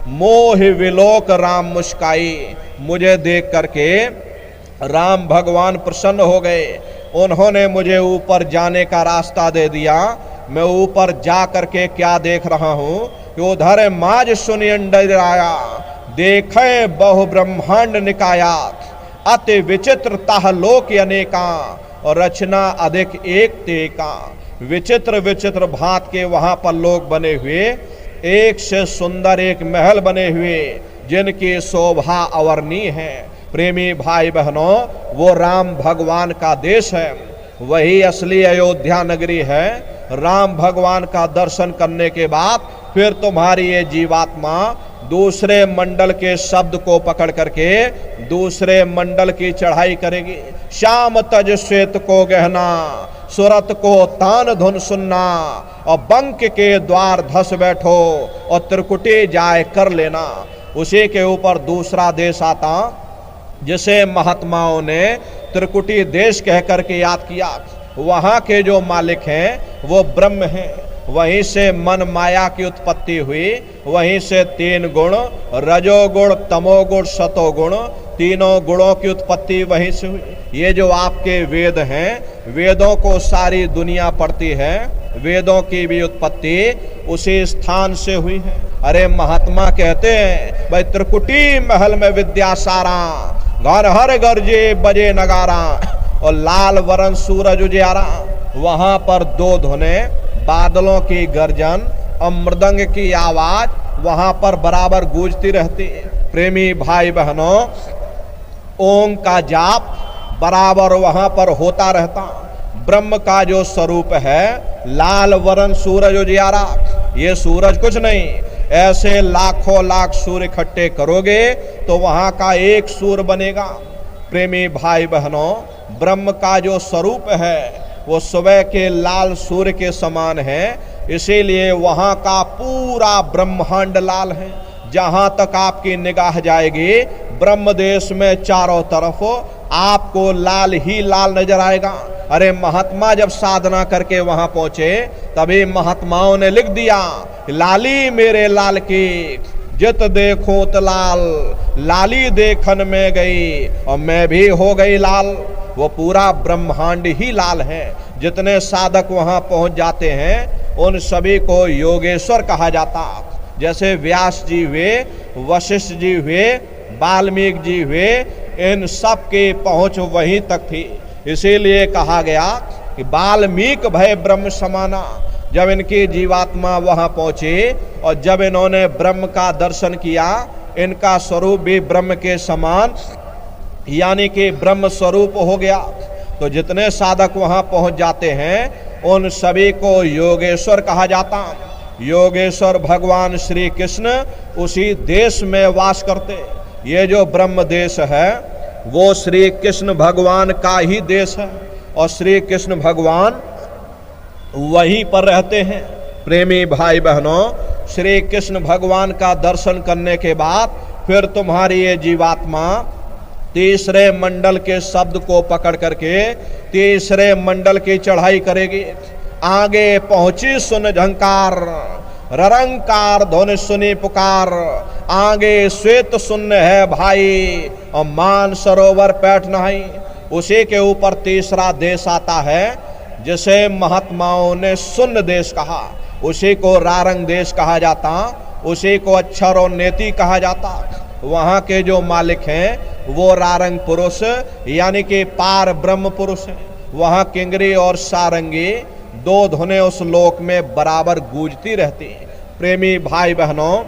मोह विलोक राम मुस्काई। मुझे देख करके राम भगवान प्रसन्न हो गए। उन्होंने मुझे ऊपर जाने का रास्ता दे दिया। मैं ऊपर जा करके क्या देख रहा हूँ कि उधर माज सुनियंडर आया, देखे बहु ब्रह्मांड निकायात, अति विचित्र ताह लोक अनेका, और रचना अधिक एक तेका। विचित्र विचित्र भांत के वहाँ पर लोग बने हुए, एक से सुंदर एक महल बने हुए, जिनकी शोभा अवर्णीय है। प्रेमी भाई बहनों, वो राम भगवान का देश है, वही असली अयोध्या नगरी है। राम भगवान का दर्शन करने के बाद फिर तुम्हारी ये जीवात्मा दूसरे मंडल के शब्द को पकड़ करके दूसरे मंडल की चढ़ाई करेगी। श्याम तज श्वेत को गहना, सुरत को तान धुन सुनना, और बंक के द्वार धस बैठो, और त्रिकुटी जाए कर लेना। उसी के ऊपर दूसरा देश आता, जिसे महात्माओं ने त्रिकुटी देश कह करके याद किया। वहाँ के जो मालिक हैं वो ब्रह्म हैं। वहीं से मन माया की उत्पत्ति हुई, वहीं से 3 गुण रजोगुण तमोगुण सतोगुण, तीनों गुणों की उत्पत्ति वहीं से हुई। ये जो आपके वेद हैं, वेदों को सारी दुनिया पढ़ती है, वेदों की भी उत्पत्ति उसी स्थान से हुई है। अरे महात्मा कहते हैं भाई त्रिकुटी महल में विद्यासारा, घर हर गरजे बजे नगारा, और लाल वरण सूरज उजियारा। वहां पर 2 धुने, बादलों की गर्जन और मृदंग की आवाज वहां पर बराबर गूंजती रहती है। प्रेमी भाई बहनों, ओम का जाप बराबर वहां पर होता रहता। ब्रह्म का जो स्वरूप है लाल वरण सूरज उजियारा, ये सूरज कुछ नहीं, ऐसे लाखों लाख सूर्य इकट्ठे करोगे तो वहां का एक सूर्य बनेगा। प्रेमी भाई बहनों, ब्रह्म का जो स्वरूप है वो सुबह के लाल सूर्य के समान है, इसीलिए वहां का पूरा ब्रह्मांड लाल है। जहां तक आपकी निगाह जाएगी ब्रह्म देश में चारों तरफ आपको लाल ही लाल नजर आएगा। अरे महात्मा जब साधना करके वहां पहुंचे तभी महात्माओं ने लिख दिया, लाली मेरे लाल की जित देखो तो लाल, लाली देखन में गई और मैं भी हो गई लाल। वो पूरा ब्रह्मांड ही लाल है। जितने साधक वहां पहुंच जाते हैं उन सभी को योगेश्वर कहा जाता। जैसे व्यास जी हुए, वशिष्ठ जी हुए, वाल्मीकि जी हुए, इन सब की पहुंच वहीं तक थी। इसीलिए कहा गया कि वाल्मीकि भय ब्रह्म समाना। जब इनकी जीवात्मा वहां पहुंची और जब इन्होंने ब्रह्म का दर्शन किया, इनका स्वरूप भी ब्रह्म के समान यानी कि ब्रह्म स्वरूप हो गया। तो जितने साधक वहां पहुंच जाते हैं उन सभी को योगेश्वर कहा जाता। योगेश्वर भगवान श्री कृष्ण उसी देश में वास करते। ये जो ब्रह्म देश है वो श्री कृष्ण भगवान का ही देश है और श्री कृष्ण भगवान वहीं पर रहते हैं। प्रेमी भाई बहनों, श्री कृष्ण भगवान का दर्शन करने के बाद फिर तुम्हारी ये जीवात्मा तीसरे मंडल के शब्द को पकड़ करके तीसरे मंडल की चढ़ाई करेगी। आगे पहुंची सुन झंकार, ररंकार ध्वनि सुनी पुकार, आगे श्वेत शून्य है भाई और मान सरोवर पैठ नहीं। उसी के ऊपर तीसरा देश आता है जिसे महात्माओं ने शून्य देश कहा, उसी को रारंग देश कहा जाता, उसी को अक्षर और नेति कहा जाता। वहाँ के जो मालिक हैं वो रारंग पुरुष यानी कि पार ब्रह्म पुरुष हैं। वहाँ किंगरी और सारंगी 2 धुनें उस लोक में बराबर गूंजती रहती हैं। प्रेमी भाई बहनों,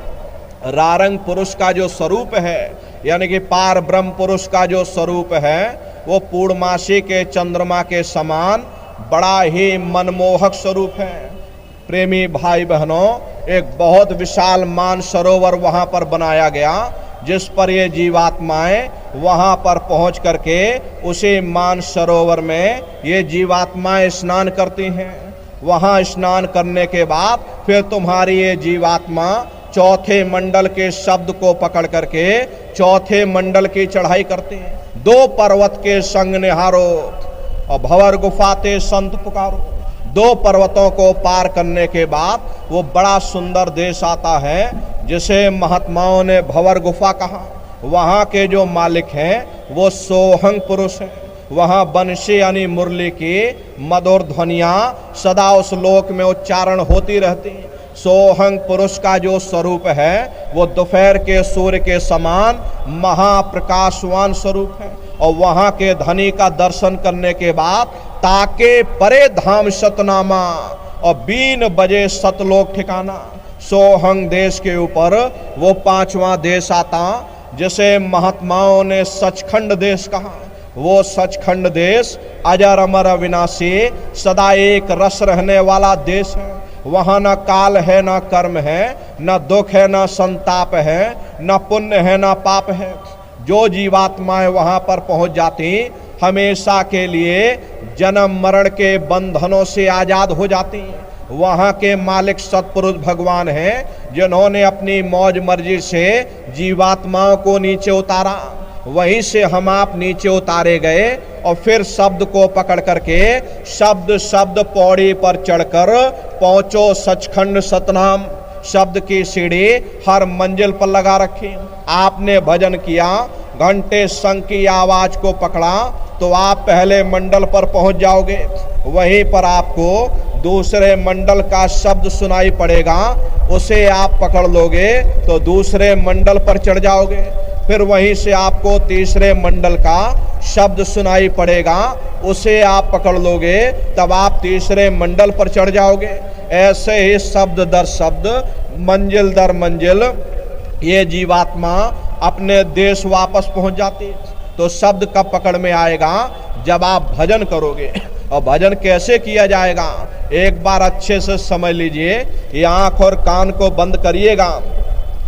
रारंग पुरुष का जो स्वरूप है यानी कि पार ब्रह्म पुरुष का जो स्वरूप है वो पूर्णमासी के चंद्रमा के समान बड़ा ही मनमोहक स्वरूप है। प्रेमी भाई बहनों, एक बहुत विशाल मान सरोवर वहाँ पर बनाया गया जिस पर ये जीवात्माएं वहाँ पर पहुँच करके उसी मान सरोवर में ये जीवात्माएं स्नान करती हैं। वहाँ स्नान करने के बाद फिर तुम्हारी ये जीवात्मा चौथे मंडल के शब्द को पकड़ करके चौथे मंडल की चढ़ाई करते हैं। 2 पर्वत के संग निहारो और भंवर गुफा ते संत पुकारो। 2 पर्वतों को पार करने के बाद वो बड़ा सुंदर देश आता है जिसे महात्माओं ने भंवर गुफा कहा। वहाँ के जो मालिक हैं वो सोहंग पुरुष हैं। वहाँ बंशी यानी मुरली की मधुर ध्वनियाँ सदा उस लोक में उच्चारण होती रहती। सोहंग पुरुष का जो स्वरूप है वो दोपहर के सूर्य के समान महाप्रकाशवान स्वरूप है। और वहाँ के धनी का दर्शन करने के बाद ताके परे धाम सतनामा और 3 बजे सतलोक ठिकाना। सोहंग देश के ऊपर वो 5वां देश आता जिसे महात्माओं ने सचखंड देश कहा। वो सचखंड देश अजर अमर अविनाशी सदा एक रस रहने वाला देश है। वहाँ न काल है, न कर्म है, न दुख है, न संताप है, न पुण्य है, न पाप है। जो जीवात्माएं वहाँ पर पहुँच जाती हमेशा के लिए जन्म मरण के बंधनों से आज़ाद हो जाती। वहाँ के मालिक सतपुरुष भगवान हैं जिन्होंने अपनी मौज मर्जी से जीवात्माओं को नीचे उतारा। वहीं से हम आप नीचे उतारे गए और फिर शब्द को पकड़ करके शब्द शब्द पौड़ी पर चढ़कर पहुंचो सचखंड सतनाम। शब्द की सीढ़ी हर मंजिल पर लगा रखी। आपने भजन किया, घंटे शंख की आवाज को पकड़ा तो आप पहले मंडल पर पहुंच जाओगे। वहीं पर आपको दूसरे मंडल का शब्द सुनाई पड़ेगा, उसे आप पकड़ लोगे तो दूसरे मंडल पर चढ़ जाओगे। फिर वहीं से आपको तीसरे मंडल का शब्द सुनाई पड़ेगा, उसे आप पकड़ लोगे तब आप तीसरे मंडल पर चढ़ जाओगे। ऐसे ही शब्द दर शब्द, मंजिल दर मंजिल ये जीवात्मा अपने देश वापस पहुंच जाती है। तो शब्द कब पकड़ में आएगा? जब आप भजन करोगे। और भजन कैसे किया जाएगा एक बार अच्छे से समझ लीजिए। ये आंख और कान को बंद करिएगा,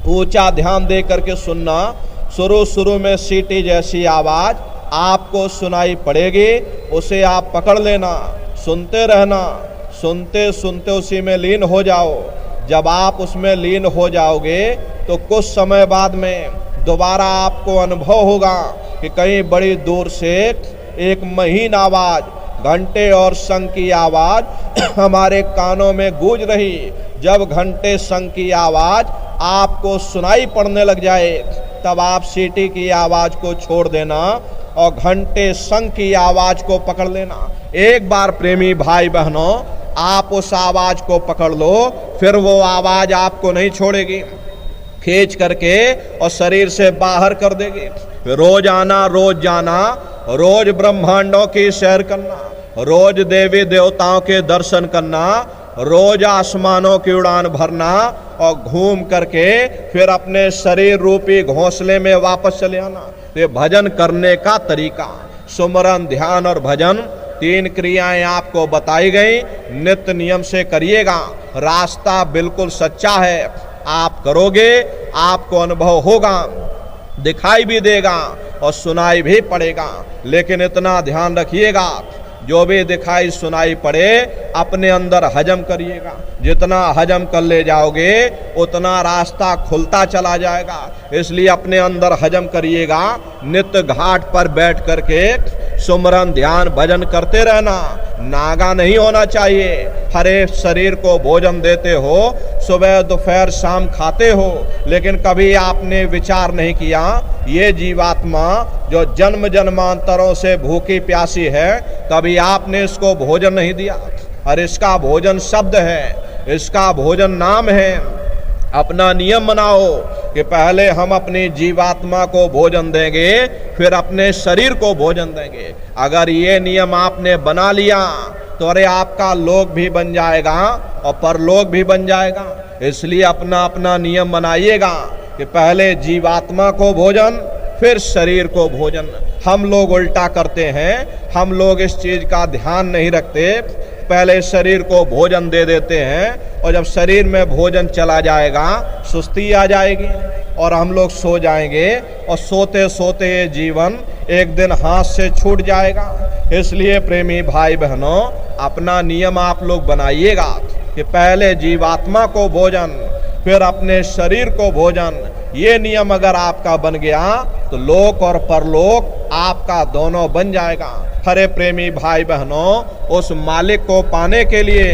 ऊंचा ध्यान दे करके सुनना। शुरू में सीटी जैसी आवाज आपको सुनाई पड़ेगी, उसे आप पकड़ लेना, सुनते रहना, सुनते सुनते उसी में लीन हो जाओ। जब आप उसमें लीन हो जाओगे तो कुछ समय बाद में दोबारा आपको अनुभव होगा कि कहीं बड़ी दूर से एक महीन आवाज, घंटे और शंख की आवाज हमारे कानों में गूंज रही। जब घंटे शंख की आवाज आपको सुनाई पड़ने लग जाए तब आप सीटी की आवाज को छोड़ देना और घंटे शंख की आवाज को पकड़ लेना। एक बार प्रेमी भाई बहनों आप उस आवाज को पकड़ लो, फिर वो आवाज आपको नहीं छोड़ेगी, खींच करके और शरीर से बाहर कर देगी। रोज आना, रोज जाना, रोज ब्रह्मांडों की सैर करना, रोज देवी देवताओं के दर्शन करना, रोज आसमानों की उड़ान भरना और घूम करके फिर अपने शरीर रूपी घोंसले में वापस चले आना। ये भजन करने का तरीका। सुमरन, ध्यान और भजन, 3 क्रियाएं आपको बताई गई। नित्य नियम से करिएगा, रास्ता बिल्कुल सच्चा है। आप करोगे, आपको अनुभव होगा, दिखाई भी देगा और सुनाई भी पड़ेगा। लेकिन इतना ध्यान रखिएगा, जो भी दिखाई सुनाई पड़े अपने अंदर हजम करिएगा। जितना हजम कर ले जाओगे उतना रास्ता खुलता चला जाएगा। इसलिए अपने अंदर हजम करिएगा। नित्य घाट पर बैठ करके सुमरन, ध्यान, भजन करते रहना। नागा नहीं होना चाहिए। हर एक शरीर को भोजन देते हो, सुबह दोपहर शाम खाते हो, लेकिन कभी आपने विचार नहीं किया ये जीवात्मा जो जन्म जन्मांतरों से भूखी प्यासी है, कभी आपने इसको भोजन नहीं दिया। और इसका भोजन शब्द है, इसका भोजन नाम है। अपना नियम बनाओ कि पहले हम अपनी जीवात्मा को भोजन देंगे, फिर अपने शरीर को भोजन देंगे। अगर ये नियम आपने बना लिया तो अरे आपका लोक भी बन जाएगा और परलोक भी बन जाएगा। इसलिए अपना अपना नियम बनाइएगा कि पहले जीवात्मा को भोजन, फिर शरीर को भोजन। हम लोग उल्टा करते हैं, हम लोग इस चीज का ध्यान नहीं रखते। पहले शरीर को भोजन दे देते हैं और जब शरीर में भोजन चला जाएगा सुस्ती आ जाएगी और हम लोग सो जाएंगे और सोते सोते ये जीवन एक दिन हाथ से छूट जाएगा। इसलिए प्रेमी भाई बहनों अपना नियम आप लोग बनाइएगा कि पहले जीवात्मा को भोजन, फिर अपने शरीर को भोजन। ये नियम अगर आपका बन गया तो लोक और परलोक आपका दोनों बन जाएगा। हरे प्रेमी भाई बहनों, उस मालिक को पाने के लिए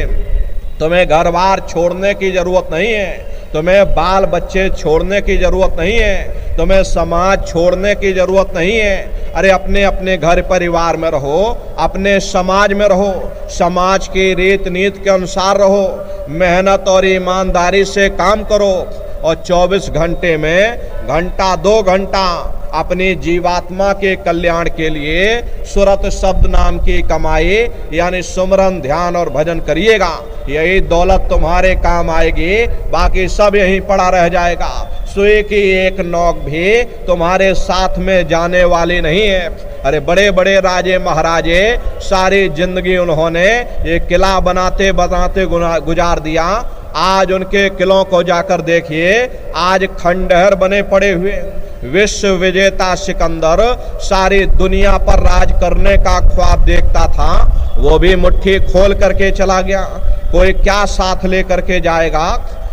तुम्हें घर बार छोड़ने की जरूरत नहीं है, तुम्हें बाल बच्चे छोड़ने की जरूरत नहीं है, तुम्हें समाज छोड़ने की जरूरत नहीं है। अरे अपने अपने घर परिवार में रहो, अपने समाज में रहो, समाज की रीत नीति के अनुसार रहो, मेहनत और ईमानदारी से काम करो और 24 घंटे में घंटा 2 घंटा अपनी जीवात्मा के कल्याण के लिए सुरत शब्द नाम की कमाई यानी सुमरन, ध्यान और भजन करिएगा। यही दौलत तुम्हारे काम आएगी, बाकी सब यहीं पड़ा रह जाएगा। सुई की एक नोक भी तुम्हारे साथ में जाने वाली नहीं है। अरे बड़े बड़े राजे महाराजे सारी जिंदगी उन्होंने ये किला बनाते बनाते गुजार दिया। आज उनके किलों को जाकर देखिए, आज खंडहर बने पड़े हुए। विश्व विजेता सिकंदर सारी दुनिया पर राज करने का ख्वाब देखता था, वो भी मुट्ठी खोल करके चला गया। कोई क्या साथ लेकर के जाएगा?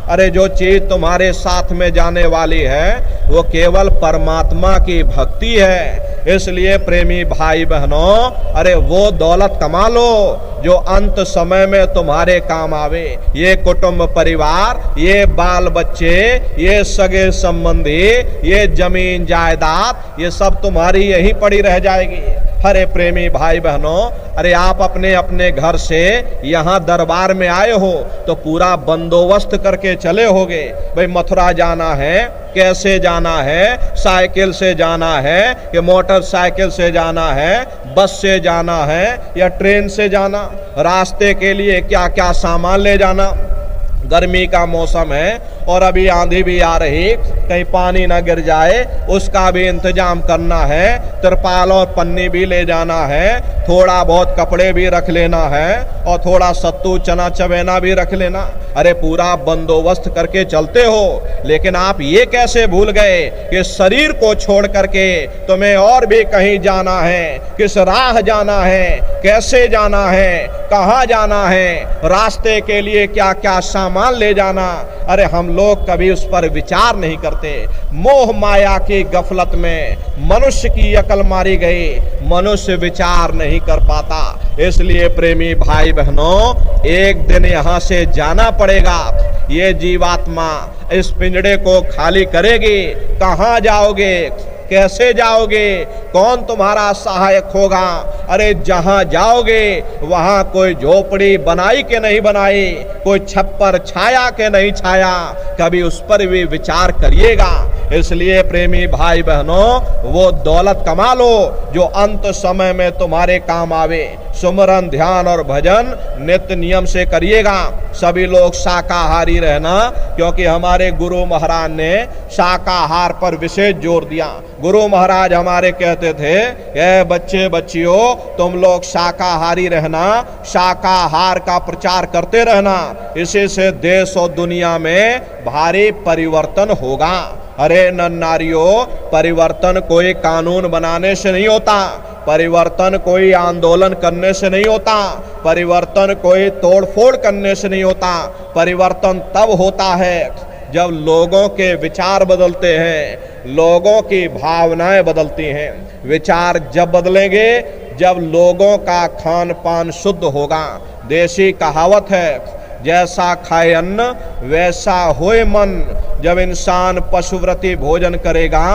अरे जो चीज तुम्हारे साथ में जाने वाली है वो केवल परमात्मा की भक्ति है। इसलिए प्रेमी भाई बहनों, अरे वो दौलत कमा लो जो अंत समय में तुम्हारे काम आवे। ये कुटुंब परिवार, ये बाल बच्चे, ये सगे संबंधी, ये जमीन जायदाद, ये सब तुम्हारी यहीं पड़ी रह जाएगी। अरे प्रेमी भाई बहनों, अरे आप अपने अपने घर से यहाँ दरबार में आए हो तो पूरा बंदोबस्त करके चले होगे। भाई मथुरा जाना है, कैसे जाना है, साइकिल से जाना है कि मोटरसाइकिल से जाना है, बस से जाना है या ट्रेन से जाना, रास्ते के लिए क्या क्या सामान ले जाना। गर्मी का मौसम है और अभी आंधी भी आ रही, कहीं पानी ना गिर जाए उसका भी इंतजाम करना है, तिरपाल और पन्नी भी ले जाना है, थोड़ा बहुत कपड़े भी रख लेना है और थोड़ा सत्तू चना चबेना भी रख लेना। अरे पूरा बंदोबस्त करके चलते हो, लेकिन आप ये कैसे भूल गए कि शरीर को छोड़ करके तुम्हें और भी कहीं जाना है, किस राह जाना है, कैसे जाना है, कहाँ जाना है, रास्ते के लिए क्या क्या सामान ले जाना। अरे हम लोग कभी उस पर विचार नहीं करते। मोह माया की गफलत में मनुष्य की अकल मारी गई, मनुष्य विचार नहीं कर पाता। इसलिए प्रेमी भाई बहनों, एक दिन यहाँ से जाना पड़ेगा। ये जीवात्मा इस पिंजड़े को खाली करेगी, कहाँ जाओगे, कैसे जाओगे, कौन तुम्हारा सहायक होगा। अरे जहां जाओगे वहां कोई झोपड़ी बनाई के नहीं बनाई, कोई छप्पर छाया के नहीं छाया, कभी उस पर भी विचार करिएगा। इसलिए प्रेमी भाई बहनों, वो दौलत कमा लो जो अंत समय में तुम्हारे काम आवे। सुमरन ध्यान और भजन नित्य नियम से करिएगा। सभी लोग शाकाहारी रहना, क्योंकि हमारे गुरु महाराज ने शाकाहार पर विशेष जोर दिया। गुरु महाराज हमारे कहते थे, ए बच्चे बच्चियों, तुम लोग शाकाहारी रहना, शाकाहार का प्रचार करते रहना, इसी से देश और दुनिया में भारी परिवर्तन होगा। अरे नर नारियों, परिवर्तन कोई कानून बनाने से नहीं होता, परिवर्तन कोई आंदोलन करने से नहीं होता, परिवर्तन कोई तोड़फोड़ करने से नहीं होता। परिवर्तन तब होता है जब लोगों के विचार बदलते हैं, लोगों की भावनाएं बदलती हैं। विचार जब बदलेंगे जब लोगों का खान पान शुद्ध होगा। देसी कहावत है, जैसा खाए अन्न वैसा होए मन। जब इंसान पशुव्रती भोजन करेगा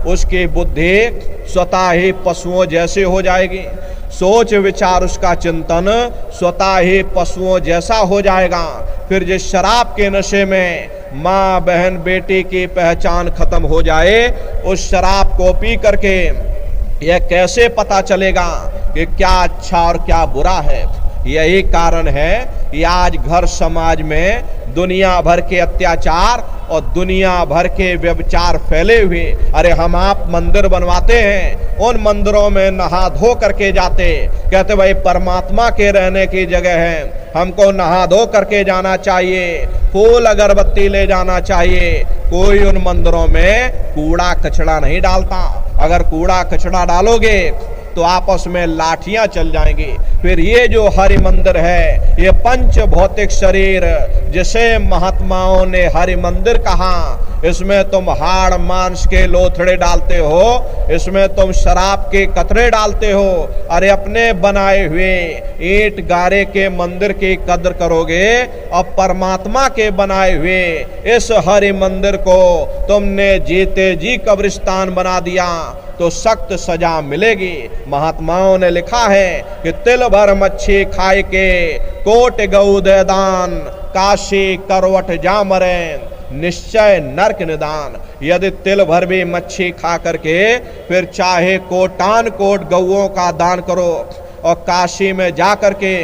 उसकी बुद्धि स्वतः ही पशुओं जैसे हो जाएगी, सोच विचार उसका चिंतन स्वतः ही पशुओं जैसा हो जाएगा। फिर जिस शराब के नशे में माँ बहन बेटी की पहचान खत्म हो जाए, उस शराब को पी करके यह कैसे पता चलेगा कि क्या अच्छा और क्या बुरा है। यही कारण है कि आज घर समाज में दुनिया भर के अत्याचार और दुनिया भर के व्यभिचार फैले हुए। अरे हम आप मंदिर बनवाते हैं, उन मंदिरों में नहा धो करके जाते, कहते भाई परमात्मा के रहने की जगह है, हमको नहा धो करके जाना चाहिए, फूल अगरबत्ती ले जाना चाहिए। कोई उन मंदिरों में कूड़ा कचड़ा नहीं डालता। अगर कूड़ा कचड़ा डालोगे तो आपस में लाठियां चल जाएंगी। फिर ये जो हरि मंदिर है, ये पंच भौतिक शरीर जिसे महात्माओं ने हरि मंदिर कहा, इसमें तुम हाड़ मांस के लोथड़े डालते हो, इसमें तुम शराब के कतरे डालते हो। अरे अपने बनाए हुए ईंट गारे के मंदिर की कद्र करोगे और परमात्मा के बनाए हुए इस हरि मंदिर को तुमने जीते जी कब्रिस्तान बना दिया तो सख्त सजा मिलेगी। महात्माओं ने लिखा है कि तिल भर मच्छी खाए के कोट गऊ दे दान, काशी करवट जा मरे निश्चय नरक निदान। यदि तिल भर भी मच्छी खा करके फिर चाहे कोटान कोट गऊओं का दान करो और काशी में जा करके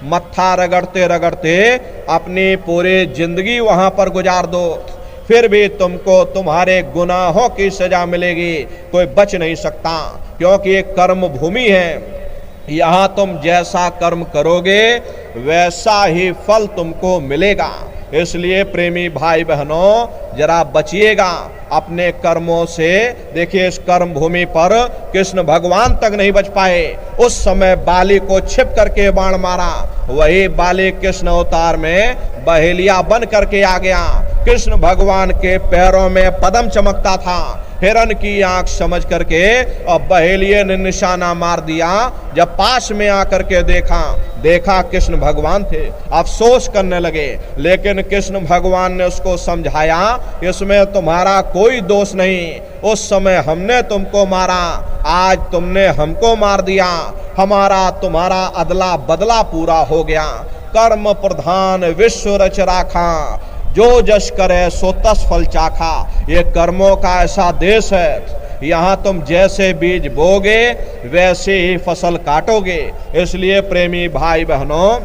मत्था रगड़ते रगड़ते अपनी पूरी जिंदगी वहां पर गुजार दो, फिर भी तुमको तुम्हारे गुनाहों की सजा मिलेगी, कोई बच नहीं सकता। क्योंकि ये कर्म भूमि है, यहाँ तुम जैसा कर्म करोगे वैसा ही फल तुमको मिलेगा। इसलिए प्रेमी भाई बहनों, जरा बचिएगा अपने कर्मों से। देखिए इस कर्म भूमि पर कृष्ण भगवान तक नहीं बच पाए। उस समय बाली को छिप करके बाण मारा, वही बाली कृष्ण अवतार में बहेलिया बन करके आ गया। कृष्ण भगवान के पैरों में पद्म चमकता था। हिरण की आंख समझ करके और बहेलिये ने निशाना मार दिया। जब पास में आकर के देखा कृष्ण भगवान थे, अफसोस करने लगे। लेकिन कृष्ण भगवान ने उसको समझाया, इसमें तुम्हारा कोई दोष नहीं। उस समय हमने तुमको मारा, आज तुमने हमको मार दिया, हमारा तुम्हारा अदला बदला पूरा हो गया। कर्म प्रधान विश्व रच राखा, जो जश करे सो तस फल चाखा। ये कर्मों का ऐसा देश है, यहाँ तुम जैसे बीज बोगे वैसे ही फसल काटोगे। इसलिए प्रेमी भाई बहनों,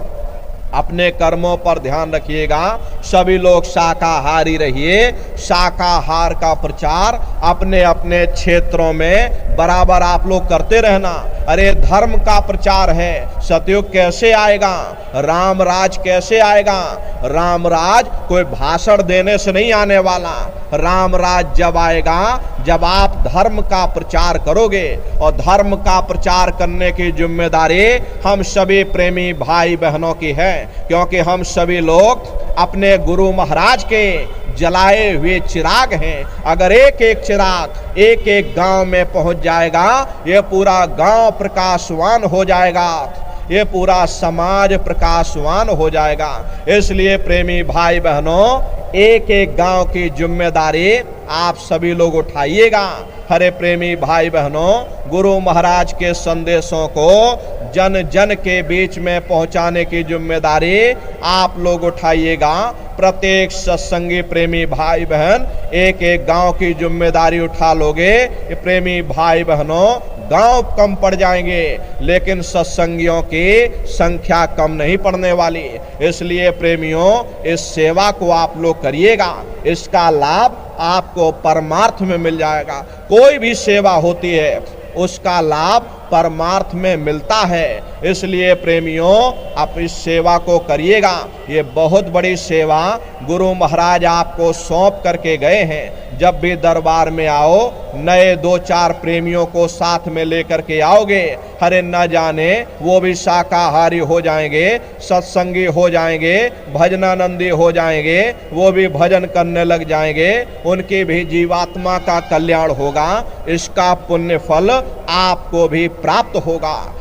अपने कर्मों पर ध्यान रखिएगा। सभी लोग शाकाहारी रहिए। शाकाहार का प्रचार अपने अपने क्षेत्रों में बराबर आप लोग करते रहना। अरे धर्म का प्रचार है, सतयुग कैसे आएगा, राम राज कैसे आएगा। राम राज कोई भाषण देने से नहीं आने वाला। राम राज जब आएगा जब आप धर्म का प्रचार करोगे, और धर्म का प्रचार करने की जिम्मेदारी हम सभी प्रेमी भाई बहनों की है, क्योंकि हम सभी लोग अपने गुरु महाराज के जलाए हुए चिराग हैं। अगर एक एक चिराग एक एक गांव में पहुंच जाएगा, ये पूरा गांव प्रकाशवान हो जाएगा, ये पूरा समाज प्रकाशवान हो जाएगा। इसलिए प्रेमी भाई बहनों, एक एक गांव की जिम्मेदारी आप सभी लोग उठाइएगा। हरे प्रेमी भाई बहनों, गुरु महाराज के संदेशों को जन जन के बीच में पहुंचाने की जिम्मेदारी आप लोग उठाइएगा। प्रत्येक सत्संगी प्रेमी भाई बहन एक एक गांव की जिम्मेदारी उठा लोगे, प्रेमी भाई बहनों, गांव कम पड़ जाएंगे लेकिन सत्संगियों की संख्या कम नहीं पड़ने वाली। इसलिए प्रेमियों, इस सेवा को आप लोग करिएगा, इसका लाभ आपको परमार्थ में मिल जाएगा। कोई भी सेवा होती है उसका लाभ परमार्थ में मिलता है। इसलिए प्रेमियों, आप इस सेवा को करिएगा। ये बहुत बड़ी सेवा गुरु महाराज आपको सौंप करके गए हैं। जब भी दरबार में आओ, नए 2-4 प्रेमियों को साथ में लेकर के आओगे, हरे न जाने वो भी शाकाहारी हो जाएंगे, सत्संगी हो जाएंगे, भजनानंदी हो जाएंगे, वो भी भजन करने लग जाएंगे, उनकी भी जीवात्मा का कल्याण होगा। इसका पुण्य फल आपको भी प्राप्त होगा।